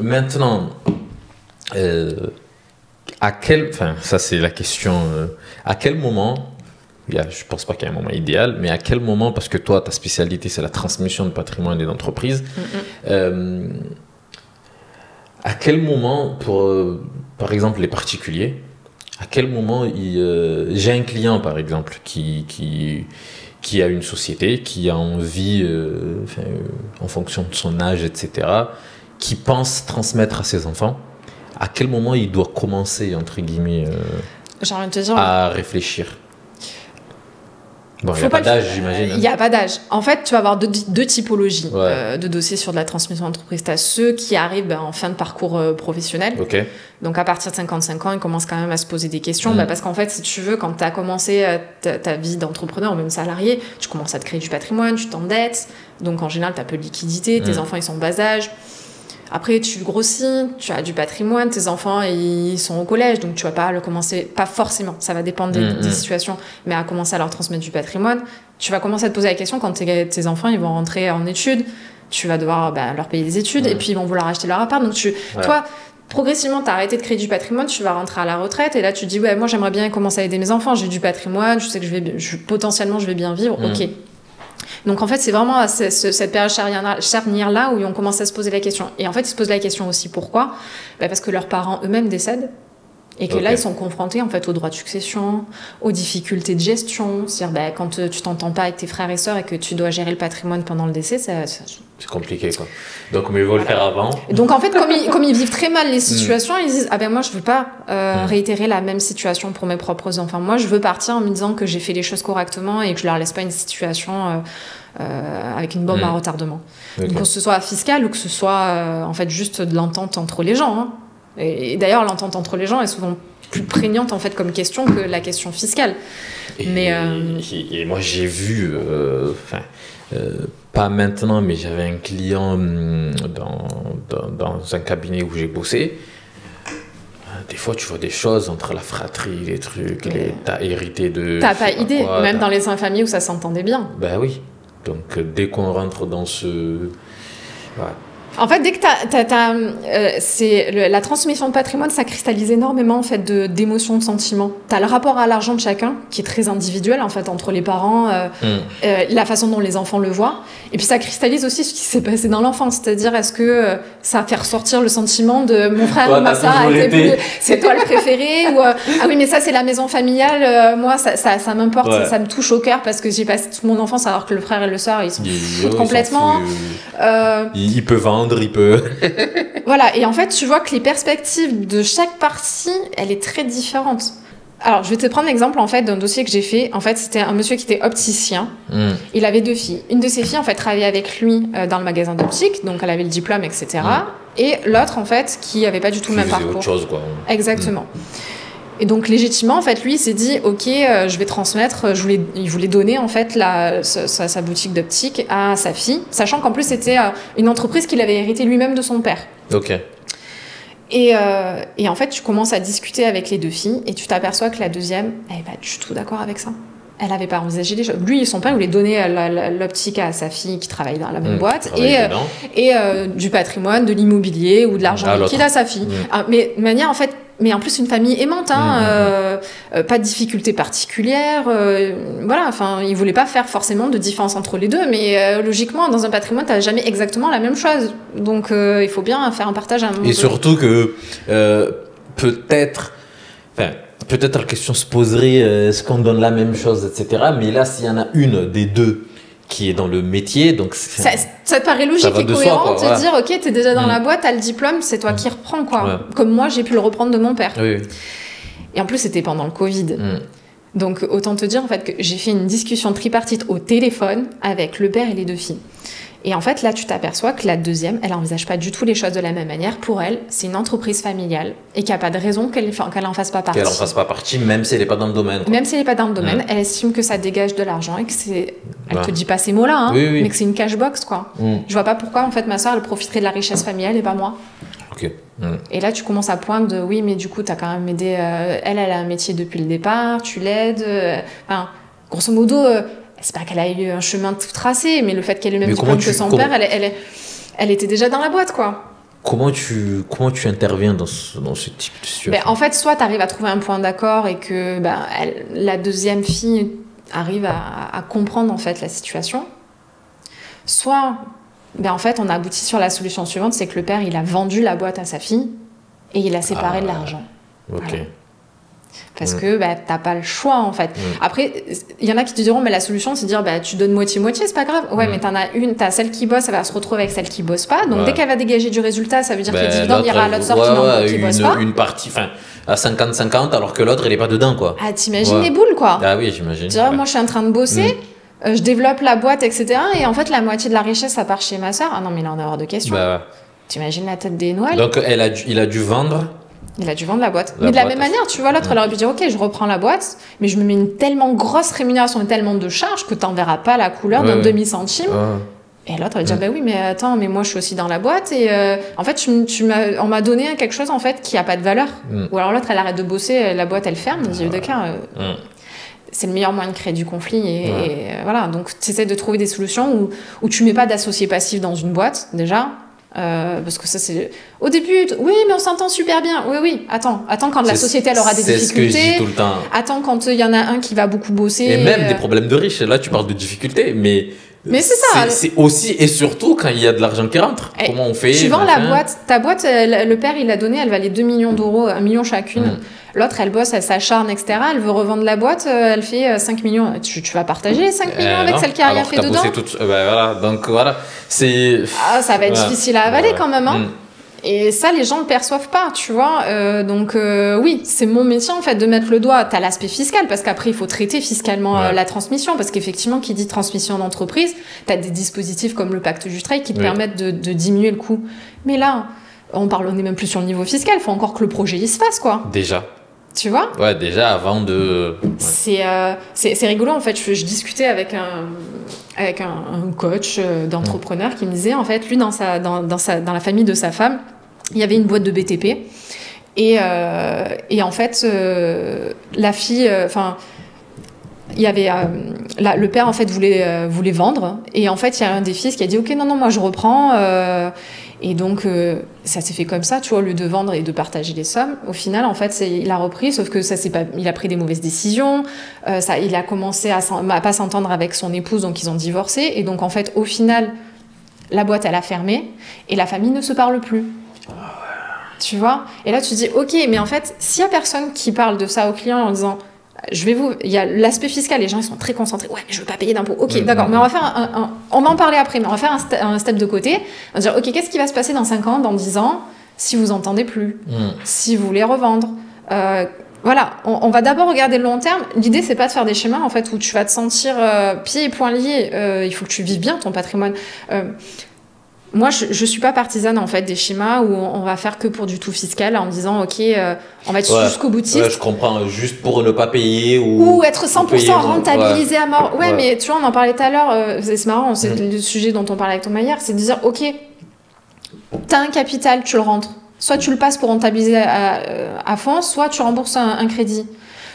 maintenant, ça c'est la question, à quel moment, je pense pas qu'il y ait un moment idéal, mais à quel moment, parce que toi, ta spécialité, c'est la transmission de patrimoine et d'entreprise, à quel moment, par exemple, les particuliers, à quel moment j'ai un client, par exemple, qui a une société, qui a envie, en fonction de son âge, etc., qui pense transmettre à ses enfants, à quel moment il doit commencer, entre guillemets, j'ai envie de te dire, à réfléchir? Bon, il n'y a pas d'âge, j'imagine. Il n'y a pas d'âge. En fait, tu vas avoir deux typologies de dossiers sur de la transmission d'entreprise. Tu as ceux qui arrivent en fin de parcours professionnel. Okay. Donc, à partir de 55 ans, ils commencent quand même à se poser des questions. Parce qu'en fait, si tu veux, quand tu as commencé ta vie d'entrepreneur ou même salarié, tu commences à te créer du patrimoine, tu t'endettes. Donc, en général, tu as peu de liquidité, tes enfants, ils sont en bas âge. Après, tu grossis, tu as du patrimoine, tes enfants, ils sont au collège, donc tu vas pas le commencer, pas forcément, ça va dépendre des situations, mais à commencer à leur transmettre du patrimoine. Tu vas commencer à te poser la question quand tes enfants, ils vont rentrer en études, tu vas devoir leur payer des études, et puis ils vont vouloir acheter leur appart. Donc toi, progressivement, tu as arrêté de créer du patrimoine, tu vas rentrer à la retraite, et là, tu te dis, moi, j'aimerais bien commencer à aider mes enfants, j'ai du patrimoine, je sais que potentiellement, je vais bien vivre, ok. Donc en fait, c'est vraiment cette période charnière-là où on commence à se poser la question. Et en fait, ils se posent la question aussi pourquoi ? Parce que leurs parents eux-mêmes décèdent. Et que là, ils sont confrontés en fait aux droits de succession, aux difficultés de gestion. C'est-à-dire, quand tu t'entends pas avec tes frères et sœurs et que tu dois gérer le patrimoine pendant le décès, c'est compliqué, quoi. Donc, mais il faut le faire avant. Donc, en fait, comme ils vivent très mal les situations, ils disent, moi, je veux pas réitérer la même situation pour mes propres enfants. Moi, je veux partir en me disant que j'ai fait les choses correctement et que je leur laisse pas une situation avec une bombe à retardement. Okay. Donc, que ce soit fiscal ou que ce soit en fait juste de l'entente entre les gens. Hein. Et d'ailleurs, l'entente entre les gens est souvent plus prégnante en fait comme question que la question fiscale. Et moi, j'ai vu, pas maintenant, mais j'avais un client dans un cabinet où j'ai bossé. Des fois, tu vois des choses entre la fratrie, les trucs, t'as hérité de... T'as pas idée, même dans les familles où ça s'entendait bien. Ben oui. Donc, dès qu'on rentre dans ce... Ouais. En fait, dès que la transmission de patrimoine, ça cristallise énormément en fait d'émotions, de sentiments. T'as le rapport à l'argent de chacun qui est très individuel en fait entre les parents, la façon dont les enfants le voient, et puis ça cristallise aussi ce qui s'est passé dans l'enfance. C'est-à-dire, est-ce que ça fait ressortir le sentiment de mon frère ou ma sœur, c'est toi le préféré, ou ah oui mais ça c'est la maison familiale, moi ça m'importe, ça me touche au cœur parce que j'ai passé toute mon enfance alors que le frère et le sœur ils s'en foutent complètement. Il peut vendre. Il peut. Voilà, et en fait, tu vois que les perspectives de chaque partie, elle est très différente. Alors, je vais te prendre l'exemple en fait d'un dossier que j'ai fait. En fait, c'était un monsieur qui était opticien. Il avait 2 filles. Une de ses filles, en fait, travaillait avec lui dans le magasin d'optique, donc elle avait le diplôme, etc. Et l'autre, en fait, qui avait pas du tout le même parcours. Autre chose, quoi. Exactement. Et donc légitimement en fait lui il s'est dit ok je vais transmettre, il voulait donner en fait sa boutique d'optique à sa fille, sachant qu'en plus c'était une entreprise qu'il avait héritée lui-même de son père. Ok. Et en fait tu commences à discuter avec les 2 filles et tu t'aperçois que la deuxième elle est pas du tout d'accord avec ça. elle n'avait pas envisagé les choses. Lui, son père, il voulait donner l'optique à sa fille qui travaille dans la même boîte et du patrimoine, de l'immobilier ou de l'argent liquide à sa fille. Mais de manière, en fait, mais en plus une famille aimante, pas de difficultés particulières, voilà, enfin, il voulait pas faire forcément de différence entre les deux, mais logiquement, dans un patrimoine, t'as jamais exactement la même chose, donc il faut bien faire un partage à un moment donné. Surtout que peut-être la question se poserait, est-ce qu'on donne la même chose, etc. Mais là, s'il y en a une des deux qui est dans le métier, donc ça te paraît logique et cohérent de dire, ok, t'es déjà dans la boîte, t'as le diplôme, c'est toi qui reprends, quoi. Ouais. Comme moi, j'ai pu le reprendre de mon père. Oui. Et en plus, c'était pendant le Covid. Donc, autant te dire, en fait, que j'ai fait une discussion tripartite au téléphone avec le père et les deux filles. Et en fait, là, tu t'aperçois que la deuxième, elle n'envisage pas du tout les choses de la même manière. Pour elle, c'est une entreprise familiale et qu'il n'y a pas de raison qu'elle en fasse pas partie. Qu'elle en fasse pas partie, même si elle n'est pas dans le domaine. Quoi. Même si elle n'est pas dans le domaine, elle estime que ça dégage de l'argent et que c'est... Elle te dit pas ces mots-là, mais que c'est une cash box, quoi. Je vois pas pourquoi, en fait, ma soeur, elle profiterait de la richesse familiale et pas moi. Ok. Et là, tu commences à poindre de, oui, mais du coup, tu as quand même aidé... elle a un métier depuis le départ, tu l'aides... Enfin, grosso modo... c'est pas qu'elle a eu un chemin tout tracé, mais le fait qu'elle ait le même diplôme que son père, elle était déjà dans la boîte, quoi. Comment tu interviens dans ce type de situation? En fait, soit tu arrives à trouver un point d'accord et que la deuxième fille arrive à comprendre en fait la situation, soit en fait on a abouti sur la solution suivante, c'est que le père il a vendu la boîte à sa fille et il a séparé de l'argent. Ok. Voilà. Parce que t'as pas le choix en fait. Après, il y en a qui te diront mais la solution c'est de dire tu donnes moitié-moitié, c'est pas grave. Ouais, mais t'as celle qui bosse, elle va se retrouver avec celle qui bosse pas. Donc dès qu'elle va dégager du résultat, ça veut dire que les dividendes ira à l'autre sort qui bosse pas. Une partie, à 50-50, alors que l'autre elle est pas dedans, quoi. Ah, t'imagines les boules, quoi. Ah oui, j'imagine. Moi je suis en train de bosser, je développe la boîte, etc. Et en fait la moitié de la richesse ça part chez ma soeur. Ah non, mais il en a hors de question. T'imagines la tête des Noël. Donc il a dû vendre. Il a dû vendre la boîte. Mais de la même manière, tu vois, l'autre, elle aurait pu dire, ok, je reprends la boîte, mais je me mets une tellement grosse rémunération et tellement de charges que t'en verras pas la couleur d'un demi-centime. Et l'autre, elle va dire, oui, mais attends, mais moi, je suis aussi dans la boîte et en fait, on m'a donné quelque chose, en fait, qui a pas de valeur. Ou alors l'autre, elle arrête de bosser, la boîte, elle ferme. Elle dit, d'accord, c'est le meilleur moyen de créer du conflit et voilà. Donc, tu essaies de trouver des solutions où tu mets pas d'associé passif dans une boîte, déjà. Parce que ça c'est au début oui mais on s'entend super bien oui attends quand la société elle aura des difficultés, c'est ce que je dis tout le temps. Attends quand il y en a un qui va beaucoup bosser et même des problèmes de riches, là tu parles de difficultés mais c'est ça c'est aussi et surtout quand il y a de l'argent qui rentre, comment on fait, tu vends la boîte, ta boîte le père il l'a donné, elle valait 2 millions d'euros, 1 million chacune. L'autre, elle bosse, elle s'acharne, etc. Elle veut revendre la boîte, elle fait 5 millions. Tu vas partager les 5 millions avec celle qui a rien fait dedans. Voilà. Donc voilà, c'est... ça va être difficile à avaler quand même. Et ça, les gens ne le perçoivent pas, tu vois. Donc oui, c'est mon métier en fait de mettre le doigt. T'as l'aspect fiscal parce qu'après, il faut traiter fiscalement la transmission. Parce qu'effectivement, qui dit transmission d'entreprise, t'as des dispositifs comme le pacte du trade qui te permettent de diminuer le coût. Mais là, on n'est même plus sur le niveau fiscal. Il faut encore que le projet il se fasse, quoi. Déjà. Tu vois ? Ouais, déjà avant de... C'est rigolo, en fait. Je discutais avec un coach d'entrepreneur qui me disait, en fait, lui, dans la famille de sa femme, il y avait une boîte de BTP. Et en fait, la fille... il y avait le père en fait voulait vendre et en fait il y a un des fils qui a dit ok non moi je reprends et donc ça s'est fait comme ça, tu vois, au lieu de vendre et de partager les sommes. Au final en fait il a repris, sauf que il a pris des mauvaises décisions, il a commencé à pas s'entendre avec son épouse, donc ils ont divorcé et donc en fait au final la boîte elle a fermé et la famille ne se parle plus. Tu vois, et là tu te dis ok mais en fait s'il y a personne qui parle de ça aux clients en disant il y a l'aspect fiscal, les gens ils sont très concentrés, ouais mais je veux pas payer d'impôts, ok d'accord, mais on va faire on va en parler après, mais on va faire un step de côté, on va dire ok qu'est-ce qui va se passer dans 5 ans, dans 10 ans si vous entendez plus, si vous voulez revendre, voilà, on va d'abord regarder le long terme. L'idée c'est pas de faire des schémas en fait où tu vas te sentir pieds et poings liés, il faut que tu vives bien ton patrimoine. Moi, je suis pas partisane en fait des schémas où on va faire que pour du tout fiscal en disant ok, on va être jusqu'au boutiste. Ouais, je comprends, juste pour ne pas payer ou être 100% rentabilisé à mort. Ouais, mais tu vois, on en parlait tout à l'heure. C'est marrant, c'est le sujet dont on parlait avec Thomas hier, c'est de dire ok, t'as un capital, tu le rentres. Soit tu le passes pour rentabiliser à fond, soit tu rembourses un crédit.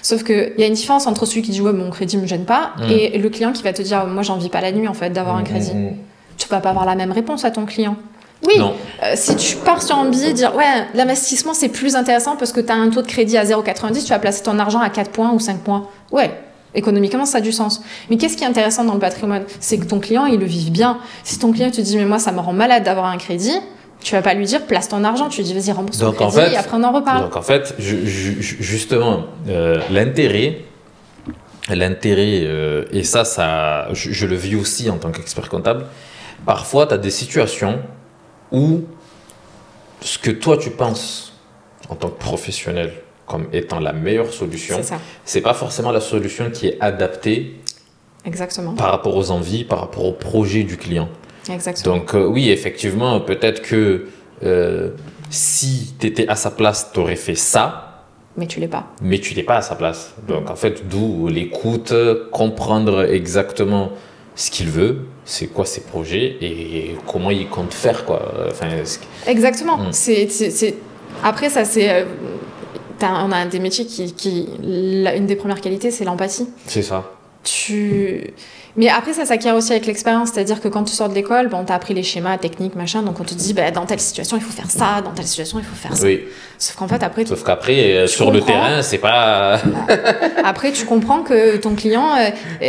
Sauf qu'il y a une différence entre celui qui dit ouais, mon crédit me gêne pas et le client qui va te dire moi, j'en vis pas la nuit en fait d'avoir un crédit. Tu vas pas avoir la même réponse à ton client. Oui, si tu pars sur un billet, dire ouais, l'investissement c'est plus intéressant parce que tu as un taux de crédit à 0,90, tu vas placer ton argent à 4 points ou 5 points. Ouais, économiquement ça a du sens. Mais qu'est-ce qui est intéressant dans le patrimoine? C'est que ton client il le vive bien. Si ton client te dit mais moi ça me rend malade d'avoir un crédit, tu vas pas lui dire place ton argent, tu lui dis vas-y rembourse ton crédit et après on en reparle. Donc en fait, justement, l'intérêt, et ça je le vis aussi en tant qu'expert comptable, parfois tu as des situations où ce que toi tu penses en tant que professionnel comme étant la meilleure solution, c'est pas forcément la solution qui est adaptée par rapport aux envies, par rapport au projet du client. Exactement. Donc oui, effectivement, peut-être que si tu étais à sa place, tu aurais fait ça. Mais tu l'es pas. Mais tu n'es pas à sa place. Donc en fait, d'où l'écoute, comprendre exactement ce qu'il veut, c'est quoi ses projets et comment il compte faire, quoi. Enfin, exactement. Après, ça, c'est... on a des métiers une des premières qualités, c'est l'empathie. C'est ça. Mais après, ça s'acquiert aussi avec l'expérience. C'est-à-dire que quand tu sors de l'école, on t'a appris les schémas techniques, machin. Donc on te dit, dans telle situation, il faut faire ça. Dans telle situation, il faut faire ça. Oui. Sauf qu'en fait, après... sur le terrain, c'est pas... Après, tu comprends que ton client,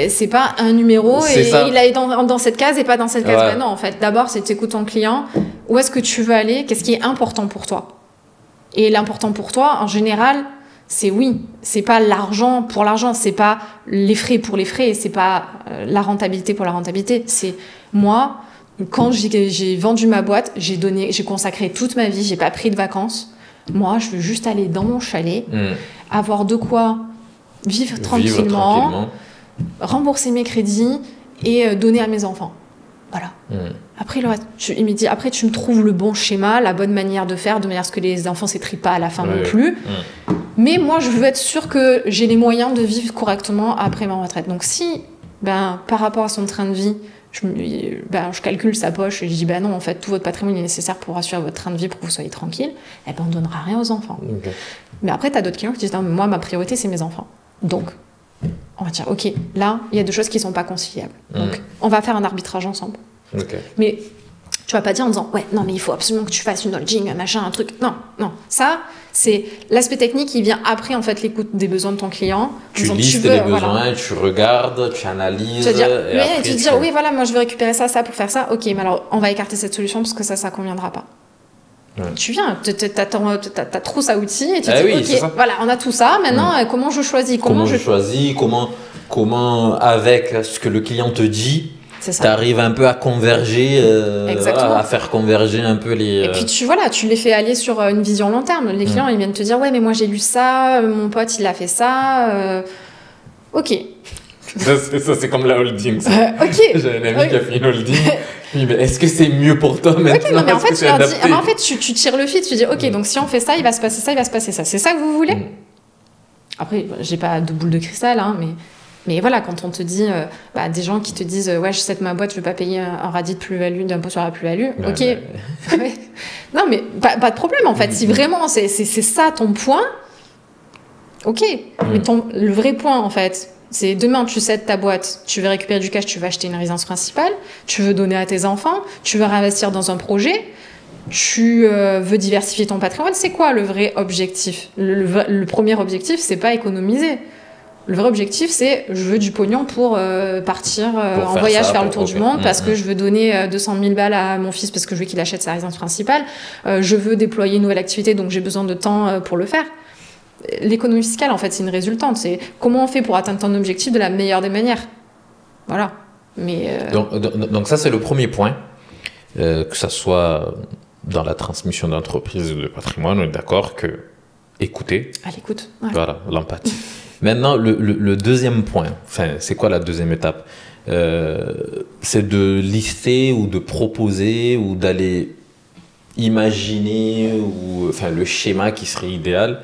c'est pas un numéro et il est dans cette case et pas dans cette case. Ouais. Non, en fait, d'abord, c'est t'écoutes ton client. Où est-ce que tu veux aller? Qu'est-ce qui est important pour toi? Et l'important pour toi, en général... c'est pas l'argent pour l'argent, c'est pas les frais pour les frais, c'est pas la rentabilité pour la rentabilité. C'est moi, quand j'ai vendu ma boîte, j'ai consacré toute ma vie, j'ai pas pris de vacances. Moi, je veux juste aller dans mon chalet, avoir de quoi vivre tranquillement, rembourser mes crédits et donner à mes enfants. Voilà. Après, il me dit, après, tu me trouves le bon schéma, la bonne manière de faire, de manière à ce que les enfants ne s'étripent pas à la fin non plus. Mais moi, je veux être sûre que j'ai les moyens de vivre correctement après ma retraite. Donc si, par rapport à son train de vie, je calcule sa poche et je dis, non, en fait, tout votre patrimoine est nécessaire pour assurer votre train de vie, pour que vous soyez tranquille, on ne donnera rien aux enfants. Okay. Mais après, tu as d'autres clients qui disent, non, mais moi, ma priorité, c'est mes enfants. Donc, on va dire, ok, là, il y a deux choses qui ne sont pas conciliables. Donc, on va faire un arbitrage ensemble. Okay. Mais tu vas pas dire en disant, ouais, non, mais il faut absolument que tu fasses une holding, un machin, un truc. Non. Ça, c'est l'aspect technique qui vient après, en fait, l'écoute des besoins de ton client. Tu listes les besoins, tu regardes, tu analyses. Tu vas dire, oui, voilà, moi, je veux récupérer ça pour faire ça. Ok, mais alors, on va écarter cette solution parce que ça conviendra pas. Ouais. Tu viens, t'as ta trousse à outils et tu dis, ok, voilà, on a tout ça. Maintenant, comment je choisis? Comment avec ce que le client te dit, tu arrives un peu à converger, à faire converger un peu les... Et puis tu les fais aller sur une vision long terme. Les clients, ils viennent te dire, ouais, mais moi j'ai lu ça, mon pote, il a fait ça. Ok. Ça, c'est comme la holding. Ok. J'ai un ami qui a fait une holding. Oui, mais est-ce que c'est mieux pour toi maintenant? Ok, non, mais en fait, tu tires le fil, tu dis, ok, donc si on fait ça, il va se passer ça, il va se passer ça. C'est ça que vous voulez? Après, j'ai pas de boule de cristal, hein, mais voilà, quand on te dit, des gens qui te disent, ouais, je sais que ma boîte, je veux pas payer un radis de plus-value, d'impôt sur la plus-value, ok. Non, mais pas de problème, en fait. Si vraiment c'est ça ton point, ok. Mais le vrai point, en fait, c'est demain, tu cèdes ta boîte, tu veux récupérer du cash, tu veux acheter une résidence principale, tu veux donner à tes enfants, tu veux réinvestir dans un projet, tu veux diversifier ton patrimoine. C'est quoi le vrai objectif? Le premier objectif, c'est pas économiser. Le vrai objectif, c'est je veux du pognon pour partir en voyage faire le tour du monde parce que je veux donner 200 000 balles à mon fils parce que je veux qu'il achète sa résidence principale. Je veux déployer une nouvelle activité, donc j'ai besoin de temps pour le faire. L'économie fiscale, en fait, c'est une résultante. C'est comment on fait pour atteindre ton objectif de la meilleure des manières. Voilà. Mais donc ça, c'est le premier point. Que ça soit dans la transmission d'entreprise de patrimoine, on est d'accord que écouter. À l'écoute. Ouais. Voilà, l'empathie. Maintenant, le deuxième point, c'est quoi la deuxième étape? C'est de lister ou de proposer ou d'aller imaginer le schéma qui serait idéal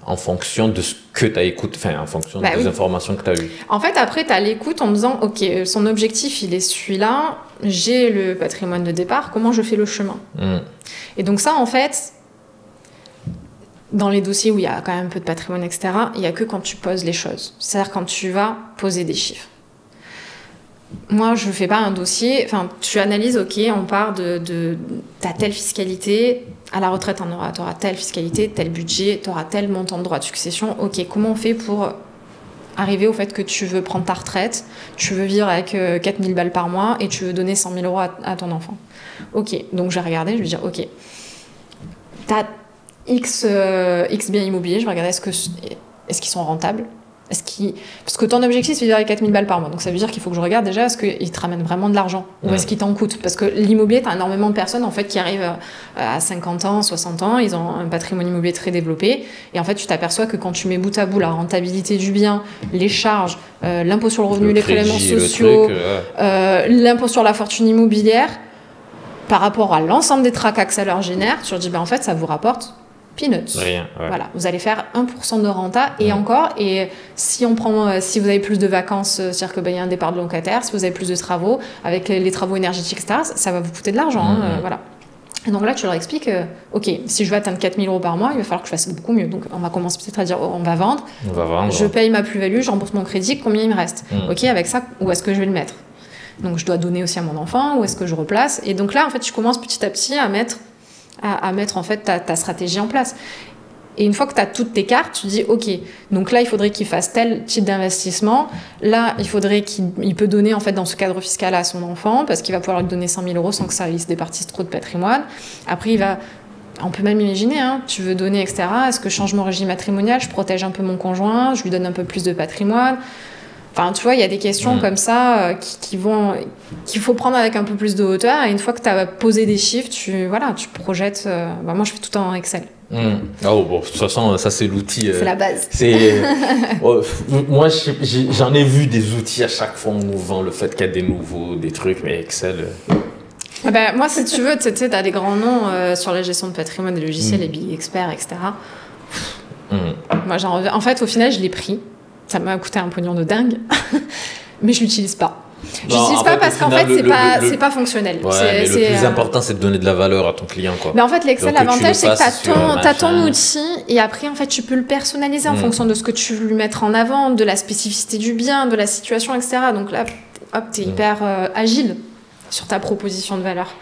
en fonction de ce que tu as écouté, en fonction des informations que tu as eues. En fait, après, tu as l'écoute en me disant, ok, son objectif, il est celui-là, j'ai le patrimoine de départ, comment je fais le chemin? Et donc ça, en fait, dans les dossiers où il y a quand même un peu de patrimoine, etc., il n'y a que quand tu poses les choses. C'est-à-dire quand tu vas poser des chiffres. Moi, je ne fais pas un dossier... Enfin, tu analyses, ok, on part de ta telle fiscalité, à la retraite, tu auras telle fiscalité, tel budget, tu auras tel montant de droit de succession. Ok, comment on fait pour arriver au fait que tu veux prendre ta retraite, tu veux vivre avec 4 000 balles par mois et tu veux donner 100 000 euros à ton enfant. Ok, donc je vais regarder, je vais dire, ok, tu as X biens immobiliers, je vais regarder est-ce qu'ils sont rentables, parce que ton objectif c'est de vivre avec 4 000 balles par mois, donc ça veut dire qu'il faut que je regarde déjà est-ce qu'ils te ramènent vraiment de l'argent ou est-ce qu'ils t'en coûtent, parce que l'immobilier, tu as énormément de personnes en fait qui arrivent à 50 ans, 60 ans, ils ont un patrimoine immobilier très développé et en fait tu t'aperçois que quand tu mets bout à bout la rentabilité du bien, les charges, l'impôt sur le revenu, les prélèvements sociaux, l'impôt sur la fortune immobilière par rapport à l'ensemble des tracas que ça leur génère, tu leur dis en fait ça vous rapporte peanuts. Rien, ouais. Voilà, vous allez faire 1% de renta et encore, et si vous avez plus de vacances, c'est-à-dire que y a un départ de locataire, si vous avez plus de travaux, avec les travaux énergétiques, etc., ça va vous coûter de l'argent. Voilà. Et donc là, tu leur expliques, ok, si je veux atteindre 4 000 euros par mois, il va falloir que je fasse beaucoup mieux. Donc on va commencer peut-être à dire, on va vendre, je paye ma plus-value, je rembourse mon crédit, combien il me reste? Ok, avec ça, où est-ce que je vais le mettre? Donc je dois donner aussi à mon enfant, où est-ce que je replace? Et donc là, en fait, tu commences petit à petit à mettre en fait ta stratégie en place. Et une fois que tu as toutes tes cartes, tu dis ok, donc là il faudrait qu'il fasse tel type d'investissement, là il faudrait qu'il peut donner en fait dans ce cadre fiscal à son enfant parce qu'il va pouvoir lui donner 100 000 euros sans que ça il se départisse trop de patrimoine. Après on peut même imaginer, tu veux donner, etc. Est-ce que je change mon régime matrimonial, je protège un peu mon conjoint, je lui donne un peu plus de patrimoine? Enfin, tu vois, il y a des questions comme ça qu'il faut prendre avec un peu plus de hauteur. Et une fois que tu as posé des chiffres, tu projettes. Moi, je fais tout en Excel. Oh, bon, de toute façon, ça, c'est l'outil. C'est la base. Moi, j'en ai vu des outils à chaque fois. On nous vend le fait qu'il y a des nouveaux, des trucs, mais Excel. Moi, si tu veux, tu as des grands noms sur la gestion de patrimoine, des logiciels, les big experts, etc. Moi, en fait, au final, je l'ai pris. Ça m'a coûté un pognon de dingue, mais je l'utilise pas. Je l'utilise pas parce qu'en fait, c'est pas fonctionnel. Ouais, mais le plus important, c'est de donner de la valeur à ton client, quoi. Mais en fait, l'Excel, l'avantage, c'est que tu as ton outil et après, en fait, tu peux le personnaliser en fonction de ce que tu veux lui mettre en avant, de la spécificité du bien, de la situation, etc. Donc là, hop, tu es hyper agile sur ta proposition de valeur.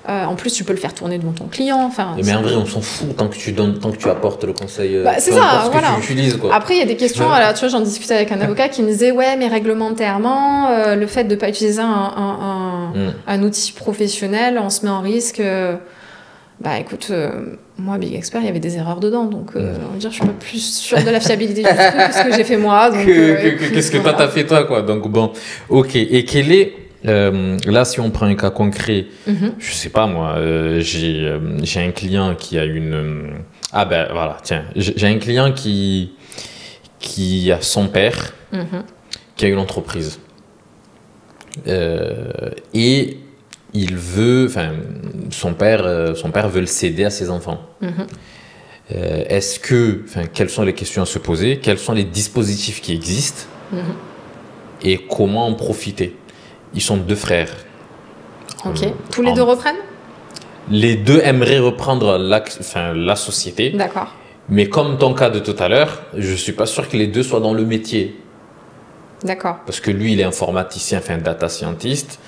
En plus, tu peux le faire tourner devant ton client. Mais en vrai, on s'en fout tant que tu apportes le conseil. C'est ça, voilà. Que tu utilises, quoi. Après, il y a des questions. Alors, tu vois, j'en discutais avec un avocat qui me disait, ouais, mais réglementairement, le fait de ne pas utiliser un outil professionnel, on se met en risque. Écoute, moi, Big Expert, il y avait des erreurs dedans. Donc, on va dire, je suis pas plus sûre de la fiabilité du truc que ce que j'ai fait moi. Qu'est-ce que toi, t'as fait, toi, quoi. Donc, bon, ok. Et quel est. Là, si on prend un cas concret, je sais pas moi, j'ai un client qui a voilà, tiens, j'ai un client qui a son père qui a une entreprise et son père veut le céder à ses enfants. Quelles sont les questions à se poser? Quels sont les dispositifs qui existent et comment en profiter? Ils sont 2 frères. Ok. Tous les 2 reprennent? Les 2 aimeraient reprendre la société. D'accord. Mais comme ton cas de tout à l'heure, je ne suis pas sûr que les 2 soient dans le métier. D'accord. Parce que lui, il est informaticien, data scientist.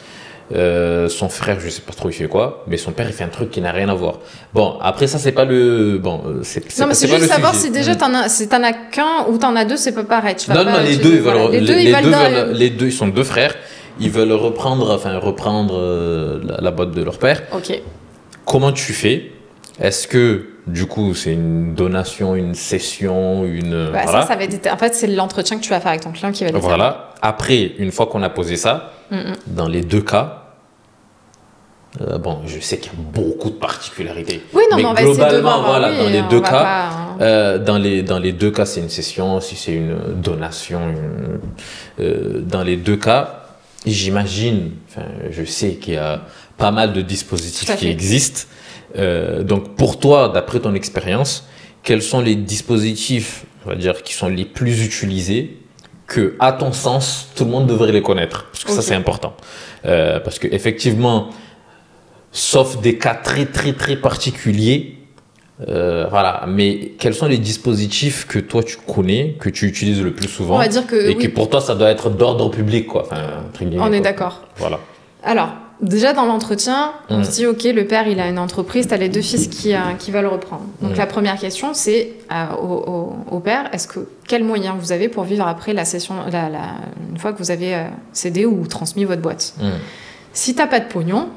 Son frère, je ne sais pas trop il fait quoi, mais son père, il fait un truc qui n'a rien à voir. Bon, après ça, c'est pas le... Bon, c'est juste savoir si déjà t'en as qu'un ou t'en as 2, c'est pas pareil. Les deux, ils sont 2 frères. Ils veulent reprendre la boîte de leur père. Ok. Comment tu fais? Est-ce que, du coup, c'est une donation, une cession, voilà. Ça va être... En fait, c'est l'entretien que tu vas faire avec ton client qui va déterminer. Voilà. Après, une fois qu'on a posé ça, dans les 2 cas, je sais qu'il y a beaucoup de particularités. Oui, non, mais on va essayer de voir. Voilà, dans les 2 cas, dans les 2 cas, c'est une cession. Si c'est une donation, dans les 2 cas, j'imagine, je sais qu'il y a pas mal de dispositifs qui existent. Donc, pour toi, d'après ton expérience, quels sont les dispositifs, on va dire, qui sont les plus utilisés que, à ton sens, tout le monde devrait les connaître? Parce que ça, c'est important. Parce que effectivement, sauf des cas très, très, très particuliers, Voilà. Mais quels sont les dispositifs que toi tu connais, que tu utilises le plus souvent? On va dire que, et que pour toi ça doit être d'ordre public, quoi. Enfin, on est d'accord. Voilà. Alors, déjà dans l'entretien, on se dit, ok, le père il a une entreprise, tu as les 2 fils qui veulent reprendre. Donc la première question, c'est au père, quels moyens vous avez pour vivre après la session, une fois que vous avez cédé ou transmis votre boîte. Si t'as pas de pognon,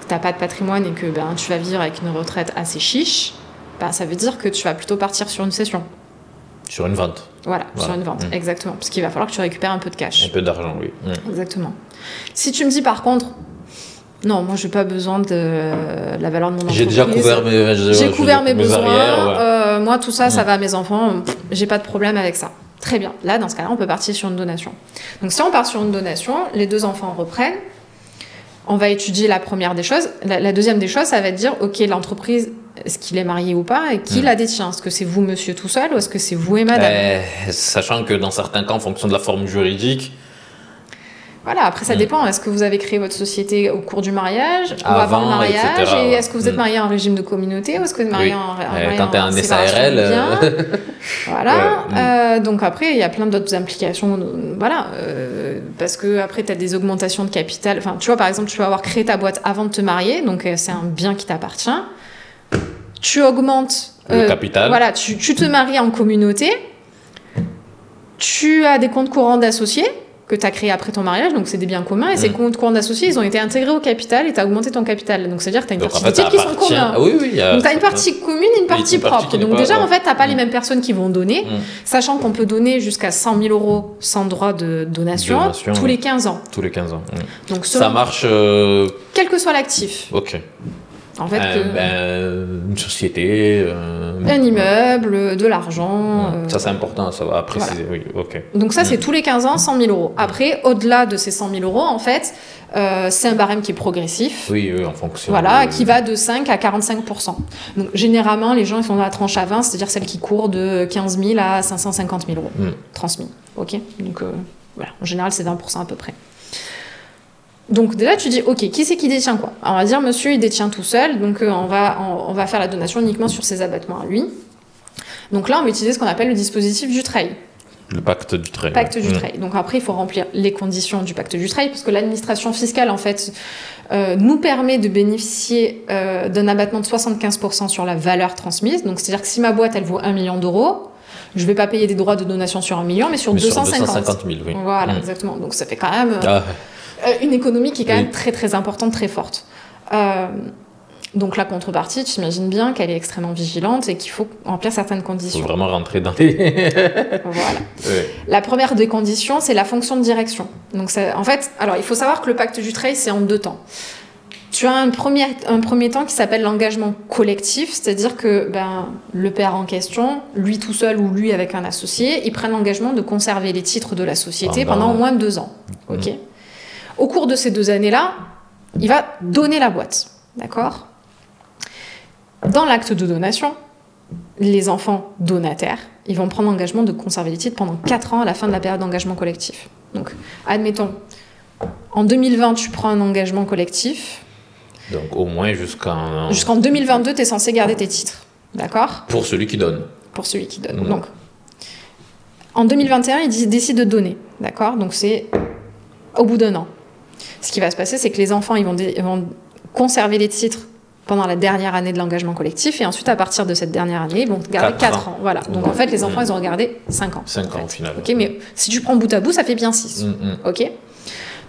que t'as pas de patrimoine et que tu vas vivre avec une retraite assez chiche, ça veut dire que tu vas plutôt partir sur une cession. Sur une vente. Voilà. Sur une vente, exactement. Parce qu'il va falloir que tu récupères un peu de cash. Un peu d'argent, oui. Exactement. Si tu me dis par contre, non, moi j'ai pas besoin de la valeur de mon entreprise. J'ai déjà couvert mes besoins. Arrières, moi tout ça, ça va à mes enfants. J'ai pas de problème avec ça. Très bien. Là, dans ce cas-là, on peut partir sur une donation. Donc si on part sur une donation, les 2 enfants reprennent. On va étudier la première des choses. La deuxième des choses, ça va être dire, ok, l'entreprise, est-ce qu'il est marié ou pas et qui la détient? Est-ce que c'est vous, monsieur, tout seul, ou est-ce que c'est vous et madame? Sachant que dans certains cas, en fonction de la forme juridique... Voilà, après ça dépend. Est-ce que vous avez créé votre société au cours du mariage ou avant le mariage, etc. Et est-ce que vous êtes marié en régime de communauté ou est-ce que vous êtes marié en quand tu es un SARL voilà. Donc après il y a plein d'autres implications, voilà, parce que après tu as des augmentations de capital. Enfin, tu vois, par exemple, tu vas avoir créé ta boîte avant de te marier, donc c'est un bien qui t'appartient. Tu augmentes le capital. Voilà, tu te maries en communauté. Tu as des comptes courants d'associés que tu as créé après ton mariage, donc c'est des biens communs, et ces comptes courants d'associés, ils ont été intégrés au capital et tu as augmenté ton capital. Donc c'est-à-dire que tu as une partie des titres qui sont communs. Oui, donc tu as une partie commune et une partie propre. Donc déjà, en fait, tu n'as pas les mêmes personnes qui vont donner, sachant qu'on peut donner jusqu'à 100 000 € sans droit de donation tous les 15 ans. Tous les 15 ans. Donc ça marche... Quel que soit l'actif. Ok. En fait, une société, un immeuble, de l'argent. Ça, c'est important, ça va préciser. Voilà. Oui, ok. Donc ça, c'est tous les 15 ans, 100 000 €. Après, au-delà de ces 100 000 €, en fait, c'est un barème qui est progressif. Oui, en fonction. Voilà, qui va de 5 à 45%. Donc généralement, les gens ils sont dans la tranche à 20, c'est-à-dire celle qui court de 15 000 à 550 000 € transmis. Ok. Donc voilà, en général, c'est 20% à peu près. Donc déjà tu dis ok, qui c'est qui détient quoi? Alors, on va dire monsieur il détient tout seul, donc on va faire la donation uniquement sur ses abattements à lui. Donc là on va utiliser ce qu'on appelle le dispositif du trail. Le pacte du trail. Pacte du trail. Donc après il faut remplir les conditions du pacte du trail parce que l'administration fiscale en fait nous permet de bénéficier d'un abattement de 75% sur la valeur transmise. Donc c'est-à-dire que si ma boîte elle vaut 1 million d'euros, je ne vais pas payer des droits de donation sur 1 million mais sur 250 000. Oui. Voilà, exactement. Donc ça fait quand même... une économie qui est quand même très très importante, très forte. Donc la contrepartie, tu imagines bien qu'elle est extrêmement vigilante et qu'il faut remplir certaines conditions. Il faut vraiment rentrer dans les... Voilà. La première des conditions, c'est la fonction de direction. Donc en fait, alors il faut savoir que le pacte du trail, c'est en 2 temps. Tu as un premier temps qui s'appelle l'engagement collectif, c'est-à-dire que le père en question, lui tout seul ou lui avec un associé, ils prennent l'engagement de conserver les titres de la société pendant au moins 2 ans. Ok. Au cours de ces 2 années-là, il va donner la boîte. D'accord? Dans l'acte de donation, les enfants donataires, ils vont prendre l'engagement de conserver les titres pendant 4 ans à la fin de la période d'engagement collectif. Donc, admettons, en 2020, tu prends un engagement collectif. Donc, au moins jusqu'en 2022, tu es censé garder tes titres. D'accord? Pour celui qui donne. Pour celui qui donne. Donc, en 2021, ils décident de donner. D'accord? Donc, c'est au bout d'1 an. Ce qui va se passer, c'est que les enfants ils vont conserver les titres pendant la dernière année de l'engagement collectif et ensuite, à partir de cette dernière année, ils vont garder 4 ans. Voilà. Donc, en fait, les enfants, ils ont regardé 5 ans. 5 ans, au final. Ok, mais si tu prends bout à bout, ça fait bien 6. Ok.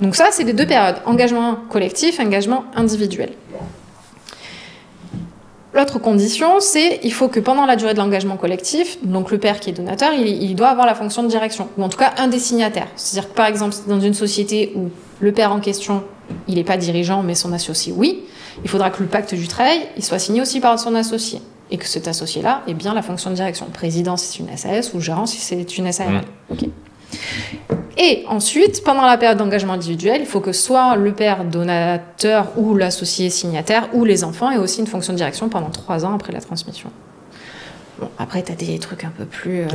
Donc, ça, c'est les 2 périodes. Engagement collectif, engagement individuel. L'autre condition, c'est il faut que pendant la durée de l'engagement collectif, donc le père qui est donateur, il doit avoir la fonction de direction, ou en tout cas un des signataires. C'est-à-dire que par exemple, dans une société où le père en question, il n'est pas dirigeant, mais son associé, oui, il faudra que le pacte du trail, il soit signé aussi par son associé, et que cet associé-là ait bien la fonction de direction. Président si c'est une SAS, ou gérant si c'est une SARL. Okay. Et ensuite, pendant la période d'engagement individuel, il faut que soit le père donateur ou l'associé signataire ou les enfants aient aussi une fonction de direction pendant 3 ans après la transmission. Bon, après, tu as des trucs un peu plus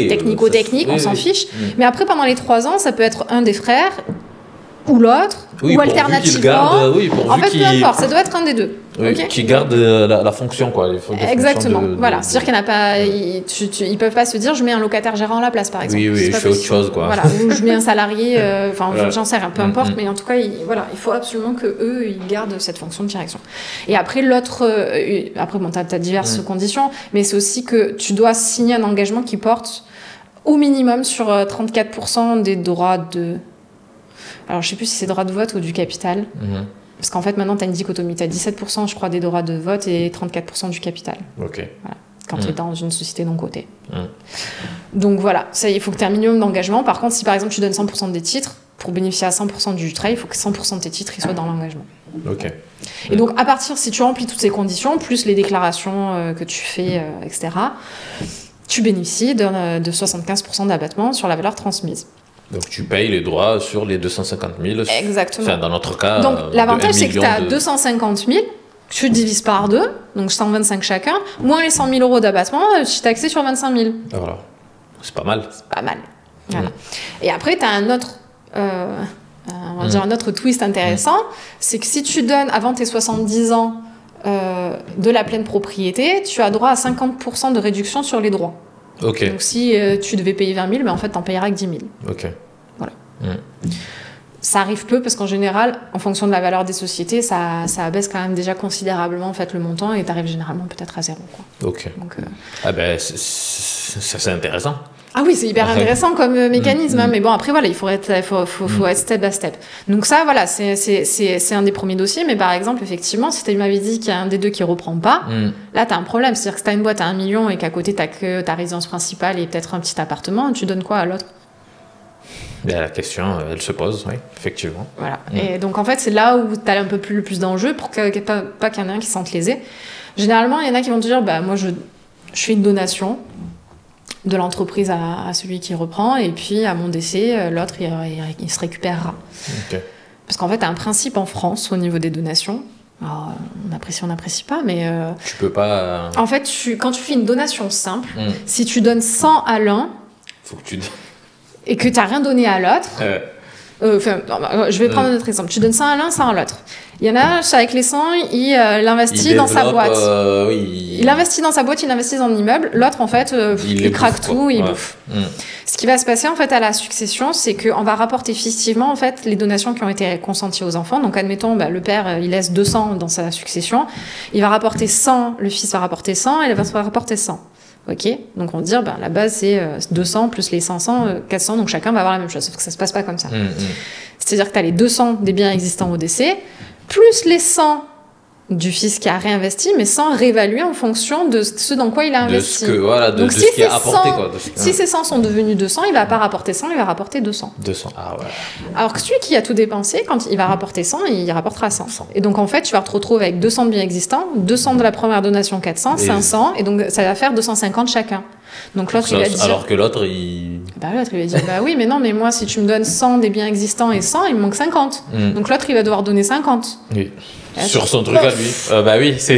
technico-techniques, on s'en fiche. Mais après, pendant les 3 ans, ça peut être un des frères ou l'autre, oui, ou alternativement. En fait, peu importe, ça doit être un des deux. Oui, okay, qui garde la fonction, quoi. Exactement. Voilà. C'est-à-dire qu'il n'y en a pas. Ils peuvent pas se dire, je mets un locataire gérant à la place, par exemple. Oui, je fais autre chose, quoi. Voilà. Ou je mets un salarié. J'en sais rien. Peu importe. Mais en tout cas, il faut absolument que eux, ils gardent cette fonction de direction. Et après, l'autre. Après, bon, t'as diverses conditions, mais c'est aussi que tu dois signer un engagement qui porte au minimum sur 34% des droits de. Alors, je sais plus si c'est droit de vote ou du capital. Parce qu'en fait, maintenant, tu as une dichotomie. Tu as 17%, je crois, des droits de vote et 34% du capital. Ok. Voilà. Quand tu es dans une société non cotée. Donc voilà, ça, il faut que tu aies un minimum d'engagement. Par contre, si par exemple tu donnes 100% des titres, pour bénéficier à 100% du trade, il faut que 100% de tes titres ils soient dans l'engagement. Ok. Et donc, à partir, si tu remplis toutes ces conditions, plus les déclarations que tu fais, etc., tu bénéficies de 75% d'abattement sur la valeur transmise. Donc tu payes les droits sur les 250 000. Exactement. Enfin, dans notre cas. Donc l'avantage, c'est que tu as 250 000, tu divises par 2, donc 125 chacun, moins les 100 000 euros d'abattement, tu t'es taxé sur 25 000. Voilà. C'est pas mal. C'est pas mal. Voilà. Et après, tu as un autre. On va dire un autre twist intéressant, c'est que si tu donnes avant tes 70 ans de la pleine propriété, tu as droit à 50% de réduction sur les droits. Ok. Donc si tu devais payer 20 000, ben en fait, tu en payeras que 10 000. Ok. Voilà. Ça arrive peu parce qu'en général, en fonction de la valeur des sociétés, ça abaisse quand même déjà considérablement en fait, le montant et tu arrives généralement peut-être à zéro. Quoi. Ok. Donc, ah ben, c'est intéressant. Ah oui, c'est hyper intéressant comme mécanisme, hein, mais bon, après, voilà, il faut être step by step. Donc ça, voilà, c'est un des premiers dossiers, mais par exemple, effectivement, si tu m'avais dit qu'il y a un des deux qui reprend pas, là, tu as un problème. C'est-à-dire que si tu as une boîte à 1 million et qu'à côté, tu as que ta résidence principale et peut-être un petit appartement, tu donnes quoi à l'autre? Bien, la question, elle se pose, oui, effectivement. Voilà. Et donc, en fait, c'est là où tu as un peu le plus d'enjeux pour pas qu'il y en ait un qui se sente lésé. Généralement, il y en a qui vont te dire, bah, moi, je fais une donation de l'entreprise à celui qui reprend, et puis à mon décès, l'autre, il se récupérera. Okay. Parce qu'en fait, tu as un principe en France au niveau des donations. Alors, on n'apprécie pas, mais... Tu peux pas... En fait, quand tu fais une donation simple, si tu donnes 100 à l'un, faut que tu... et que tu n'as rien donné à l'autre... je vais prendre un autre exemple. Tu donnes 100 à l'un, 100 à l'autre. Il y en a, avec les 100, il investit dans sa boîte. Il investit dans sa boîte, il investit dans l'immeuble. L'autre, en fait, il craque tout, il bouffe. Ce qui va se passer, en fait, à la succession, c'est qu'on va rapporter fictivement, en fait, les donations qui ont été consenties aux enfants. Donc, admettons, le père, il laisse 200 dans sa succession. Il va rapporter 100, le fils va rapporter 100, et il va rapporter 100. Ok, donc on va dire, la base c'est 200 plus les 500, 400, donc chacun va avoir la même chose, sauf que ça se passe pas comme ça. C'est-à-dire que tu as les 200 des biens existants au décès, plus les 100 du fils qui a réinvesti, mais sans réévaluer en fonction de ce dans quoi il a investi. Donc si ce qui a apporté, si ces 100 sont devenus 200, il va pas rapporter 100, il va rapporter 200. 200, ah ouais. Alors que celui qui a tout dépensé, quand il va rapporter 100, il rapportera 100. Et donc en fait, tu vas te retrouver avec 200 de biens existants, 200 de la première donation, 400, 500, et donc ça va faire 250 chacun. Donc l'autre, il va dire... Alors que l'autre, il... l'autre, il va dire, oui, mais non, mais moi, si tu me donnes 100 des biens existants et 100, il me manque 50. Donc l'autre, il va devoir donner 50. Oui. Sur son truc à lui. Bah oui, c'est...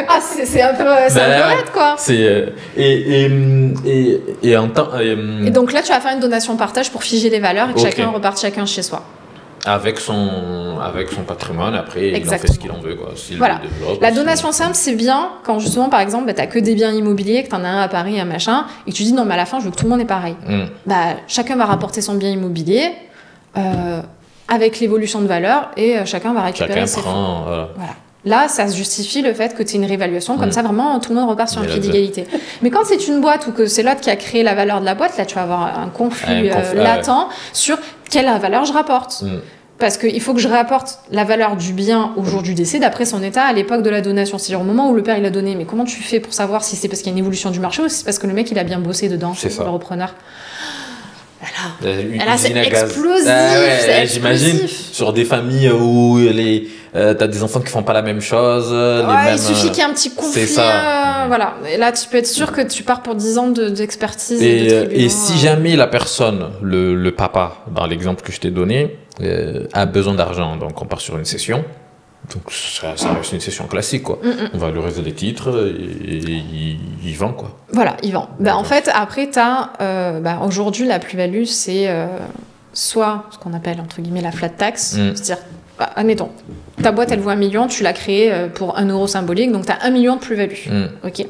Ah, c'est un peu... C'est un peu raide, quoi. Et en temps... Et donc là, tu vas faire une donation partage pour figer les valeurs et que chacun reparte chacun chez soi. Avec son patrimoine, après, il en fait ce qu'il en veut, quoi. Voilà. La donation simple, c'est bien quand, justement, par exemple, tu n'as que des biens immobiliers, que tu en as un à Paris, un machin, et que tu dis, non, mais à la fin, je veux que tout le monde est pareil. Chacun va rapporter son bien immobilier avec l'évolution de valeur, et chacun va récupérer ses fonds. Voilà. Là, ça se justifie le fait que tu aies une réévaluation, comme ça, vraiment, tout le monde repart sur un pied d'égalité. Mais quand c'est une boîte ou que c'est l'autre qui a créé la valeur de la boîte, là, tu vas avoir un conflit latent sur quelle valeur je rapporte. Parce qu'il faut que je rapporte la valeur du bien au jour du décès d'après son état à l'époque de la donation. C'est-à-dire au moment où le père il a donné. Mais comment tu fais pour savoir si c'est parce qu'il y a une évolution du marché ou si c'est parce que le mec il a bien bossé dedans, le repreneur? Voilà. C'est explosif. J'imagine sur des familles où t'as des enfants qui font pas la même chose. Il suffit qu'il y ait un petit conflit. C'est ça. Voilà. Et là, tu peux être sûr que tu pars pour 10 ans d'expertise. Et si jamais la personne, le papa, dans l'exemple que je t'ai donné, a besoin d'argent, donc on part sur une session. Donc ça reste une session classique, quoi. On va lui réserver les titres et il vend, quoi. Voilà, il vend. En fait, après, t'as... aujourd'hui, la plus-value, c'est soit ce qu'on appelle entre guillemets la flat tax, c'est-à-dire, admettons, ta boîte elle vaut 1 million, tu l'as créée pour 1 euro symbolique, donc tu as 1 million de plus-value. Ok.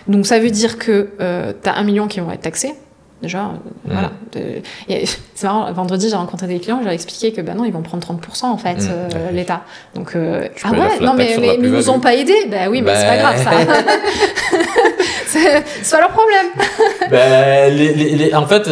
Donc ça veut dire que tu as 1 million qui vont être taxés. Déjà, voilà. C'est marrant, vendredi, j'ai rencontré des clients, je leur ai expliqué que non, ils vont prendre 30% en fait, l'État. Donc, ah ouais, non, mais ils nous ont pas aidés. Bah oui, mais c'est pas grave, ça. c'est pas leur problème. En fait.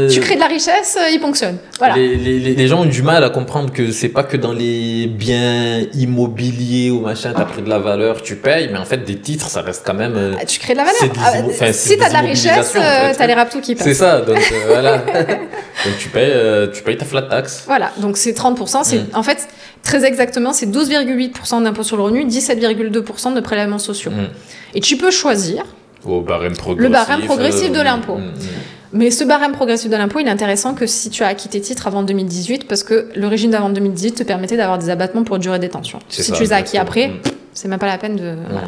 Tu crées de la richesse, ils ponctionnent. Voilà. Les gens ont du mal à comprendre que c'est pas que dans les biens immobiliers ou machin, t'as pris de la valeur, tu payes, mais en fait, des titres, ça reste quand même. Tu crées de la valeur. Si t'as de la richesse, t'as les raptos qui passent. C'est ça, donc voilà. Donc tu payes ta flat tax. Voilà, donc c'est 30%. C'est, en fait, très exactement, c'est 12,8% d'impôt sur le revenu, 17,2% de prélèvements sociaux. Et tu peux choisir le barème progressif de l'impôt. Mais ce barème progressif de l'impôt, il est intéressant que si tu as acquis tes titres avant 2018, parce que le régime d'avant 2018 te permettait d'avoir des abattements pour durée de détention. Si tu les as acquis après, c'est même pas la peine de... Voilà.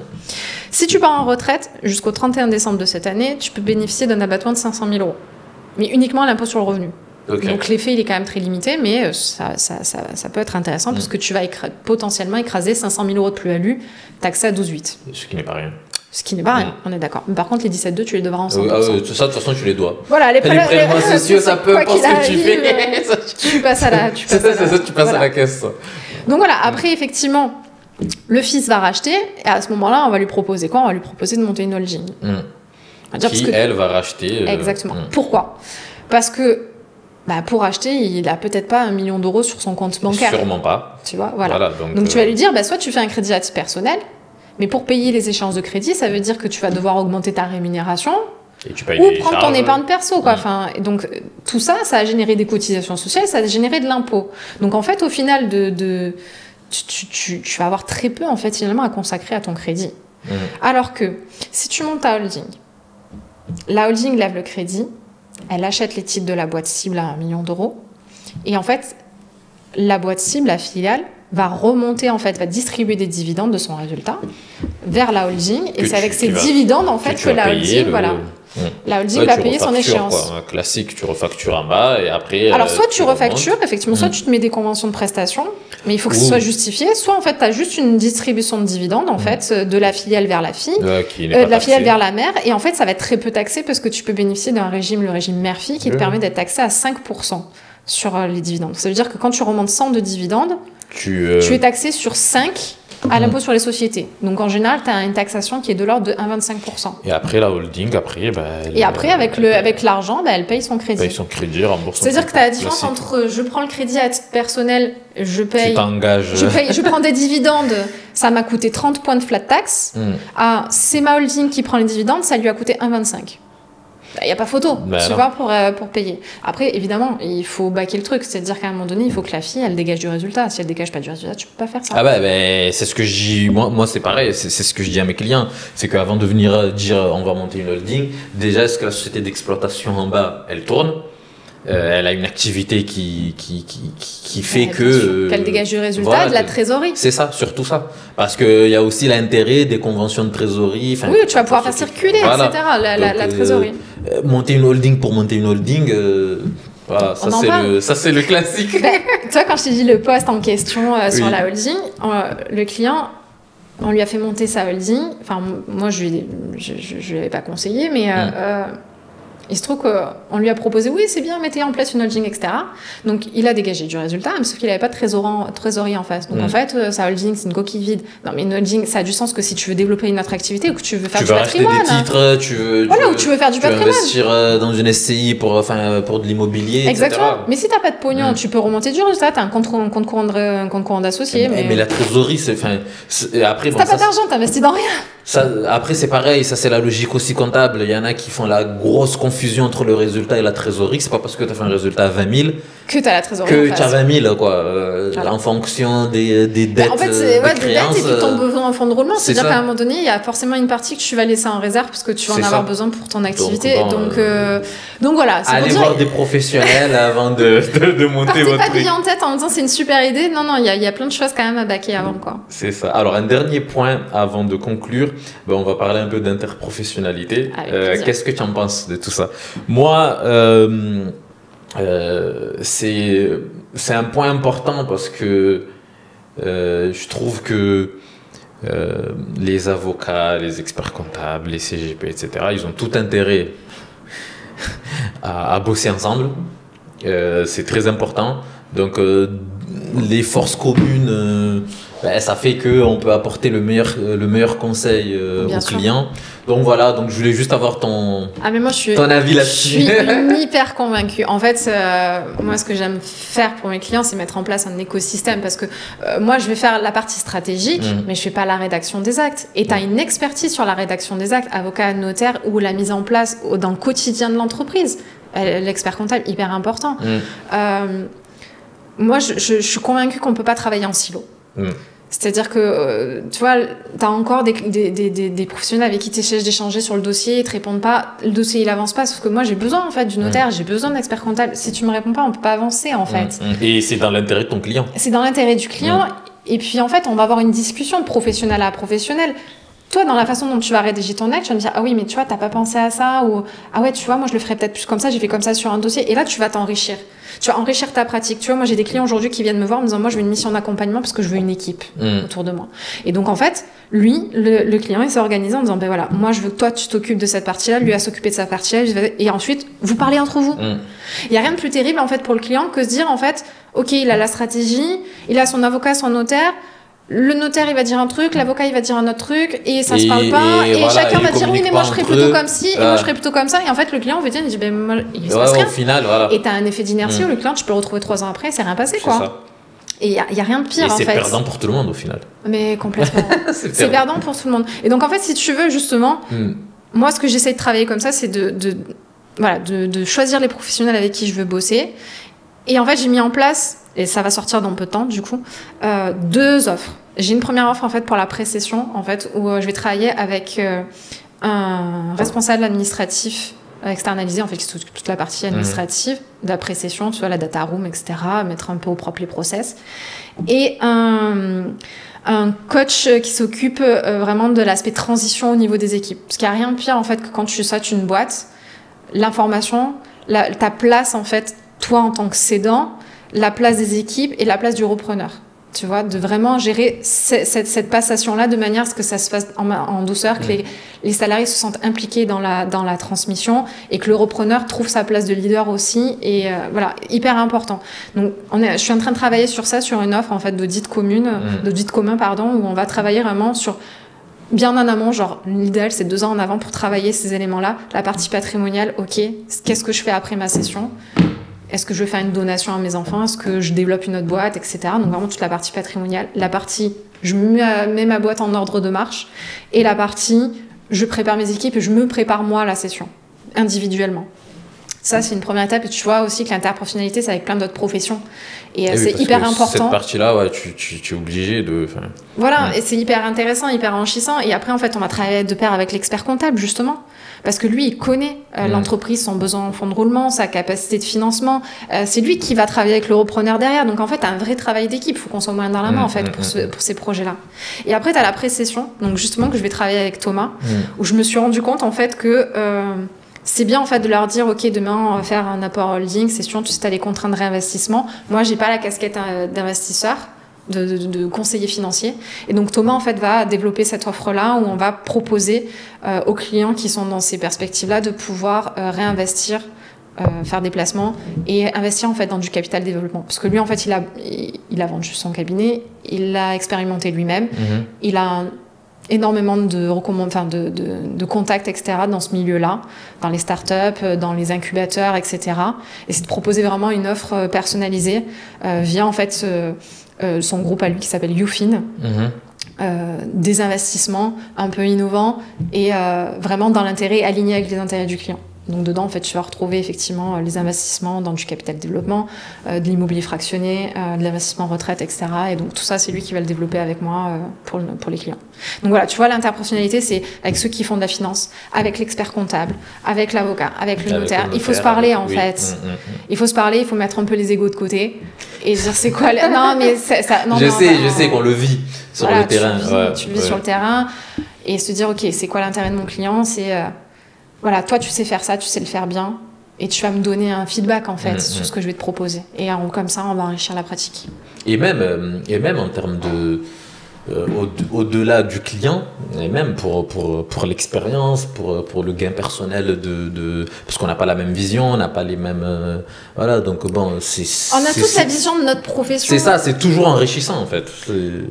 Si tu pars en retraite, jusqu'au 31 décembre de cette année, tu peux bénéficier d'un abattement de 500 000 €. Mais uniquement à l'impôt sur le revenu. Okay. Donc l'effet, il est quand même très limité, mais ça peut être intéressant parce que tu vas potentiellement écraser 500 000 € de plus-value taxé à 12,8. Ce qui n'est pas rien. Ce qui n'est pas rien, on est d'accord. Mais par contre, les 17,2, tu les devras en 100%. Ça, de toute façon, tu les dois. Voilà, les prélèvements sociaux, ça peut pas ce que tu fais. Tu passes à la, tu passes à la caisse. Donc voilà, après, effectivement, le fils va racheter, et à ce moment-là, on va lui proposer quoi ? On va lui proposer de monter une holding. Elle va racheter. Exactement. Pourquoi ? Parce que pour acheter, il a peut-être pas 1 million d'euros sur son compte bancaire. Sûrement pas. Tu vois, voilà. Donc tu vas lui dire, soit tu fais un crédit à titre personnel, mais pour payer les échéances de crédit, ça veut dire que tu vas devoir augmenter ta rémunération et tu payes ou prendre ton épargne perso, quoi. Enfin, donc tout ça, ça a généré des cotisations sociales, ça a généré de l'impôt. Donc en fait, au final, tu vas avoir très peu en fait finalement à consacrer à ton crédit. Alors que si tu montes ta holding, la holding lève le crédit, elle achète les titres de la boîte cible à 1 million d'euros, et en fait, la boîte cible, la filiale, va remonter, en fait, va distribuer des dividendes de son résultat vers la holding, et c'est avec ces dividendes, en fait, que la holding, la holding va payer son échéance. Quoi. Classique, tu refactures en bas, et après... Alors, soit tu refactures, effectivement, soit tu te mets des conventions de prestation, mais il faut que ce soit justifié, soit, en fait, tu as juste une distribution de dividendes, en fait, de la filiale vers la fille, de la filiale vers la mère, et en fait, ça va être très peu taxé, parce que tu peux bénéficier d'un régime, le régime mère-fille, qui te permet d'être taxé à 5% sur les dividendes. Ça veut dire que quand tu remontes 100 de dividendes, tu es taxé sur 5 à l'impôt sur les sociétés. Donc en général, tu as une taxation qui est de l'ordre de 1,25%. Et après la holding, avec l'argent, elle paye son crédit. Paye son crédit, rembourse. C'est-à-dire que tu as la différence entre je prends le crédit à titre personnel, je paye, tu t'engages. Je prends des dividendes, ça m'a coûté 30 points de flat tax. C'est ma holding qui prend les dividendes, ça lui a coûté 1,25. Il n'y a pas photo, tu vois, pour payer. Après, évidemment, il faut baquer le truc. C'est-à-dire qu'à un moment donné, il faut que la fille, elle dégage du résultat. Si elle dégage pas du résultat, tu peux pas faire ça. C'est ce que je dis. Moi, c'est pareil. C'est ce que je dis à mes clients. C'est qu'avant de venir dire on va monter une holding, déjà, est-ce que la société d'exploitation en bas, elle tourne ? Elle a une activité qui fait qu'elle dégage du résultat, de la trésorerie. C'est ça, surtout ça. Parce qu'il y a aussi l'intérêt des conventions de trésorerie. Oui, tu vas pouvoir faire circuler, etc. La trésorerie. Monter une holding pour monter une holding, ça c'est le classique. Tu vois, quand je t'ai dit le poste en question sur la holding, le client, on lui a fait monter sa holding. Enfin, moi, je lui avais pas conseillé, mais... il se trouve qu'on lui a proposé, oui, c'est bien, mettez en place une holding, etc. Donc, il a dégagé du résultat, mais sauf qu'il n'avait pas de trésorerie en face. Donc, en fait, sa holding, c'est une coquille vide. Non, mais une holding, ça a du sens que si tu veux développer une autre activité ou que tu veux faire du patrimoine. Tu veux acheter des titres, ou tu veux faire du patrimoine. Investir dans une SCI pour de l'immobilier, exactement. etc. Mais si t'as pas de pognon, tu peux remonter du résultat, t'as un compte courant d'associé. Mais la trésorerie, après, si t'as pas d'argent, t'investis dans rien. Après, c'est pareil, ça c'est la logique aussi comptable. Il y en a qui font la grosse confusion entre le résultat et la trésorerie. C'est pas parce que tu as fait un résultat à 20 000 que tu as la trésorerie. Que tu as 20 000, quoi. En fonction des dettes. En fait, c'est des dettes et puis ton besoin en fonds de roulement. C'est-à-dire qu'à un moment donné, il y a forcément une partie que tu vas laisser en réserve parce que tu vas en avoir besoin pour ton activité. Donc voilà. Allez voir des professionnels avant de monter votre truc. Pas bien en tête en disant c'est une super idée. Non, il y a plein de choses quand même à baquer avant, quoi. C'est ça. Alors, un dernier point avant de conclure. On va parler un peu d'interprofessionnalité. Qu'est-ce que tu en penses de tout ça ? Moi, c'est un point important parce que je trouve que les avocats, les experts comptables, les CGP, etc., ils ont tout intérêt à bosser ensemble. C'est très important. Donc, les forces communes, ça fait qu'on peut apporter le meilleur conseil aux clients. Donc voilà, donc je voulais juste avoir ton avis là-dessus. Je suis hyper convaincue. En fait, moi, ce que j'aime faire pour mes clients, c'est mettre en place un écosystème. Parce que moi, je vais faire la partie stratégique, mais je ne fais pas la rédaction des actes. Et tu as une expertise sur la rédaction des actes, avocat, notaire, ou la mise en place dans le quotidien de l'entreprise. L'expert comptable, hyper important. Moi, je suis convaincue qu'on ne peut pas travailler en silo. C'est-à-dire que, tu vois, tu as encore des professionnels avec qui tu essaies d'échanger sur le dossier, ils ne te répondent pas, le dossier, il avance pas, sauf que moi, j'ai besoin, en fait, du notaire, j'ai besoin d'un expert comptable. Si tu ne me réponds pas, on ne peut pas avancer, en fait. Et c'est dans l'intérêt de ton client. C'est dans l'intérêt du client. Et puis, en fait, on va avoir une discussion de professionnel à professionnel. Toi, dans la façon dont tu vas rédiger ton acte, tu vas me dire, ah oui, mais tu vois, t'as pas pensé à ça, ou ah ouais, tu vois, moi je le ferais peut-être plus comme ça, j'ai fait comme ça sur un dossier. Et là, tu vas t'enrichir. Tu vas enrichir ta pratique. Tu vois, moi j'ai des clients aujourd'hui qui viennent me voir en me disant, moi je veux une mission d'accompagnement parce que je veux une équipe autour de moi. Et donc en fait, lui, le client, il s'est organisé en disant, ben voilà, moi je veux que toi tu t'occupes de cette partie-là, lui à s'occuper de sa partie-là, et ensuite vous parlez entre vous. Il y a rien de plus terrible en fait pour le client que se dire en fait, ok, il a la stratégie, il a son avocat, son notaire. Le notaire, il va dire un truc, l'avocat, il va dire un autre truc, et ça se parle pas, et voilà, chacun va dire oui, mais moi je ferais plutôt comme ci, et moi je ferais plutôt comme ça, et en fait le client veut dire, il dit, ben moi, il se passe rien. Au final, voilà. Et t'as un effet d'inertie où le client, tu peux le retrouver 3 ans après, c'est rien passé, quoi. Ça. Et il y a rien de pire, en fait. Et c'est perdant pour tout le monde, au final. Mais complètement. c'est perdant pour tout le monde. Et donc, en fait, si tu veux, justement, moi, ce que j'essaie de travailler comme ça, c'est de choisir les professionnels avec qui je veux bosser. Et en fait, j'ai mis en place, et ça va sortir dans peu de temps, du coup, 2 offres. J'ai une première offre, en fait, pour la pré-session, en fait, où je vais travailler avec un responsable administratif externalisé, en fait, qui s'occupe de toute la partie administrative, de la pré-session, tu vois, la data room, etc., mettre un peu au propre les process. Et un coach qui s'occupe vraiment de l'aspect transition au niveau des équipes. Parce qu'il n'y a rien de pire, en fait, que quand tu sautes une boîte, l'information, ta place, en fait, toi en tant que cédant, la place des équipes et la place du repreneur. Tu vois, de vraiment gérer cette passation-là de manière à ce que ça se fasse en douceur, que les salariés se sentent impliqués dans la transmission et que le repreneur trouve sa place de leader aussi. Et voilà, hyper important. Donc, je suis en train de travailler sur ça, sur une offre en fait d'audit commun, pardon, où on va travailler vraiment sur bien en amont, genre l'idéal c'est 2 ans en avant pour travailler ces éléments-là. La partie patrimoniale, ok, qu'est-ce que je fais après ma session ? Est-ce que je vais faire une donation à mes enfants ? Est-ce que je développe une autre boîte, etc. Donc vraiment toute la partie patrimoniale. La partie, je mets ma boîte en ordre de marche. Et la partie, je prépare mes équipes et je me prépare moi à la session, individuellement. Ça, c'est une première étape. Et tu vois aussi que l'interprofessionnalité, c'est avec plein d'autres professions. Et c'est hyper important. Cette partie-là, ouais, tu es obligé de... Voilà, et c'est hyper intéressant, hyper enrichissant. Et après, en fait, on va travailler de pair avec l'expert comptable, justement. Parce que lui, il connaît l'entreprise, son besoin en fonds de roulement, sa capacité de financement. C'est lui qui va travailler avec le repreneur derrière. Donc, en fait, tu as un vrai travail d'équipe. Il faut qu'on soit moins dans la main, en fait, pour ces projets-là. Et après, tu as la pré-session, donc justement, que je vais travailler avec Thomas, où je me suis rendu compte, en fait, que c'est bien, en fait, de leur dire, OK, demain, on va faire un apport holding, session, tu sais, tu as les contraintes de réinvestissement. Moi, j'ai pas la casquette d'investisseur. De conseiller financier. Et donc Thomas en fait va développer cette offre-là où on va proposer aux clients qui sont dans ces perspectives-là de pouvoir réinvestir, faire des placements et investir en fait dans du capital développement. Parce que lui en fait il a vendu son cabinet, il l'a expérimenté lui-même, il a énormément de contacts, etc. dans ce milieu-là, dans les startups, dans les incubateurs, etc. Et c'est de proposer vraiment une offre personnalisée via en fait son groupe à lui qui s'appelle YouFin, des investissements un peu innovants et vraiment dans l'intérêt aligné avec les intérêts du client. Donc dedans, en fait, tu vas retrouver effectivement les investissements dans du capital développement, de l'immobilier fractionné, de l'investissement retraite, etc. Et donc tout ça, c'est lui qui va le développer avec moi pour les clients. Donc voilà, tu vois, l'interprofessionnalité, c'est avec ceux qui font de la finance, avec l'expert comptable, avec l'avocat, avec le notaire. Il faut se parler, en fait. Il faut se parler, il faut mettre un peu les égos de côté et dire c'est quoi... Non, mais ça... Non, je sais qu'on le vit sur le terrain. Tu le vis sur le terrain et se dire, OK, c'est quoi l'intérêt de mon client ? C'est... voilà, toi, tu sais faire ça, tu sais le faire bien. Et tu vas me donner un feedback, en fait, sur ce que je vais te proposer. Et comme ça, on va enrichir la pratique. Et même en termes de... au-delà du client, et même pour l'expérience, pour le gain personnel parce qu'on n'a pas la même vision, on n'a pas les mêmes... voilà, donc bon, on a tous la vision de notre profession. C'est ça, c'est toujours enrichissant en fait.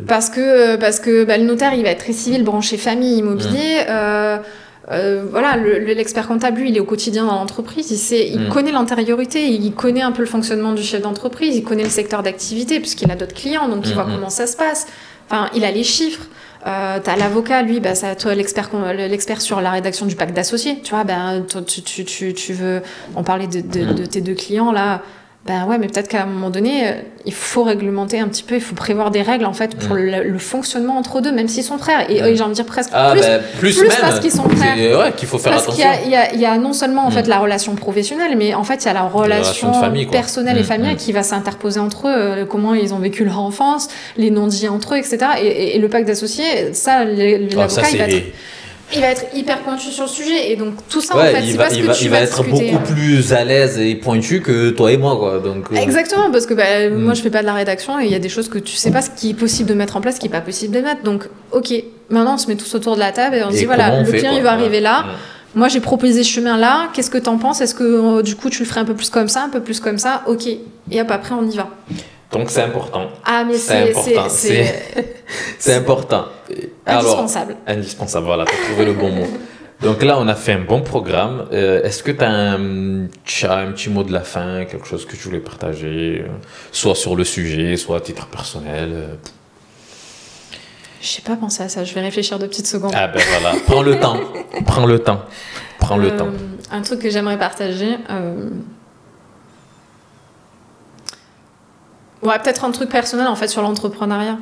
Parce que le notaire, il va être très civil, branché famille, immobilier. Voilà, l'expert comptable, lui, il est au quotidien dans l'entreprise, il connaît l'antériorité, il connaît un peu le fonctionnement du chef d'entreprise, il connaît le secteur d'activité, puisqu'il a d'autres clients, donc il voit comment ça se passe. Enfin, il a les chiffres. T'as l'avocat, lui, toi, l'expert sur la rédaction du pacte d'associés. Tu vois, tu veux... On parlait de tes 2 clients, là. Ouais, mais peut-être qu'à un moment donné, il faut réglementer un petit peu, il faut prévoir des règles, en fait, pour le fonctionnement entre eux deux, même s'ils sont frères. Et j'ai envie de dire presque plus même, parce qu'ils sont frères. Ouais, qu'il faut faire attention. Parce qu'il y a non seulement, en fait, la relation professionnelle, mais en fait, il y a la relation famille, personnelle et familiale qui va s'interposer entre eux, comment ils ont vécu leur enfance, les non-dits entre eux, etc. Et le pacte d'associés, ça, l'avocat, il va être hyper pointu sur le sujet, et donc tout ça, en fait, c'est pas ce que tu vas être discuter. Beaucoup plus à l'aise et pointu que toi et moi, quoi. Donc, Exactement, parce que moi je fais pas de la rédaction et il y a des choses que tu sais pas ce qui est possible de mettre en place, ce qui est pas possible de mettre. Donc, ok, maintenant on se met tous autour de la table et on se dit voilà, le client il va arriver là. Moi j'ai proposé ce chemin là, qu'est-ce que t'en penses? Est-ce que du coup tu le ferais un peu plus comme ça, un peu plus comme ça? Ok, et hop, après on y va. Donc c'est important. Ah, mais c'est important. C'est important. Indispensable. Alors, indispensable, voilà, tu as trouvé le bon mot. Donc là, on a fait un bon programme. Est-ce que tu as un petit mot de la fin, quelque chose que tu voulais partager, soit sur le sujet, soit à titre personnel? Je n'ai pas pensé à ça, je vais réfléchir 2 petites secondes. Ah ben voilà, prends le temps. Prends le temps. Un truc que j'aimerais partager... Ouais, peut-être un truc personnel, en fait, sur l'entrepreneuriat.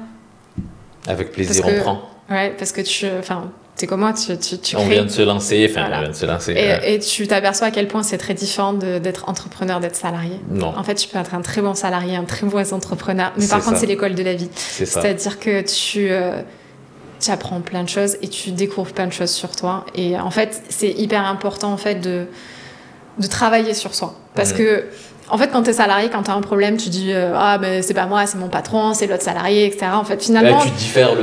Avec plaisir, on prend. Ouais, parce que t'es comme moi, tu on vient de se lancer, Et tu t'aperçois à quel point c'est très différent d'être entrepreneur, d'être salarié. Non. En fait, tu peux être un très bon salarié, un très bon entrepreneur, mais par contre, c'est l'école de la vie. C'est-à-dire que tu apprends plein de choses et tu découvres plein de choses sur toi. Et en fait, c'est hyper important, en fait, de travailler sur soi. Parce que en fait, quand t'es salarié, quand t'as un problème, tu dis mais c'est pas moi, c'est mon patron, c'est l'autre salarié, etc. En fait, finalement, là, tu diffères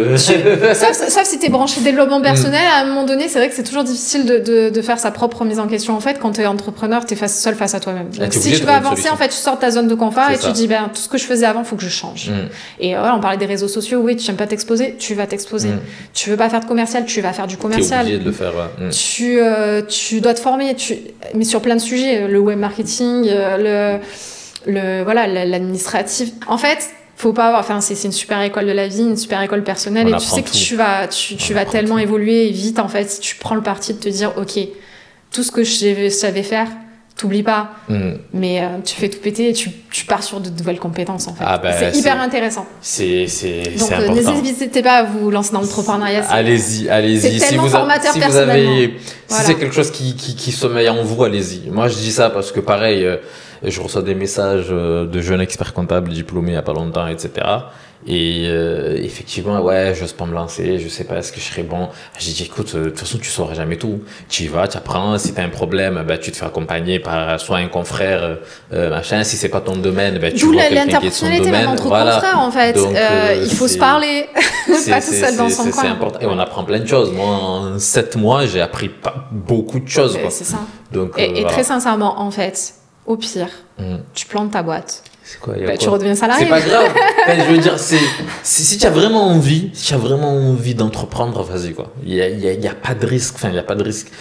sauf si t'es branché développement personnel, à un moment donné, c'est vrai que c'est toujours difficile de faire sa propre remise en question. En fait, quand t'es entrepreneur, t'es seul face à toi-même. Donc, si tu veux avancer, en fait, tu sors de ta zone de confort et tu dis tout ce que je faisais avant, faut que je change. Et on parlait des réseaux sociaux. Oui, tu n'aimes pas t'exposer, tu vas t'exposer. Tu veux pas faire de commercial, tu vas faire du commercial. T'es obligé de le faire. Tu dois te former, mais sur plein de sujets, le web marketing, l'administratif. En fait, faut pas avoir, c'est une super école de la vie, une super école personnelle, et tu sais que tu vas tellement évoluer vite, en fait, si tu prends le parti de te dire, ok, tout ce que je savais faire, t'oublies pas, mais tu fais tout péter et tu pars sur de nouvelles compétences, en fait. C'est hyper intéressant. Donc, important. N'hésitez pas à vous lancer dans l'entrepreneuriat. Allez-y. C'est tellement formateur personnellement. Si c'est quelque chose qui sommeille en vous, allez-y. Moi, je dis ça parce que pareil, je reçois des messages de jeunes experts comptables diplômés il y a pas longtemps, etc. Et effectivement, j'ose pas me lancer, je sais pas est-ce que je serai bon. J'ai dit écoute, de toute façon tu sauras jamais tout. Tu y vas, tu apprends, si t'as un problème, tu te fais accompagner par soit un confrère, machin, si c'est pas ton domaine, tu vois quelqu'un qui est de son domaine. Même entre confrères, en fait. Donc, il faut se parler, pas tout seul dans son coin. C'est important. Et on apprend plein de choses. Moi, en 7 mois, j'ai appris beaucoup de choses. C'est ça. Donc, et très sincèrement, en fait, au pire, tu plantes ta boîte. C'est quoi, tu redeviens salarié. C'est pas grave. Je veux dire, si tu as vraiment envie, d'entreprendre, vas-y, quoi. Il y a pas de risque. Enfin, il y a pas de risque.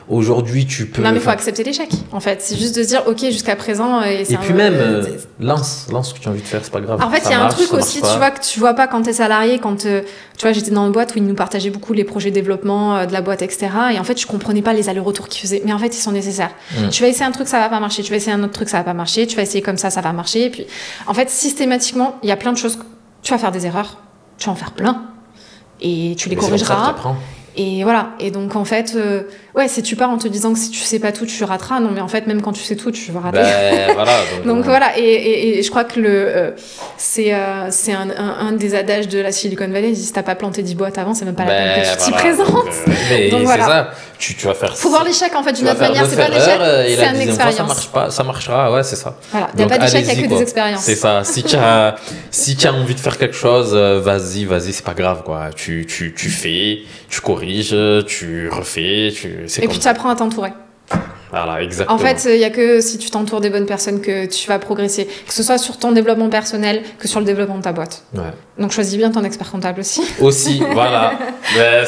Aujourd'hui, tu peux. Non, mais il faut accepter l'échec. En fait, c'est juste de se dire, ok, jusqu'à présent. Et puis lance ce que tu as envie de faire, c'est pas grave. En fait, il y a un truc aussi, tu vois, que tu vois pas quand t'es salarié, quand tu vois, j'étais dans une boîte où ils nous partageaient beaucoup les projets de développement de la boîte, etc. Et en fait, je comprenais pas les allers-retours qu'ils faisaient. Mais en fait, ils sont nécessaires. Tu vas essayer un truc, ça va pas marcher. Tu vas essayer un autre truc, ça va pas marcher. Tu vas essayer comme ça va marcher. Et puis, en fait, systématiquement, il y a plein de choses. Tu vas faire des erreurs. Tu vas en faire plein. Et tu les corrigeras. Et voilà. Et donc, en fait, Ouais, si tu pars en te disant que si tu sais pas tout, tu rateras. Non, mais en fait, même quand tu sais tout, tu vas rater. Voilà, donc voilà, et je crois que c'est un des adages de la Silicon Valley. Ils disent, si t'as pas planté 10 boîtes avant, c'est même pas la peine que tu t'y présentes. Donc voilà. C'est ça, tu vas faire... Faut voir l'échec, en fait, d'une autre manière. C'est pas l'échec, c'est une expérience. Ça marche pas, ça marchera, ouais, c'est ça. Voilà, il n'y a pas d'échec, il n'y a que des expériences. C'est ça, si tu as envie de faire quelque chose, vas-y, c'est pas grave, quoi. Tu fais, tu corriges, tu refais, et puis tu apprends à t'entourer. Voilà, exactement. En fait, il n'y a que si tu t'entoures des bonnes personnes que tu vas progresser, que ce soit sur ton développement personnel que sur le développement de ta boîte. Ouais. Donc choisis bien ton expert comptable aussi. Aussi, voilà.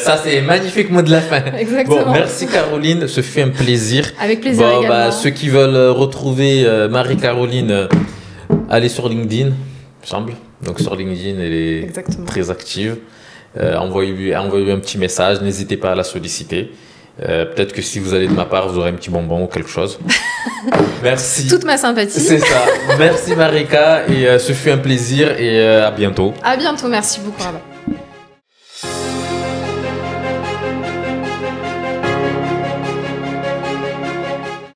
Ça, c'est magnifique mot de la fin. Exactement. Bon, merci Caroline, ce fut un plaisir. Avec plaisir également. Ceux qui veulent retrouver Marie-Caroline, allez sur LinkedIn, il me semble. Donc sur LinkedIn, elle est très active. Envoyez-lui un petit message, n'hésitez pas à la solliciter. Peut-être que si vous allez de ma part, vous aurez un petit bonbon ou quelque chose. Merci. Toute ma sympathie. C'est ça. Merci Marika, et ce fut un plaisir, et à bientôt. À bientôt, merci beaucoup.